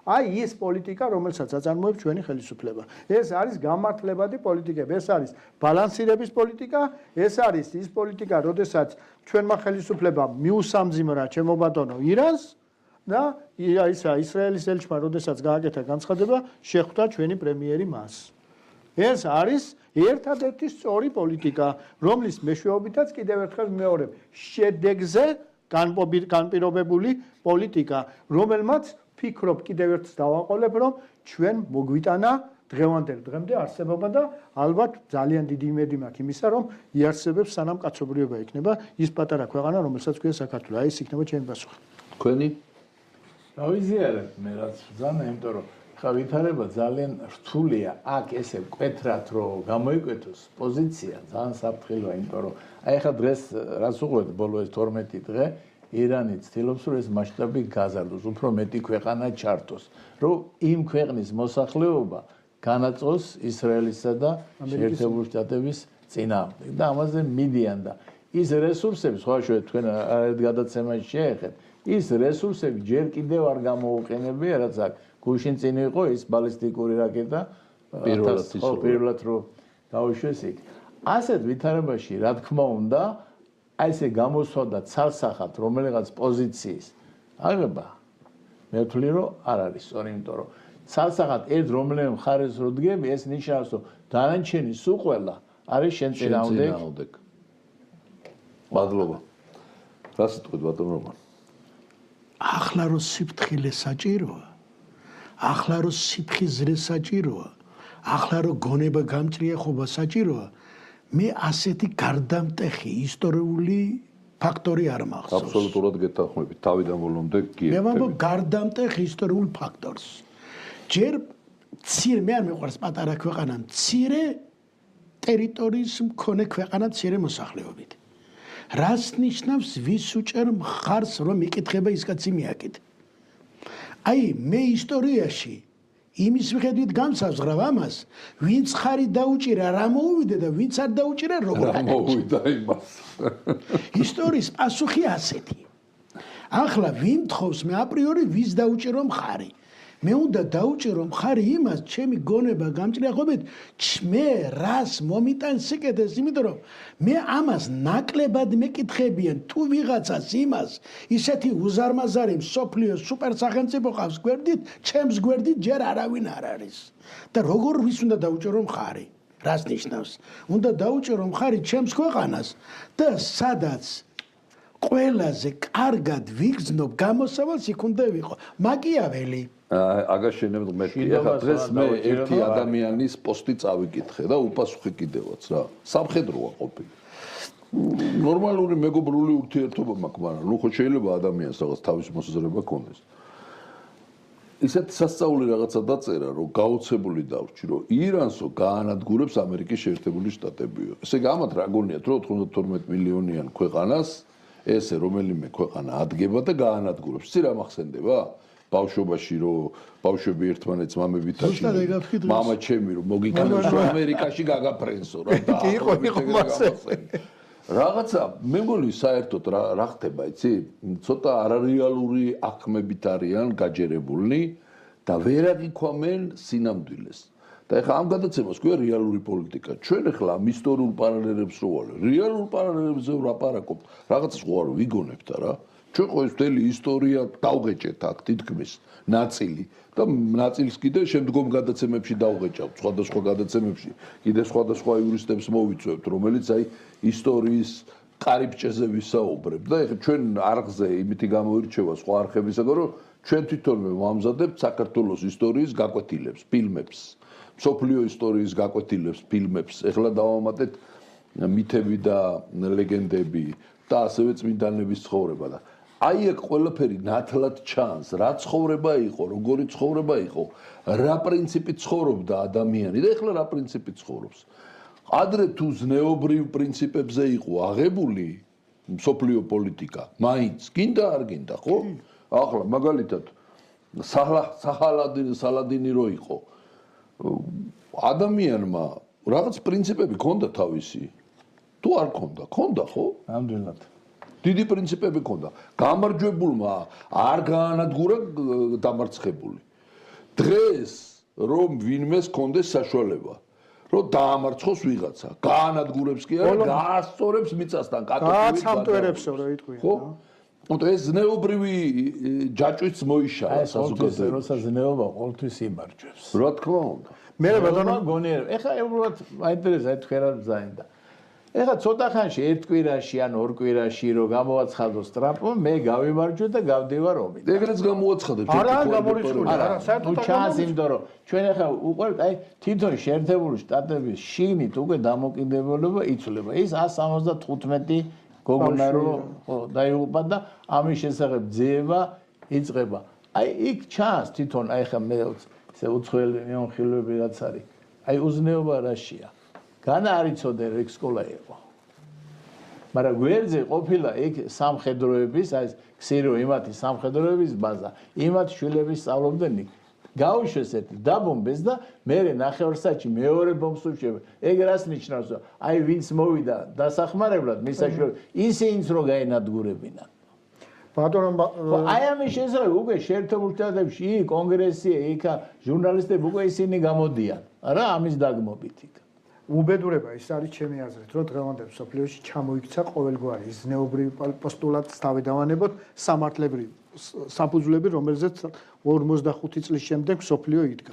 აი ეს პოლიტიკა, რომელსაც აწარმოებს ჩვენი ხელისუფლება. ეს არის გამართლებადი პოლიტიკები, ეს არის ბალანსირების პოლიტიკა, ეს არის ის პოლიტიკა, როდესაც ჩვენმა ხელისუფლებამ მიუსამძიმრა ჩემო ბატონო ირანს და ისრაელის ელჩმა, როდესაც გააკეთა განცხადება, შეხვდა ჩვენი პრემიერი მას. ეს არის ერთადერთი სწორი პოლიტიკა, რომლის მეშვეობითაც კიდევ ერთხელ მეორე შედეგზე განპირობებული პოლიტიკა, რომელმაც ფიქრობ კიდევ ერთს დავაყოლებ, რომ ჩვენ მოგვიტანა დღევანდელ დღემდე არსებობა და ალბათ ძალიან დიდი იმედი მაქვს იმისა, რომ იარსებებს სანამ კაცობრიობა იქნება ის პატარა ქვეყანა, რომელსაც ქვია საქართველო. აი ეს იქნება ჩემი პასუხი. თქვენი? დავიზიარებ მე რაც ბრძანა, იმიტომ რომ ხა ვითარება ძალიან რთულია აქ ესე მკვეთრად რომ გამოიკვეთოს პოზიცია ძალიან საფრთხილოა, იმიტომ რომ აი ხა დღეს რაც უყურეთ ბოლო ეს 12 დღე ირანი ცდილობს რომ ეს მასშტაბი გაზარდოს, უფრო მეტი ქვეყანა ჩართოს, რომ იმ ქვეყნის მოსახლეობა განაწყვეტს ისრაელისა და შეერთებული შტატების წინააღმდეგ და ამაზე მიდიან და ის რესურსები სხვა შევეთ თქვენ არეთ გადაცემაში შეეხეთ, ის რესურსები ჯერ კიდევ არ გამოუყენებია, რაც აქ გუშინ წინ იყო ის ბალისტიკური რაკეტა პირველად რომ დაუშვეს იქ. ასეთ ვითარებაში რა თქმა უნდა აი ესე გამოსვა და ცალსახად რომელიღაც პოზიციის აღება მე ვთვლი რომ არ არის სწორი, იმიტომ რომ ცალსახად ერთ რომელიმე მხარეს რო დგები, ეს ნიშნავს რომ დანარჩენი სულ ყველა არის შენ წინააღმდეგ. მადლობა. რა სიტყვით ბატონო რომან? ახლა რო სიფრთხილე საჭიროა, ახლა რო სიფხიზრე საჭიროა, ახლა რო გონება გამჭრიახობა საჭიროა, მე ასეთი გარდამტეხი ისტორიული ფაქტორი არ მახსოვს. აბსოლუტურად გეთანხმებით, თავიდან ბოლომდე კი. მე ვამბობ გარდამტეხ ისტორიულ ფაქტორს. ჯერ მცირე, მე არ მიყვარს პატარა ქვეყანა, მცირე ტერიტორიის მქონე ქვეყანა მცირე მოსახლეობით. რას ნიშნავს ვის უჭერ მხარს რომ იკითხება ის კაცი მიაკით? აი მე ისტორიაში იმის მიხედვით გამსაზღრავ ამას, ვინც ხარი დაუჭირა რა მოუვიდა და ვინც არ დაუჭირა როგორ მოუვიდა იმას. ისტორიის პასუხი ასეთი. ახლა ვინ თხოვს მე აპრიორი ვის დაუჭირო მხარი? მე უნდა დაუჭირო მხარი იმას, ჩემი გონება გამჭრიახობით, მე რას მომიტან სიკეთეს, იმიტომ რომ მე ამას ნაკლებად მეკითხებიან, თუ ვიღაცას იმას, ისეთი უზარმაზარი მსოფლიოს სუპერ სახელმწიფო ყავს გვერდით, ჩემს გვერდით ჯერ არავინ არ არის. და როგორ ვის უნდა დაუჭირო მხარი? რას ნიშნავს? უნდა დაუჭირო მხარი ჩემს ქვეყანას და სადაც ყველაზე კარგად ვიგრძნობ გამოსავალს იქ უნდა ვიყო. მაკიაველი აგაშენებ ღმერთი. ახლა დღეს მე ერთი ადამიანის პოსტი წავიკითხე და უპასუხე კიდევაც რა. სამხედროა ყოფილი. ნორმალური მეგობრული ურთიერთობა მაქვს, მაგრამ ნუ ხო შეიძლება ადამიანს რაღაც თავის მოსაზრება ქონდეს. ისეთ სასწაული რაღაცა დაწერა, რომ გაოცებული დავრჩი, რომ ირანსო გაანადგურებს ამერიკის შეერთებული შტატებიო. ესე იგი ამათ რა გონიათ, რომ 92 მილიონიან ქვეყანას ესე რომელიმე ქვეყანა ადგება და გაანადგურებს. იცი რა მახსენდება? ბავშვობაში რომ ბავშვები ერთმანეთს მამებით აჩინებდნენ. მამა ჩემი რომ მოგიკანოს რომ ამერიკაში გაგაფრენსო რა და იყო მასე. რაღაცა მე მგონი საერთოდ რა ხდება, იცი? ცოტა არარეალური აღქმებით არიან გაჯერებულნი და ვერ აღიქვამენ სინამდვილეს. და ეხლა ამ გადაცემას ქვია რეალური პოლიტიკა. ჩვენ ეხლა ამ ისტორიულ პარალელებს რო ვალევ, რეალურ პარალელებზე ვლაპარაკობთ, რაღაცას ხო არ ვიგონებთ რა. ჩვენ ხო ეს მთელი ისტორია დავღეჭეთ აქ თითქმის ნაწილი და ნაწილს კიდე შემდგომ გადაცემებში დავღეჭავთ, სხვადასხვა გადაცემებში კიდე სხვადასხვა იურისტებს მოვიწვევთ, რომელიც აი ისტორიის კარიბჭეზე ვისაუბრებთ და ეხლა ჩვენ არხზე იმითი გამოირჩევა სხვა არხებისაგან, რომ ჩვენ თვითონვე ვამზადებთ საქართველოს ისტორიის გაკვეთილებს, ფილმებს. სოფლიო ისტორიის გაკვეთილებს, ფილმებს, ეხლა დავამატეთ მითები და ლეგენდები და ასევე წმინდანების ცხოვრება და აი ეგ ყველაფერი ნათლად ჩანს, რა ცხოვრება იყო, როგორი ცხოვრება იყო, რა პრინციპით ცხოვრობდა ადამიანი და ეხლა რა პრინციპით ცხოვრობს. ადრე თუ ზნეობრივ პრინციპებზე იყო აღებული სოფლიო პოლიტიკა, მაინც გინდა არ გინდა, ხო? ახლა მაგალითად სალადინი რო იყო ადამიანმა რაღაც პრინციპები ქონდა თავისი თუ არ ქონდა? ქონდა, ხო? ნამდვილად. დიდი პრინციპები ქონდა. გამარჯვებულმა არ გაანადგურა დამარცხებული. დღეს რომ ვინმეს ქონდეს საშუალება, რომ დაამარცხოს ვიღაცა, გაანადგურებს კი არა, გაასწორებს მიწასთან კატოლიკლით. გააცამტვერებსო რა იტყვია. ხო? ანუ ეს ზნეობრივი ჯაჭვიც მოიშალა საზოგადოებაში. როცა ზნეობა ყოველთვის იმარჯვებს. რა თქმა უნდა. მე ბატონო გონიერებ. ეხლა უბრალოდ მაინტერესებს თქვენ რა ბრძანდა. ეხლა ცოტა ხანში ერთ კვირაში ან ორ კვირაში რომ გამოვაცხადოს ტრამპმა, მე გავიმარჯვე და გავდივარ ომიდან. ეგრეც გამოვაცხადებ. არა გამორიცხული, არა, საერთოდ ჩანს იმიტომ რომ ჩვენ ეხლა უყურებთ აი თვითონ შეერთებული შტატების შიგნით უკვე დამოკიდებულება იცვლება. ის 175 გოგონა რომ დაიღუპა და ამის შესახებ ძიება იწყება. აი იქ ჩანს თვითონ აი ხა მე ესე უცხოელი მეონხილოები რაც არის. აი უზნეობა რაშია. განა არ იცოდე რა სკოლა იყო. მაგრამ გვერდზე ყოფილა იქ სამხედროების, აი ქსირო იმათი სამხედროების ბაზა, იმათ შვილების სწავლობდნენ იქ. გაუშვეს ერთი დაბომბეს და მე ნახევარსაათში მეორე ბომბს უშევ. ეგ რას ნიშნავს? აი ვინც მოვიდა დასახმარებლად მისაშვილ ისინიც რო გაენადგურებინან. ბატონო აი ამის შესაძლებელი უკვე შეერთებულ შტატებში იქ კონგრესია, იქ ჟურნალისტები უკვე ისინი გამოდიან. რა ამის დაგმობით იქ. უბედურება ის არის ჩემი აზრით, რომ დღევანდელ სოფლიოში ჩამოიქცა ყოველგვარი ზნეობრივი პოსტულატს თავიდანებოთ სამართლებრივი საფუძვლები, რომელზეც 45 წლის შემდეგ სოფლიო იდგა.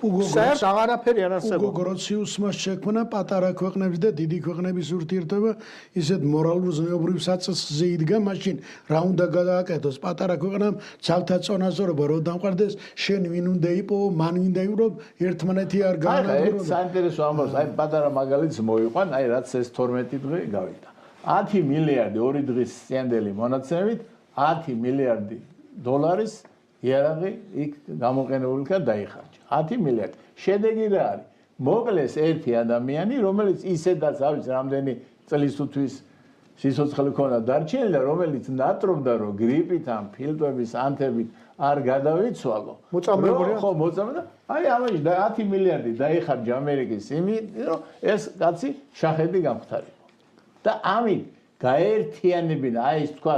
საერთოდ აღარაფერი არ არსებობს. უგო გროციუსმა შექმნა პატარა ქვეყნების და დიდი ქვეყნების ურთიერთობა ისეთ მორალურ ზნეობრივ საწესზე იდგა, მაშინ რა უნდა გადააკეთოს პატარა ქვეყნამ ძალთა წონასწორობა რო დამყარდეს, შენ ვინ უნდა იპოვო, მან ვინდა იურო, ერთმანეთი არ გაანადგურებო. აი საინტერესო ამბავს, აი პატარა მაგალითს მოვიყვან, აი რაც ეს 12 დღე გავიდა. 10 მილიარდი ორი დღის სიანდელი მონაცემებით 10 მილიარდი დოლარის იარაღი იქ გამოყენებული და დაიხარჯა. 10 მილიარდი. შედეგი რა არის? მოკლეს ერთი ადამიანი, რომელიც ისედაც არის რამდენი წლის თვის სიცოცხლე ქონდა დარჩენილი და რომელიც ნატრობდა რომ გრიპით ან ფილტვების ანთებით არ გადავიცვალო. მოწამებულია? ხო, მოწამდა. აი ამაში 10 მილიარდი დაიხარჯა ამერიკის იმით, რომ ეს კაცი შახედი გამختارიყო. და ამით გაერთიანებინა, აი ეს თქვა,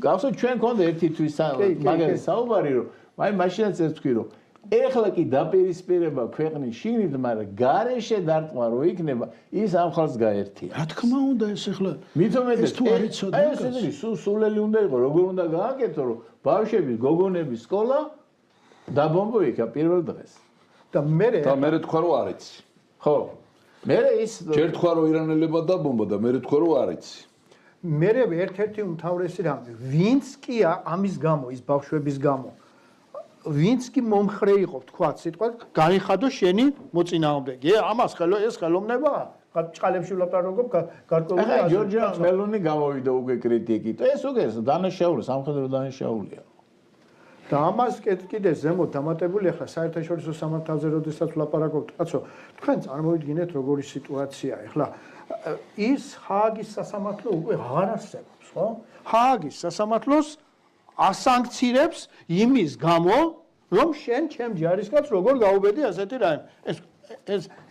გახსოვთ ჩვენ ქონდა ერთი თვის მაგალითად საუბარი რომ აი მაშინაც ეს თქვი რომ ეხლა კი დაპირისპირება ქვეყნის შიგნით, მაგრამ გარეშე დარტყმა რო იქნება, ის ამ ხალხს გაერთიანებს. რა თქმა უნდა ეს ეხლა მით უმეტეს ეს თუ არ იცოდი, აი ეს ისინი სულელი უნდა იყო, როგორ უნდა გააკეთო, რომ ბავშვების, გოგონების სკოლა დაბომბო იქა პირველ დღეს. და მე თქვა რომ არ იცი. ხო. მე ის ჯერ თქვა რომ ირანელებმა დაბომბა და მე თქვა რომ არ იცი. მე ერთ-ერთი უმთავრესი რამე, ვინც კი ამის გამო, ის ბავშვების გამო ვინც კი მომხრე იყო, თქვა სიტყვა, გაიხადო შენი მოწინააღმდეგე. ამას ეს ხელოვნება ჭყალებში ვლაპარაკობ, გარკვეული ახლა ჯორჯა მელონი გამოვიდა უკვე კრიტიკით. ეს უკვე დანაშაული, სამხედრო დანაშაულია. და ამას კიდე ზემოთ დამატებული ახლა საერთაშორისო სამართალზე როდესაც ვლაპარაკობთ, კაცო, თქვენ წარმოიდგინეთ როგორი სიტუაცია. ახლა ის ჰააგის სასამართლო უკვე აღარ არსებობს. ხო? ჰააგის სასამართლოს ასანქცირებს იმის გამო, რომ შენ ჩემ ჯარისკაცს როგორ გაუბედი ასეთი რაიმე.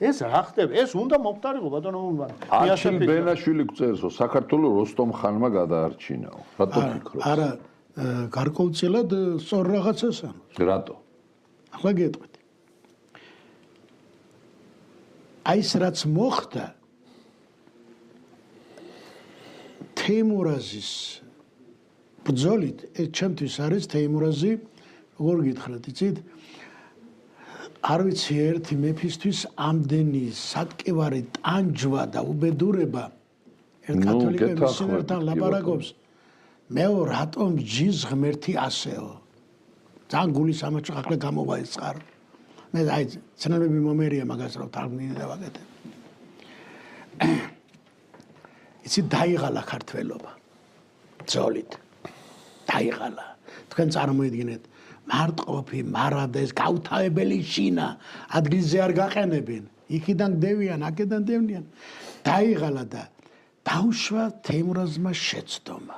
ეს რა ხდება? ეს უნდა მომხდარიყო ბატონო მურმან. არჩილ ბენაშვილი გწერს, რომ საქართველოს როსტომ ხანმა გადაარჩინაო. რატო ფიქრობ? არა, გარკვეულწილად სწორ რაღაცას ამბობს. რატო? ახლა გეტყვით. აი ეს რაც მოხდა თეიმურაზის ბრძოლით, ეს ჩემთვის არის თეიმურაზი, როგორ გითხრათ, იცით? არ ვიცი ერთი მეფისთვის ამდენი სატკივარი ტანჯვა და უბედურება ერთ კათოლიკეების სინერთან ლაპარაკობს. მეო რატომ ჯის ღმერთი ასეო? ძალიან გულის ამაჩი ახლა გამოვა ეს წყარო. მე აი ცნობები მომერია მაგას რომ თარგმნილი და ვაკეთებ. იცი დაიღალა ქართველობა. ძოლით. დაიღალა. თქვენ წარმოიდგინეთ მარტყოფი, მარადეს, გავთავებელი შინა, ადგილზე არ გაყენებენ. იქიდან დევიან, აქედან დევნიან. დაიღალა და დაუშვა თეიმურაზმა შეცდომა.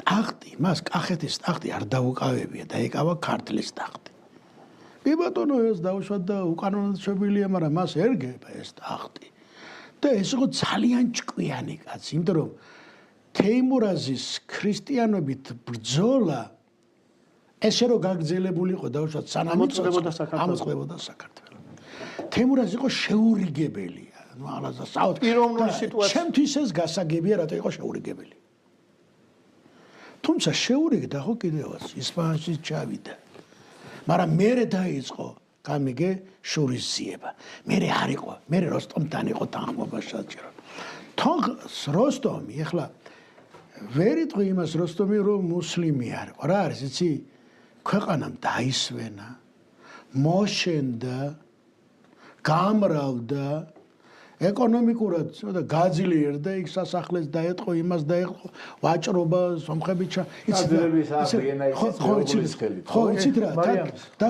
ტახტი, მას კახეთის ტახტი არ დაუკავებია, დაეკავა ქართლის ტახტი. კი ბატონო, ეს დაუშვა და უკანონოდ შობილია, მაგრამ მას ერგება ეს ტახტი. და ეს იყო ძალიან ჭკვიანი კაცი, იმიტომ რომ თეიმურაზის ქრისტიანობით ბრძოლა ესე რომ გაგრძელებული იყო დაუშვათ სანამ ამოწყდებოდა საქართველო. თეიმურაზი იყო შეურიგებელი. ნუ ალაზა საუთ პიროვნული სიტუაცია. ჩემთვის ეს გასაგებია, რატო იყო შეურიგებელი. თუმცა შეურიგდა ხო კიდევაც ისპანეთში ჩავიდა. მაგრამ მერე დაიწყო გამიგე შურისძიება. მერე არ იყო, მერე როსტომთან იყო თანხმობა საჭირო. როსტომი ეხლა ვერ იტყვი იმას როსტომი რომ მუსლიმი არ იყო. რა არის იცი? ქვეყანამ დაისვენა, მოშენდა, გამრავლდა, ეკონომიკურად და გაძლიერდა, იქ სასახლეს დაეტყო, იმას დაეყო, ვაჭრობა, სომხები ხო, იცით რა, და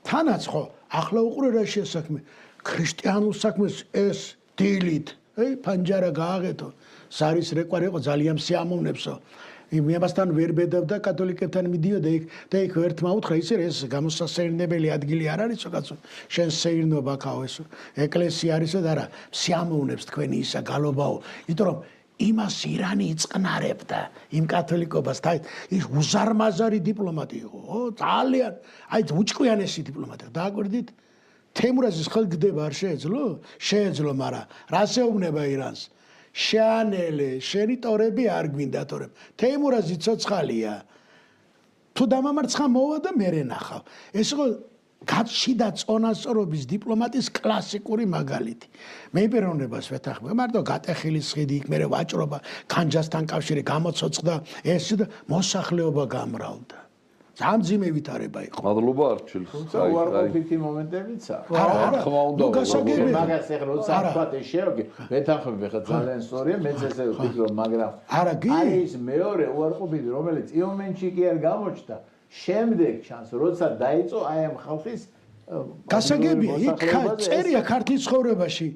თანაც ხო, ახლა უყურე რა შესაქმე, ქრისტიანულ საქმეს ეს დილით, ფანჯარა გააღეთო, სარის რეკვარი იყო ძალიან სიამოვნებსო. იმასთან ვერ ბედავდა კათოლიკებთან მიდიოდა იქ და იქ ერთმა უთხრა ისე ეს გამოსასეირნებელი ადგილი არ არისო კაცო შენ სეირნობა ქაო ეს ეკლესია არისო და არა სიამოვნებს თქვენი ისა გალობაო იმიტომ რომ იმას ირანი იწყნარებდა იმ კათოლიკობას და ის უზარმაზარი დიპლომატი იყო ძალიან აი უჭკვიანესი დიპლომატი დააკვირდით თეიმურაზის ხელგდება არ შეეძლო მაგრამ რას ეუბნება ირანს შანელე, შენი ტორები არ გვინდა ტორები. თეიმურაზი ცოცხალია. თუ დამამარცხა მოვა და მერე ნახავ. ეს იყო გაცშიდა წონასწორობის დიპლომატის კლასიკური მაგალითი. მე პიროვნებას ვეთანხმებ, მარტო გატეხილის ხიდი იქ მერე ვაჭრობა, განჯასთან კავშირი გამოცოცხლდა, ეს და მოსახლეობა გამრავლდა. ძალიან ძიმე ვითარება იყო. მადლობა არჩილს. უარყოფითი მომენტებიც აქვს. არა, ხმა უნდა. მაგას ეხლა როცა თქვა შევგი, მეთანხმები ხა ძალიან სწორია, მეც ესე ვფიქრობ, მაგრამ აი ეს მეორე უარყოფითი, რომელიც იომენში კი არ გამოჩნდა, შემდეგ ჩანს, როცა დაიწყო აი ამ ხალხის გასაგებია, იქ წერია ქართლის ცხოვრებაში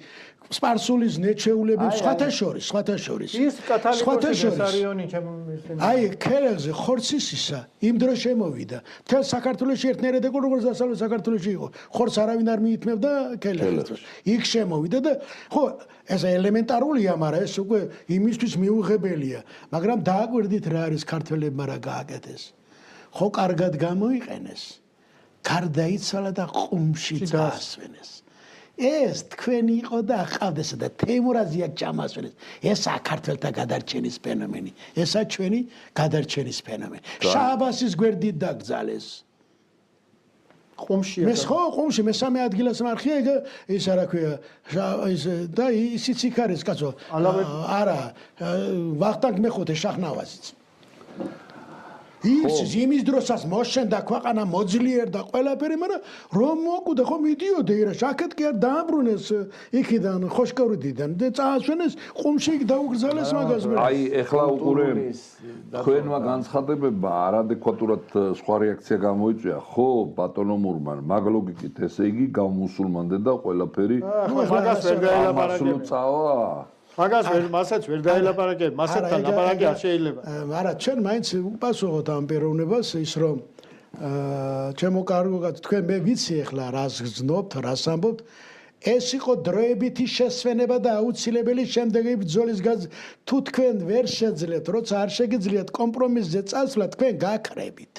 სპარსულის ნეჩეულები სხვათა შორის. ის კათოლიკოსი არიონი აი ქერეხზე ხორცისისა იმ დროს შემოვიდა. მთელ საქართველოში ერთნაირად იყო როგორც დასავლეთ საქართველოში იყო. ხორცს არავინ არ მიითმევდა ქერეხზე. იქ შემოვიდა და ხო ეს ელემენტარულია, მაგრამ ეს უკვე იმისთვის მიუღებელია. მაგრამ დააკვირდით რა არის ქართველებმა რა გააკეთეს. ხო კარგად გამოიყენეს. გარდაიცვალა და ყუმში დაასვენეს. ეს თქვენი იყო და აყავდესა და თეიმურაზია ჩამასვენეს. ესაა ქართველთა გადარჩენის ფენომენი. ესაა ჩვენი გადარჩენის ფენომენი. შააბასის გვერდით დაკრძალეს. ყუმშია. ყუმში მესამე ადგილას მარხია ის რა ქვია ის და ისიც იქ არის კაცო. არა, ვახტანგ მეხუთე შაჰნავაზიც. ის იმის დროსაც მოშენდა ქვეყანა მოძლიერდა ყველაფერი, მაგრამ რომ მოკვდა ხო მიდიოდა ირანში, აქეთ კი არ დააბრუნეს იქიდან ხოშკორიდიდან და წაასვენეს ყუმში დაუგრძალეს მაგას. აი ეხლა უყურე თქვენმა განცხადებებმა არადეკვატურად სხვა რეაქცია გამოიწვია, ხო ბატონო მურმან, მაგ ლოგიკით ესე იგი გამუსულმანდა და ყველაფერი მაგას ვერ გაელაპარაკებია. მაგას მასაც ვერ დაელაპარაკებ, მასთან ლაპარაკი არ შეიძლება. მაგრამ ჩვენ მაინც უპასუხოთ ამ პიროვნებას ის რომ ჩემო კარგოგად თქვენ მე ვიცი ახლა რას გძნობთ, რას ამბობთ. ეს იყო დროებითი შესვენება და აუცილებელი შემდეგი ბრძოლის თუ თქვენ ვერ შეძლებთ, როცა არ შეგიძლიათ კომპრომისზე წასვლა, თქვენ გაქრებით.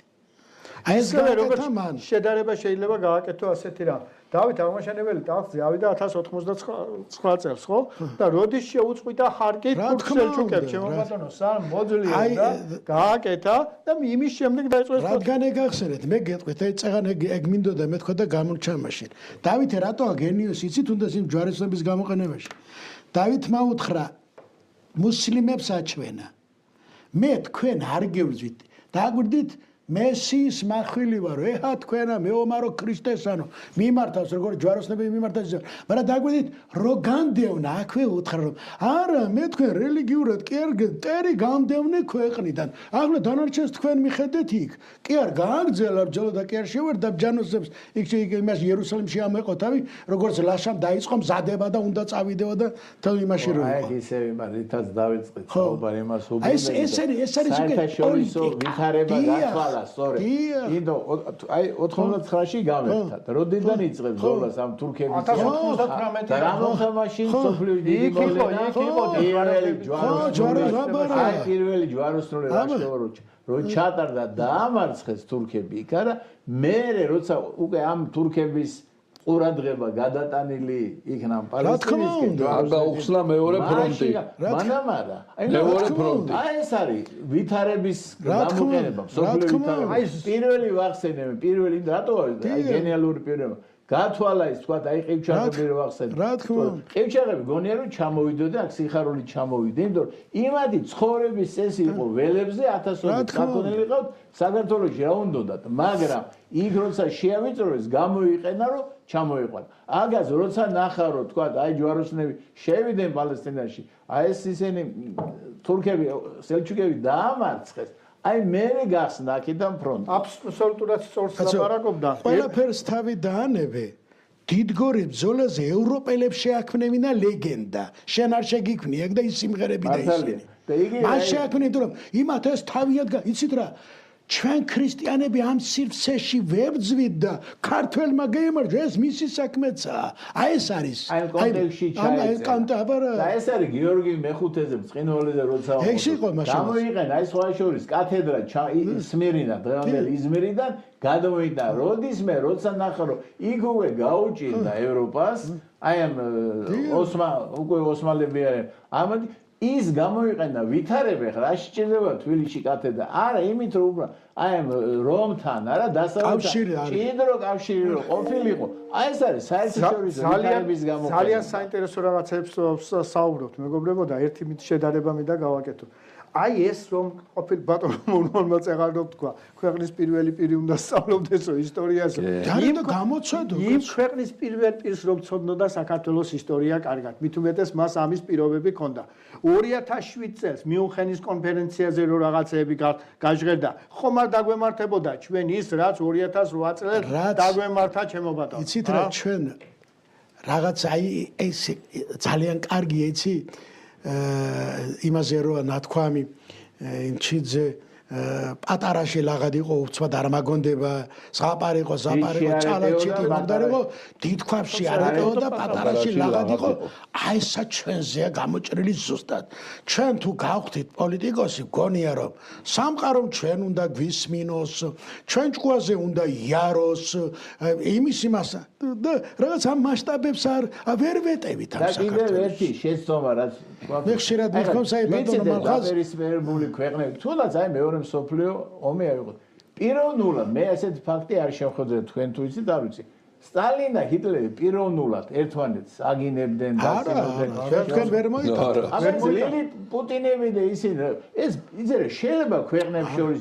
აი ეს გააკეთა მან. შედარება შეიძლება გააკეთო ასეთი რამ. დავით აღმაშენებელი ტახტზე ავიდა 1099 წელს, ხო? და როდის შეუწყვიტა ხარკი სელჩუკებს, ჩემო ბატონო, სამ მოძლიე და გააკეთა და იმის შემდეგ დაიწყეს. რადგან ეგახსენეთ, მე გეტყვით, აი წაღან ეგ მინდოდა მეთქვა და გამორჩა მაშინ. დავითე რატოა გენიოსი, იცით თუნდაც იმ ჯვაროსნების გამოყენებაში. დავითმა უთხრა მუსლიმებს აჩვენა. მე თქვენ არ გევრძვით. დააგვირდით მესიის მახვილი ვარ, ეჰა თქვენა მეომარო ქრისტესანო, მიმართავს როგორც ჯვაროსნები მიმართავს, მაგრამ დაგვიდით რო განდევნა, აქვე უთხრა რომ არა, მე თქვენ რელიგიურად კი არ ტერი განდევნე ქვეყნიდან. ახლა დანარჩენს თქვენ მიხედეთ იქ. კი არ გააგრძელა ბრძოლა და კი არ შევერდა ბჯანოსებს იქ იმას იერუსალიმში ამეყო თავი, როგორც ლაშამ დაიწყო მზადება და უნდა წავიდეო და თავ იმაში რო. აი ესე იმართაც დავიწყეთ, ხობა იმას უბრალოდ. აი ეს არის უკვე პოლიტიკა. ვითარება გათვალა სწორედ. ინდო აი 99-ში გამეფთა. როდიდან იწყებს ბრძოლას ამ თურქების? 1999-ში. და რა მოხდა მაშინ სოფლიო დიდი მოვლენა? პირველი ჯვაროსნული რაშტევრო რო ჩატარდა და ამარცხეს თურქები იქ არა მერე როცა უკვე ამ თურქების ყურადღება გადატანილი იქნა პალესტინისკენ არ გაუხსნა მეორე ფრონტი მანამარა მეორე ფრონტი აი ეს არის ვითარების გამოყენება სოფლიო ვითარება აი პირველი ვახსენებ პირველი რატო აი გენიალური პირობა გათვალა ის თქვა აი ყივჩაღები რო ვახსენებ რა თქმა უნდა ყივჩაღები გონია რომ ჩამოვიდოდა აქ სიხარული ჩამოვიდა იმიტომ რომ იმადი ცხოვრების წესი იყო ველებზე 1000 საკონელი ყავთ საქართველოში რა უნდათ მაგრამ იქ როცა შეავიწროეს გამოიყენა რომ ჩამოიყვანა აგას როცა ნახარო თქვა აი ჯვაროსნები შევიდნენ პალესტინაში აი ეს ისინი თურქები სელჩუკები დაამარცხეს აი მე გახსნა აქედან ფრონტი აბსოლუტურად სწორს ლაპარაკობდა ყველაფერს თავი დაანებე დიდგორი ბრძოლაზე ევროპელებს შეაქმნევინა ლეგენდა შენ არ შეგიქმნი ეგ და ის სიმღერები და ისინი მას შეაქმნით რომ იმათ ეს თავიად იცით რა ჩვენ ქრისტიანები ამ სივრცეში ვებძვით და ქართველმა გაიმარჯვა ეს მისი საქმეცაა აი ეს არის აი კონტექსტში ჩაიწერა და ეს არის გიორგი მეხუთეზე ბრწყინვალეზე როცა გამოიყენა აი სხვა შორის კათედრა სმირინა დღევანდელი იზმირიდან გადმოიდა როდისმე როცა ნახა რომ იქ უკვე გაუჭირდა ევროპას აი ამ ოსმალები არიან ამადი ის გამოიყენა ვითარება ხა რა შეჭირდება თბილისში კათედრა არა იმით რომ აი რომთან არა დასავლეთთან ჭიდრო კავშირი რო ყოფილიყო აი ეს არის საერთაშორისო ვითარების გამოყენება ძალიან საინტერესო რაღაცებს საუბრობთ მეგობრებო და ერთი მით შედარება მინდა გავაკეთო აი ეს რომ ყოფილ ბატონო ნორმალ წეღარო თქვა ქვეყნის პირველი პირი უნდა სწავლობდეს რომ ისტორიას იმ გამოცადო იმ ქვეყნის პირველ პირს რომ ცოდნოდა საქართველოს ისტორია კარგად მით უმეტეს მას ამის პირობები ჰქონდა 2007 წელს მიუნხენის კონფერენციაზე რო რაღაცეები გაჟღერდა ხომ არ დაგვემართებოდა ჩვენ ის რაც 2008 წელს დაგვემართა ჩემო ბატონო იცით რა ჩვენ რაღაც აი ეს ძალიან კარგია იცი იმაზე რო ნათქვამი იმ ჩიძე პატარაში ლაღად იყო უცბად არ მაგონდება ზაპარიყო ჭალაჩიტი მაგდარიყო დიდქვაფში არ იყო და პატარაში ლაღად იყო აი ესა ჩვენზეა გამოჭრილი ზუსტად ჩვენ თუ გავხდით პოლიტიკოსი გონია რომ სამყარომ ჩვენ უნდა გვისმინოს ჩვენ ჭკუაზე უნდა იაროს იმის იმას და რაღაც ამ მასშტაბებს ვერ ვეტევით ამ საქართველოს და კიდევ ერთი შეცდომა რაც მე ხშირად მithქვამს აი ბატონო მალხაზ პერისპერებული ქვეყნები თუნდაც აი მეორე სოფლიო ომი აიღო. პიროვნულად მე ასეთ ფაქტი არ შევხედე თქვენ თუ იცით არ ვიცი. სტალინი და ჰიტლერი პიროვნულად ერთმანეთს აგინებდნენ და თქვენ ვერ მოიწონთ. აბა პუტინები და ისინი ეს იძერე შეიძლება ქვეყნებს შორის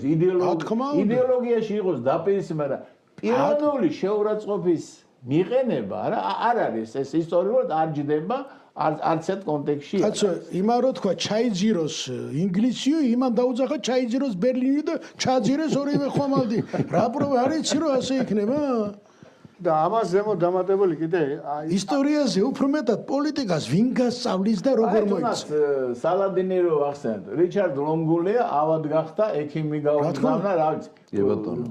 იდეოლოგიაში იყოს დაპირისი, მაგრამ პიროვნული შეურაცხყოფის მიყენება არ არის ეს ისტორიულად არ ჯდება არც ერთ კონტექსტში. კაცო, იმან რო თქვა ჩაიძიროს ინგლისიო, იმან დაუძახა ჩაიძიროს ბერლინი და ჩაძირეს ორივე ხომალდი. რა პრობლემა არის რო ასე იქნება? და ამას ზემო დამატებული კიდე ისტორიაზე უფრო მეტად პოლიტიკას ვინ გასწავლის და როგორ მოიცავს. სალადინი რო ახსენეთ, რიჩარდ ლონგულია ავად გახდა ექიმი გაუგზავნა, რა ვიცი.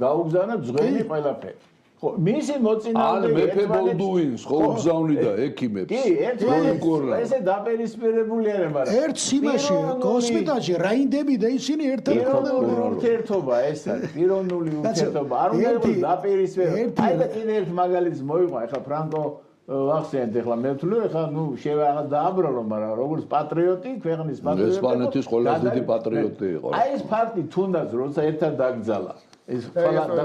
გაუგზავნა ძღვენი ყველაფერი. ხო, მისი მოწინააღმდეგე მეფე ბოლდუინს ხო უგზავნიდა ექიმებს. კი, ერთმანეთს ესე დაპირისპირებული არიან, მაგრამ ერთ იმაში ჰოსპიტალში რაინდები და ისინი ერთად პიროვნული ურთიერთობა ეს არის, პიროვნული ურთიერთობა. არ უნდა იყოს დაპირისპირება. აი და კიდე ერთ მაგალითს მოიღო, ეხლა ფრანკო ვახსენეთ, ეხლა მე ვთვლი, ეხლა ნუ შევაღაც დააბრალო, მაგრამ როგორც პატრიოტი, ქვეყნის პატრიოტი. ესპანეთის ყველაზე დიდი პატრიოტი იყო. აი ეს ფაქტი თუნდაც როცა ერთად დაგძალა ეს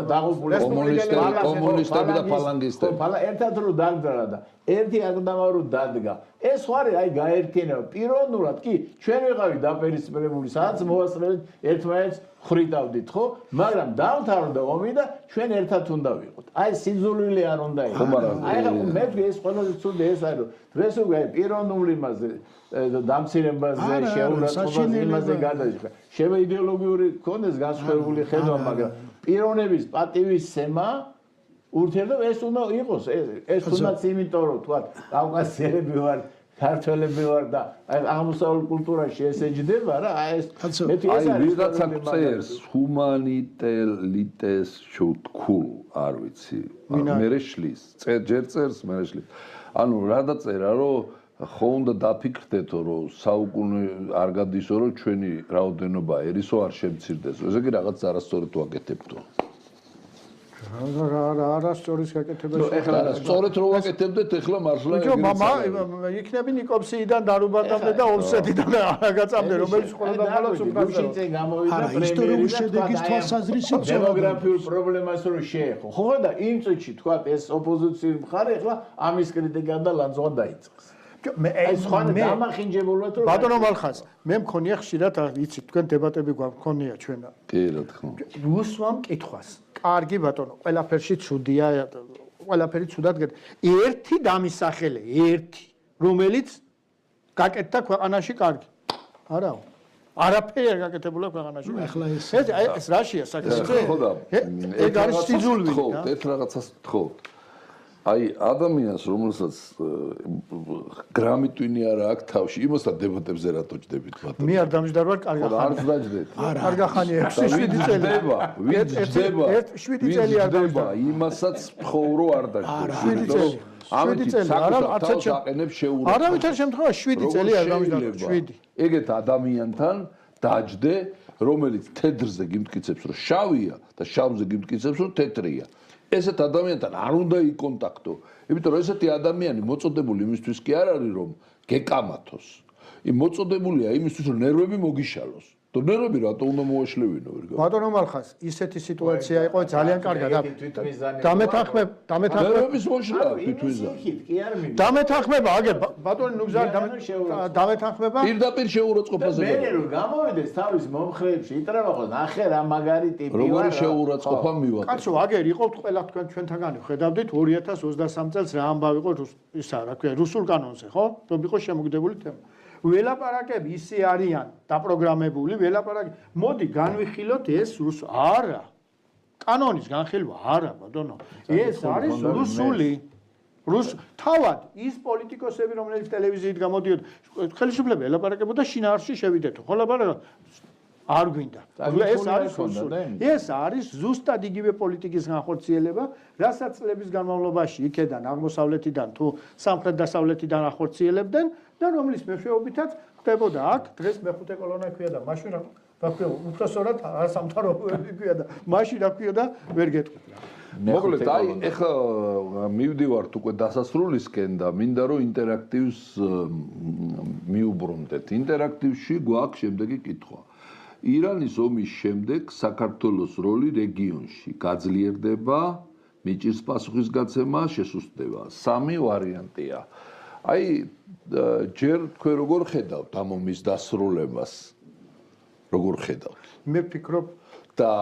დაღუპული კომუნისტები და ფალანგისტები. ერთად რო დაგძალა და ერთი აკდამარო დადგა. ეს ხარი აი გაერთიანება პიროვნულად კი ჩვენ ვიყავით დაპირისპირებული, სადაც მოვასწრებით ერთმანეთს ხრიტავდით, ხო? მაგრამ დავთარდა ომი და ჩვენ ერთად უნდა ვიყოთ. აი სიძულვილი არ უნდა იყოს. აი რა მე ეს ყველაზე ცუდი ეს არის, რომ დღეს უკვე პიროვნული იმაზე დამცირებაზე შეურაცხყოფაზე იმაზე გადაიჭრა. შევა იდეოლოგიური კონდეს გასხვებული ხედვა, მაგრამ პიროვნების პატივისცემა ურთიერთობა ეს უნდა იყოს, ეს თუნდაც იმიტომ რომ თქვა კავკასიელები ვარ, ქართველები ვარ და აი აღმოსავლურ კულტურაში ეს ეჯდება რა, აი ეს აი ვიღაცა წერს ჰუმანიტელიტეს შუთქულ, არ ვიცი, მერე შლის, ჯერ წერს, მერე შლის. ანუ რა დაწერა რომ ხო უნდა დაფიქრდეთო რომ საუკუნე არ გადისო რომ ჩვენი რაოდენობა ერისო არ შემცირდეს. ესე იგი რაღაც არასწორად ვაკეთებდო. არასწორის გაკეთებაში. ეხლა სწორედ რო ვაკეთებდეთ, ეხლა მართლა იქნები ნიკოფსიიდან დარუბატამდე და ოფსეტიდან არაგაწამდე, რომელიც ყველა დამალავს გუშინზე გამოვიდა ისტორიული შედეგის თვალსაზრისით დემოგრაფიულ პრობლემას რო შეეხო. ხო და იმ წუთში თქვა ეს ოპოზიციური მხარე ეხლა ამის კრიტიკა და ლანძღვა დაიწყეს. ეს ხო დამახინჯებულად რომ ბატონო მალხაზ, მე მქონია ხშირად იცით თქვენ დებატები გვაქონია ჩვენა. კი რა თქმა უნდა. რუსვამ კითხვას. კარგი ბატონო, ყველაფერში ცუდია, ყველაფერი ცუდად გეთ. ერთი დამისახელე, ერთი, რომელიც გაკეთდა ქვეყანაში კარგი. არაო. არაფერი არ გაკეთებულა ქვეყანაში. ახლა ეს რაშია საკითხი? ხო და ეგ არის სიძულვილი და ერთ რაღაცას თხოვთ. აი ადამიანს რომელსაც გრამიტვინი არა აქვს თავში, იმასთან დებატებზე რატო ჭდებით ბატონო? მე არ დამჯდარ ვარ, კარგი ხანია. არ დაждდეთ. კარგი ხანია 6-7 წელი. ვინც ჯდება? 7 წელი არ დაждდება, იმასაც ხოვრო არ დაждდება. 7 წელი. 7 წელი. არავითარ შემთხვევაში 7 წელი არ დამჯდარ. 7. ეგეთ ადამიანთან დაждდე, რომელიც თეთრზე გიმტკიცებს, რომ შავია და შავზე გიმტკიცებს, რომ თეთრია. ესეთ ადამიანთან არ უნდა იკონტაქტო. იმიტომ რომ ესეთი ადამიანი მოწოდებული იმისთვის კი არ არის რომ გეკამათოს. მოწოდებულია იმისთვის რომ ნერვები მოგიშალოს. და ნერვები რატო უნდა მოაშლევინო ვერ გავა. ბატონო მალხაზ, ისეთი სიტუაცია იყო ძალიან კარგად ნერვების მოშლა თვითმიზანი. დამეთანხმება აგერ ბატონი ნუგზარი დამეთანხმება პირდაპირ შეურაცხყოფაზე. მე რომ გამოვიდეს თავის მომხრეებში იტრება ხო ნახე რა მაგარი ტიპი ვარ. როგორი შეურაცხყოფა მივაკეთე. კაცო აგერ იყოთ ყველა თქვენ ჩვენთანგანი ხედავდით 2023 წელს რა ამბავი იყო ისა რა ქვია რუსულ კანონზე ხო? რომ იყო შემოგდებული თემა. ველაპარაკები ისე არიან დაპროგრამებული, ველაპარაკები. მოდი განვიხილოთ ეს არა. კანონის განხილვა არა, ბატონო. ეს არის რუსული. თავად ის პოლიტიკოსები, რომლებიც ტელევიზიით გამოდიოდა, ხელისუფლება ელაპარაკებოდა შინაარსში შევიდეთო. ხო ლაპარაკა არ გვინდა. ეს არის რუსული. ეს არის ზუსტად იგივე პოლიტიკის განხორციელება, რასაც წლების განმავლობაში იქედან აღმოსავლეთიდან თუ სამხრეთ-დასავლეთიდან ახორციელებდნენ და რომლის მეშვეობითაც ხდებოდა აქ დღეს მეხუთე კოლონა ქვია და მაშინ რა ქვია უბრალოდ სამთავრობოები ქვია და მაშინ რა ქვია და ვერ გეტყვით. მოკლედ აი ეხლა მივდივართ უკვე დასასრულისკენ და მინდა რომ ინტერაქტივს მიუბრუნდეთ. ინტერაქტივში გვაქვს შემდეგი კითხვა. ირანის ომის შემდეგ საქართველოს როლი რეგიონში გაძლიერდება, მიჭირს პასუხისგაცემა, შესუსტდება. 3 ვარიანტია. აი ჯერ თქვენ როგორ ხედავთ ამ ომის დასრულებას? როგორ ხედავთ? მე ვფიქრობ და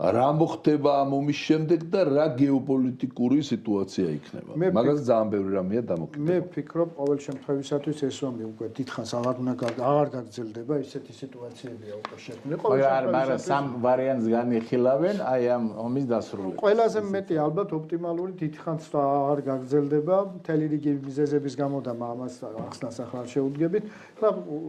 რა მოხდება ამ ომის შემდეგ და რა გეოპოლიტიკური სიტუაცია იქნება. მაგას ძალიან ბევრი რამეა დამოკიდებული. მე ვფიქრობ, ყოველ შემთხვევისათვის ეს ომი უკვე დიდხანს აღარ გაგრძელდება, ისეთი სიტუაციებია უკვე შექმნილი. მაგრამ სამ ვარიანტს განიხილავენ აი ამ ომის დასრულებას. ყველაზე მეტი ალბათ ოპტიმალური დიდხანს აღარ გაგრძელდება, მთელი რიგი მიზეზების გამო და ამას ახსნას ახლა შეუდგებით. და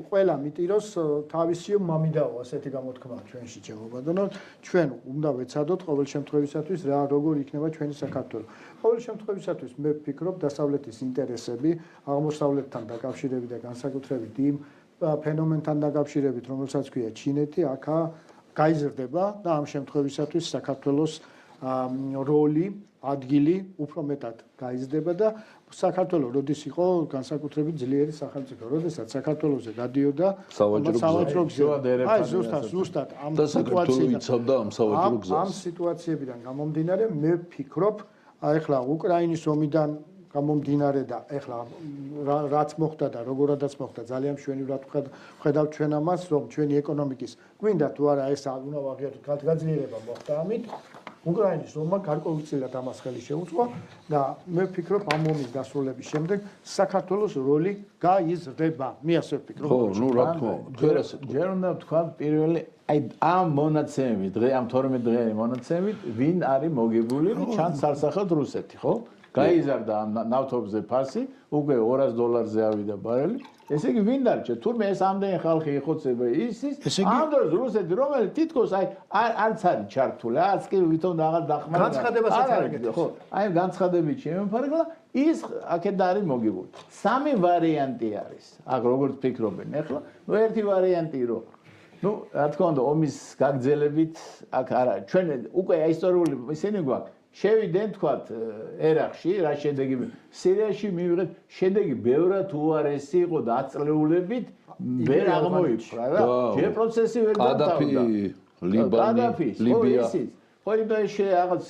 ყველა მიტიროს თავისი მამიდაო, ასეთი გამოთქმა ჩვენში ჩემობადანო, ჩვენ უნდა ვეცადოთ ყოველ შემთხვევისათვის რა როგორ იქნება ჩვენი საქართველო. ყოველ შემთხვევისათვის მე ვფიქრობ დასავლეთის ინტერესები აღმოსავლეთთან დაკავშირებით და განსაკუთრებით იმ ფენომენთან დაკავშირებით, რომელსაც ქვია ჩინეთი, აქა გაიზრდება და ამ შემთხვევისათვის საქართველოს როლი, ადგილი უფრო მეტად გაიზრდება და საქართველო როდის იყო განსაკუთრებით ძლიერი სახელმწიფო, როდესაც საქართველოზე გადიოდა სავაჭრო გზა. აი ზუსტად ამ სიტუაციებიდან გამომდინარე მე ვფიქრობ, აი ახლა უკრაინის ომიდან გამომდინარე და ახლა რაც მოხდა და როგორადაც მოხდა ძალიან მშვენივრად ვხედავთ ჩვენ ამას, რომ ჩვენი ეკონომიკის გვინდა თუ არა ეს უნდა ვაღიაროთ გაძლიერება მოხდა ამით. უკრაინის ომმა გარკვეულწილად ამას ხელი შეუწყო და მე ვფიქრობ ამ ომის დასრულების შემდეგ საქართველოს როლი გაიზრდება. მე ასე ვფიქრობ. ხო, ნუ რა თქმა უნდა. ჯერ უნდა ვთქვა პირველი აი ამ მონაცემებით, დღე ამ 12 დღიანი მონაცემებით, ვინ არის მოგებული, ჩანს სასახელთ რუსეთი, ხო? გაიზარდა ამ ნავთობზე ფასი, უკვე $200-ზე ავიდა ბარელი. ესე იგი ვინ დარჩა? თურმე ეს ამდენი ხალხი იხოცება ის ამ დროს რუსეთი რომელიც თითქოს აი არც არის ჩართული, არც კი ვითომ რაღაც დახმარება. განცხადებასაც არ აკეთებს. ხო, აი განცხადებით შემოფარგლა, ის აქეთ არის მოგებული. სამი ვარიანტი არის. აქ როგორც ფიქრობენ, ახლა ნუ ერთი ვარიანტი რომ ნუ რა თქმა უნდა ომის გაგრძელებით აქ არა ჩვენ უკვე ისტორიული ისინი გვაქვს შევიდენ თქვათ ერაყში რა შედეგი სირიაში მივიღეთ შედეგი ბევრად უარესი იყო დაწლეულებით ვერ აღმოიფრა რა ჯერ პროცესი ვერ დავთავდა ლიბია ხო იმ რაღაც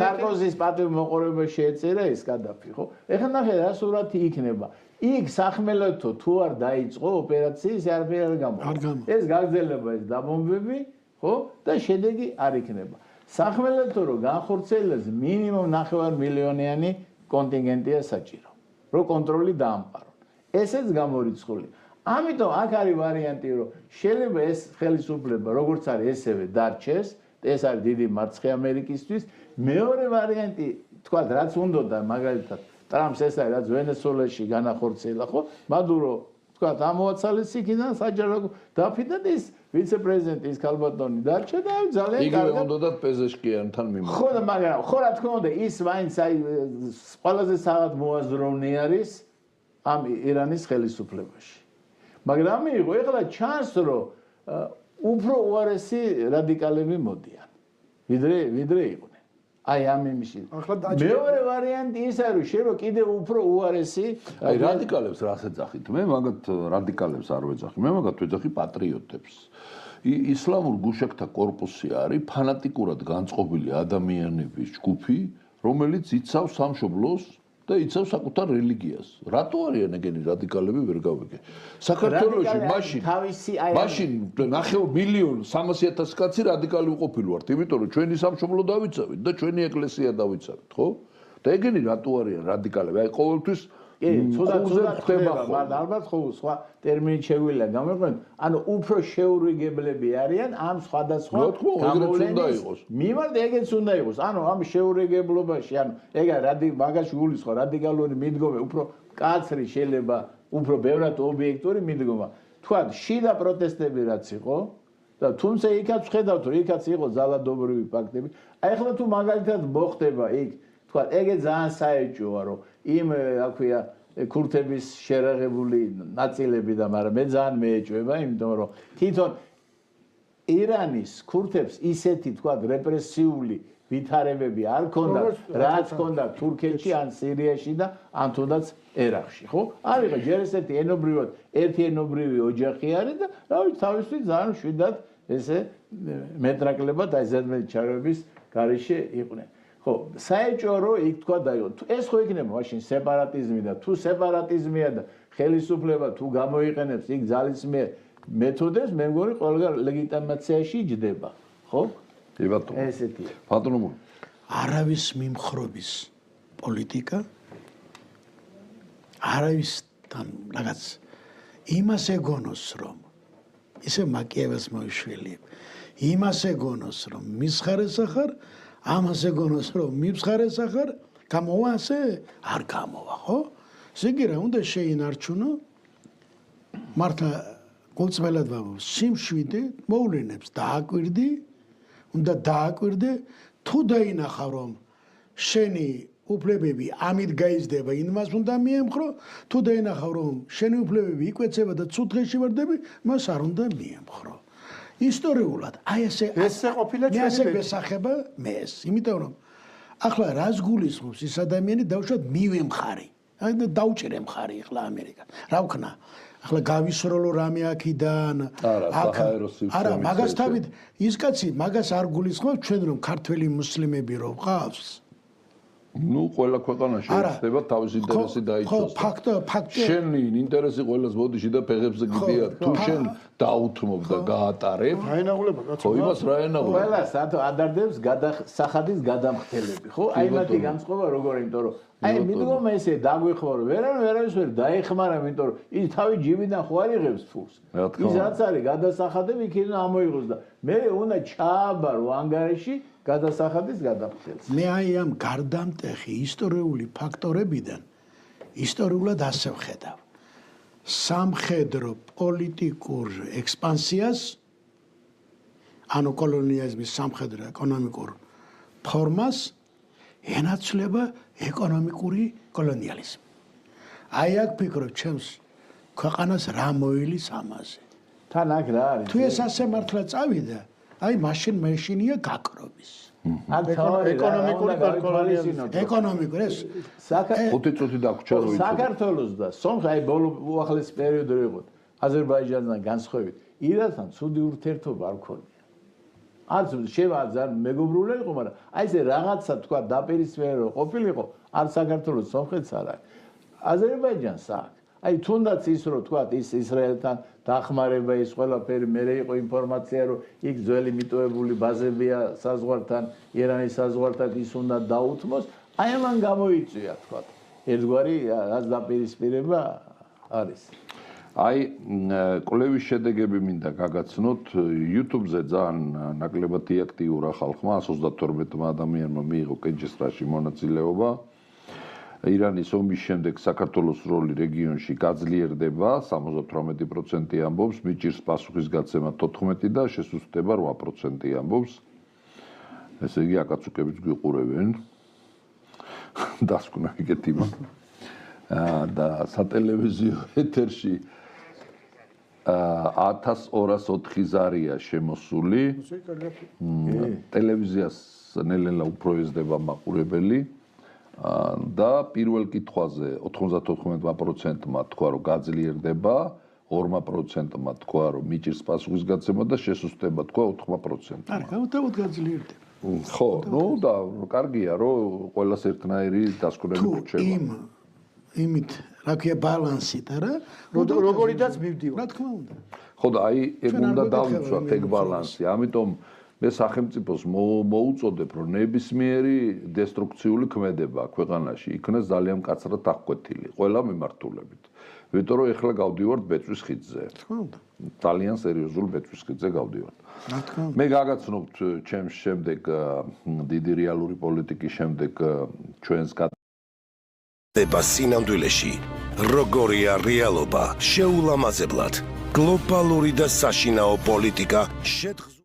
სარკოზის პატივმოყოლება შეეწერა ეს გადაფი ხო ეხლა ნახე რა სურათი იქნება იქ სახმელეთო თუ არ დაიწყო ოპერაციის არაფერი არ გამოვა ეს გაგრძელება ეს დაბომბები ხო და შედეგი არ იქნება სახმელეთო რომ განხორციელდეს მინიმუმ 9 მილიონიანი კონტინგენტია საჭირო რომ კონტროლი დაამყარონ ესეც გამორიცხული ამიტომ აქ არის ვარიანტი რომ შეიძლება ეს ხელისუფლება როგორც არის ესევე დარჩეს ეს არის დიდი მარცხი ამერიკისთვის მეორე ვარიანტი თქვა რაც უნდოდა მაგალითად ტრამპს ეს არის რაც ვენესუელაში განახორციელა ხო მადურო თქვა ამოაცალეს იქიდან საჯარო დაფიდა ის ვიცე-პრეზიდენტი ის ქალბატონი დარჩა და ძალიან იგივე უნდოდა პეზეშკიანთან მიმართ ხო და მაგრამ ხო რა თქმა უნდა ის მაინც აი ყველაზე საღად მოაზროვნე არის ამ ირანის ხელისუფლებაში მაგრამ მიიღო ეხლა ჩანს რომ უფრო უარესი რადიკალები მოდიან ვიდრე იყვნენ აი ამ იმში მეორე ვარიანტი ის არის რომ შეიძლება კიდევ უფრო უარესი აი რადიკალებს რას ეძახით მე მაგათ რადიკალებს არ ვეძახი მე მაგათ ვეძახი პატრიოტებს ისლამურ გუშაკთა კორპუსი არის ფანატიკურად განწყობილი ადამიანების ჯგუფი რომელიც იცავს სამშობლოს და იცავს საკუთარ რელიგიას. რატო არიან ეგენი რადიკალები ვერ გავიგე. საქართველოში მაშინ 9 მილიონ 300,000 კაცი რადიკალი უყოფილვართ, იმიტომ რომ ჩვენი სამშობლო დავიცავით და ჩვენი ეკლესია დავიცავით, ხო? და ეგენი რატო არიან რადიკალები? აი ყოველთვის ცუდად ხდება, მაგრამ ალბათ ხო სხვა ტერმინი შეგვიძლია გამოიყენოთ. ანუ უფრო შეურიგებლები არიან ამ სხვადასხვა გამოვლენის. მიმართ ეგეც უნდა იყოს. ანუ ამ შეურიგებლობაში, ანუ ეგ მაგაში გულისხმობ რადიკალური მიდგომა, უფრო კაცრი შეიძლება, უფრო ბევრად ობიექტური მიდგომა. თქვა შიდა პროტესტები რაც იყო და თუმცა იქაც ვხედავთ რომ იქაც იყო ძალადობრივი ფაქტები. აი ახლა თუ მაგალითად მოხდება იქ თქვა ეგე ძალიან საეჭვოა რომ იმ რა ქვია ქურთების შერაღებული ნაწილები და მაგრამ მე ძალიან მეეჭვება იმიტომ რომ თვითონ ირანის ქურთებს ისეთი თქვა რეპრესიული ვითარებები არ ქონდათ რაც ქონდა თურქეთში ან სირიაში და ან თუნდაც ერაყში ხო არის ჯერ ესეთი ენობრივად ერთი ენობრივი ოჯახი არის და რა ვიცი თავისთვის ძალიან მშვიდად ესე მეტრაკლებად აი ზედმეტ ჩარევების გარეშე იყვნენ ხო, საეჭვო რომ იქ თქვა დაიღო. ეს ხო იქნება მაშინ სეპარატიზმი და თუ სეპარატიზმია და ხელისუფლება თუ გამოიყენებს იქ ძალისმიერ მეთოდებს, მე მგონი ყველგან ლეგიტიმაციაში იჯდება, ხო? კი ბატონო. ესეთია. ბატონო არავის მიმხრობის პოლიტიკა არავისთან რაღაც იმას ეგონოს რომ ისე მაკიაველს მოიშველი იმას ეგონოს რომ მისხარესახარ ამას ეგონოს რომ მიფსხარესახარ გამოვა ასე არ გამოვა ხო ესე იგი რა უნდა შეინარჩუნო მართლა გულწრფელად ვამბობ სიმშვიდე მოვლენებს დააკვირდი უნდა დააკვირდე თუ დაინახავ რომ შენი უფლებები ამით გაიზრდება იმას უნდა მიემხრო თუ დაინახავ რომ შენი უფლებები იკვეცება და ცუდ დღეში ვარდები მას არ უნდა მიემხრო ისტორიულად აი ესე ყოფილა მე ასე გესახება მე ეს იმიტომ რომ ახლა რას გულისხმობს ის ადამიანი დავუშვათ მივემხარი აი და დაუჭერე მხარი ახლა ამერიკა რა ვქნა ახლა გავისროლო რამე აქიდან არა მაგას თავით ის კაცი მაგას არ გულისხმობს ჩვენ რომ ქართველი მუსლიმები რო ვყავს ნუ ყველა ქვეყანაში ხდება თავის ინტერესი დაიცვას. ფაქტი. შენი ინტერესი ყველას ბოდიში და ფეხებზე გიდია. თუ შენ დაუთმობ და გაატარებ. აინაღულება კაცო. ხო იმას რა ენაღულება. ყველა ადარდებს სახადის გადამხდელები, ხო? აი მათი განსხვავება როგორი, იმიტომ რომ აი მიდგომა ესე დაგვიხმარო, ვერავის ვერ დაეხმარა, იმიტომ რომ ის თავი ჯიბიდან ხო არ იღებს ფულს. ის რაც არის გადასახადები იქიდან ამოიღოს და მე უნდა ჩააბარო ანგარიში გადასახადის გადამხდელს. მე აი ამ გარდამტეხი ისტორიული ფაქტორებიდან ისტორიულად ასე ვხედავ. სამხედრო პოლიტიკურ ექსპანსიას ანუ კოლონიალიზმის სამხედრო ეკონომიკურ ფორმას ენაცვლება ეკონომიკური კოლონიალიზმი. აი აქ ფიქრობ ჩემს ქვეყანას რა მოილის ამაზე. თან აქ რა არის? თუ ეს ასე მართლა წავიდა აი მაშინია გაკრობის. ეკონომიკური კოლონიალიზმი. ეკონომიკური ეს 5 წუთი დაგვრჩა რომ იცოდე. საქართველოს და სომხა აი ბოლო უახლეს პერიოდი რო იყო აზერბაიჯანთან განსხვავებით ირანთან ცუდი ურთიერთობა არ ქონია. არც შევაძარ მეგობრული იყო, მაგრამ აი ესე რაღაცა თქვა დაპირისპირო ყოფილიყო, არ საქართველოს სომხეთს არა. აზერბაიჯანს აქვს. აი თუნდაც ის რო თქვა ის ისრაელთან დახმარება ის ყველაფერი მე იყო ინფორმაცია რომ იქ ძველი მიტოვებული ბაზებია საზღვართან, ირანის საზღვართან ის უნდა დაუთმოს, აი ამან გამოიწვია თქვა. ერთგვარი რაც დაპირისპირება არის. აი კვლევის შედეგები მინდა გაგაცნოთ YouTube-ზე ძალიან ნაკლებად აქტიურა ხალხმა 132 ადამიანმა მიიღო კენჭისყრაში მონაწილეობა ირანის ომის შემდეგ საქართველოს როლი რეგიონში გაძლიერდება 78% ამბობს მიჭირს პასუხისგაცემა 14 და შესუსტება 8% ამბობს ესე იგი აკაცუკებიც გვიყურებენ დასკვნა იკეთება და სატელევიზიო ეთერში 1204 ზარია შემოსული. ტელევიზიას ნელ-ნელა უფრო ეზრდება მაყურებელი და პირველ კითხვაზე 94%-მა თქვა რომ გაძლიერდება, 2%-მა თქვა რომ მიჭირს პასუხისგაცემა და შესუსტება თქვა 4%-მა. არა, გამოტევოდ გაძლიერდება. ხო, ნუ და კარგია რომ ყველას ერთნაირი დასკვნები გრჩება. იმით რა ქვია ბალანსით არა როგორიდაც მივდივარ რა თქმა უნდა ხო და აი ეგ უნდა დავიცვათ ეგ ბალანსი ამიტომ მე სახელმწიფოს მოუწოდებ რომ ნებისმიერი დესტრუქციული ქმედება ქვეყანაში იქნეს ძალიან მკაცრად აღკვეთილი ყველა მიმართულებით იმიტომ რომ ეხლა გავდივართ ბეწვის ხიდზე თქმა უნდა ძალიან სერიოზულ ბეწვის ხიდზე გავდივართ რა თქმა უნდა მე გაგაცნობთ ჩემს შემდეგ დიდი რეალური პოლიტიკის შემდეგ ჩვენს დება სინამდვილეში როგორია რეალობა შეულამაზებლად გლობალური და საშინაო პოლიტიკა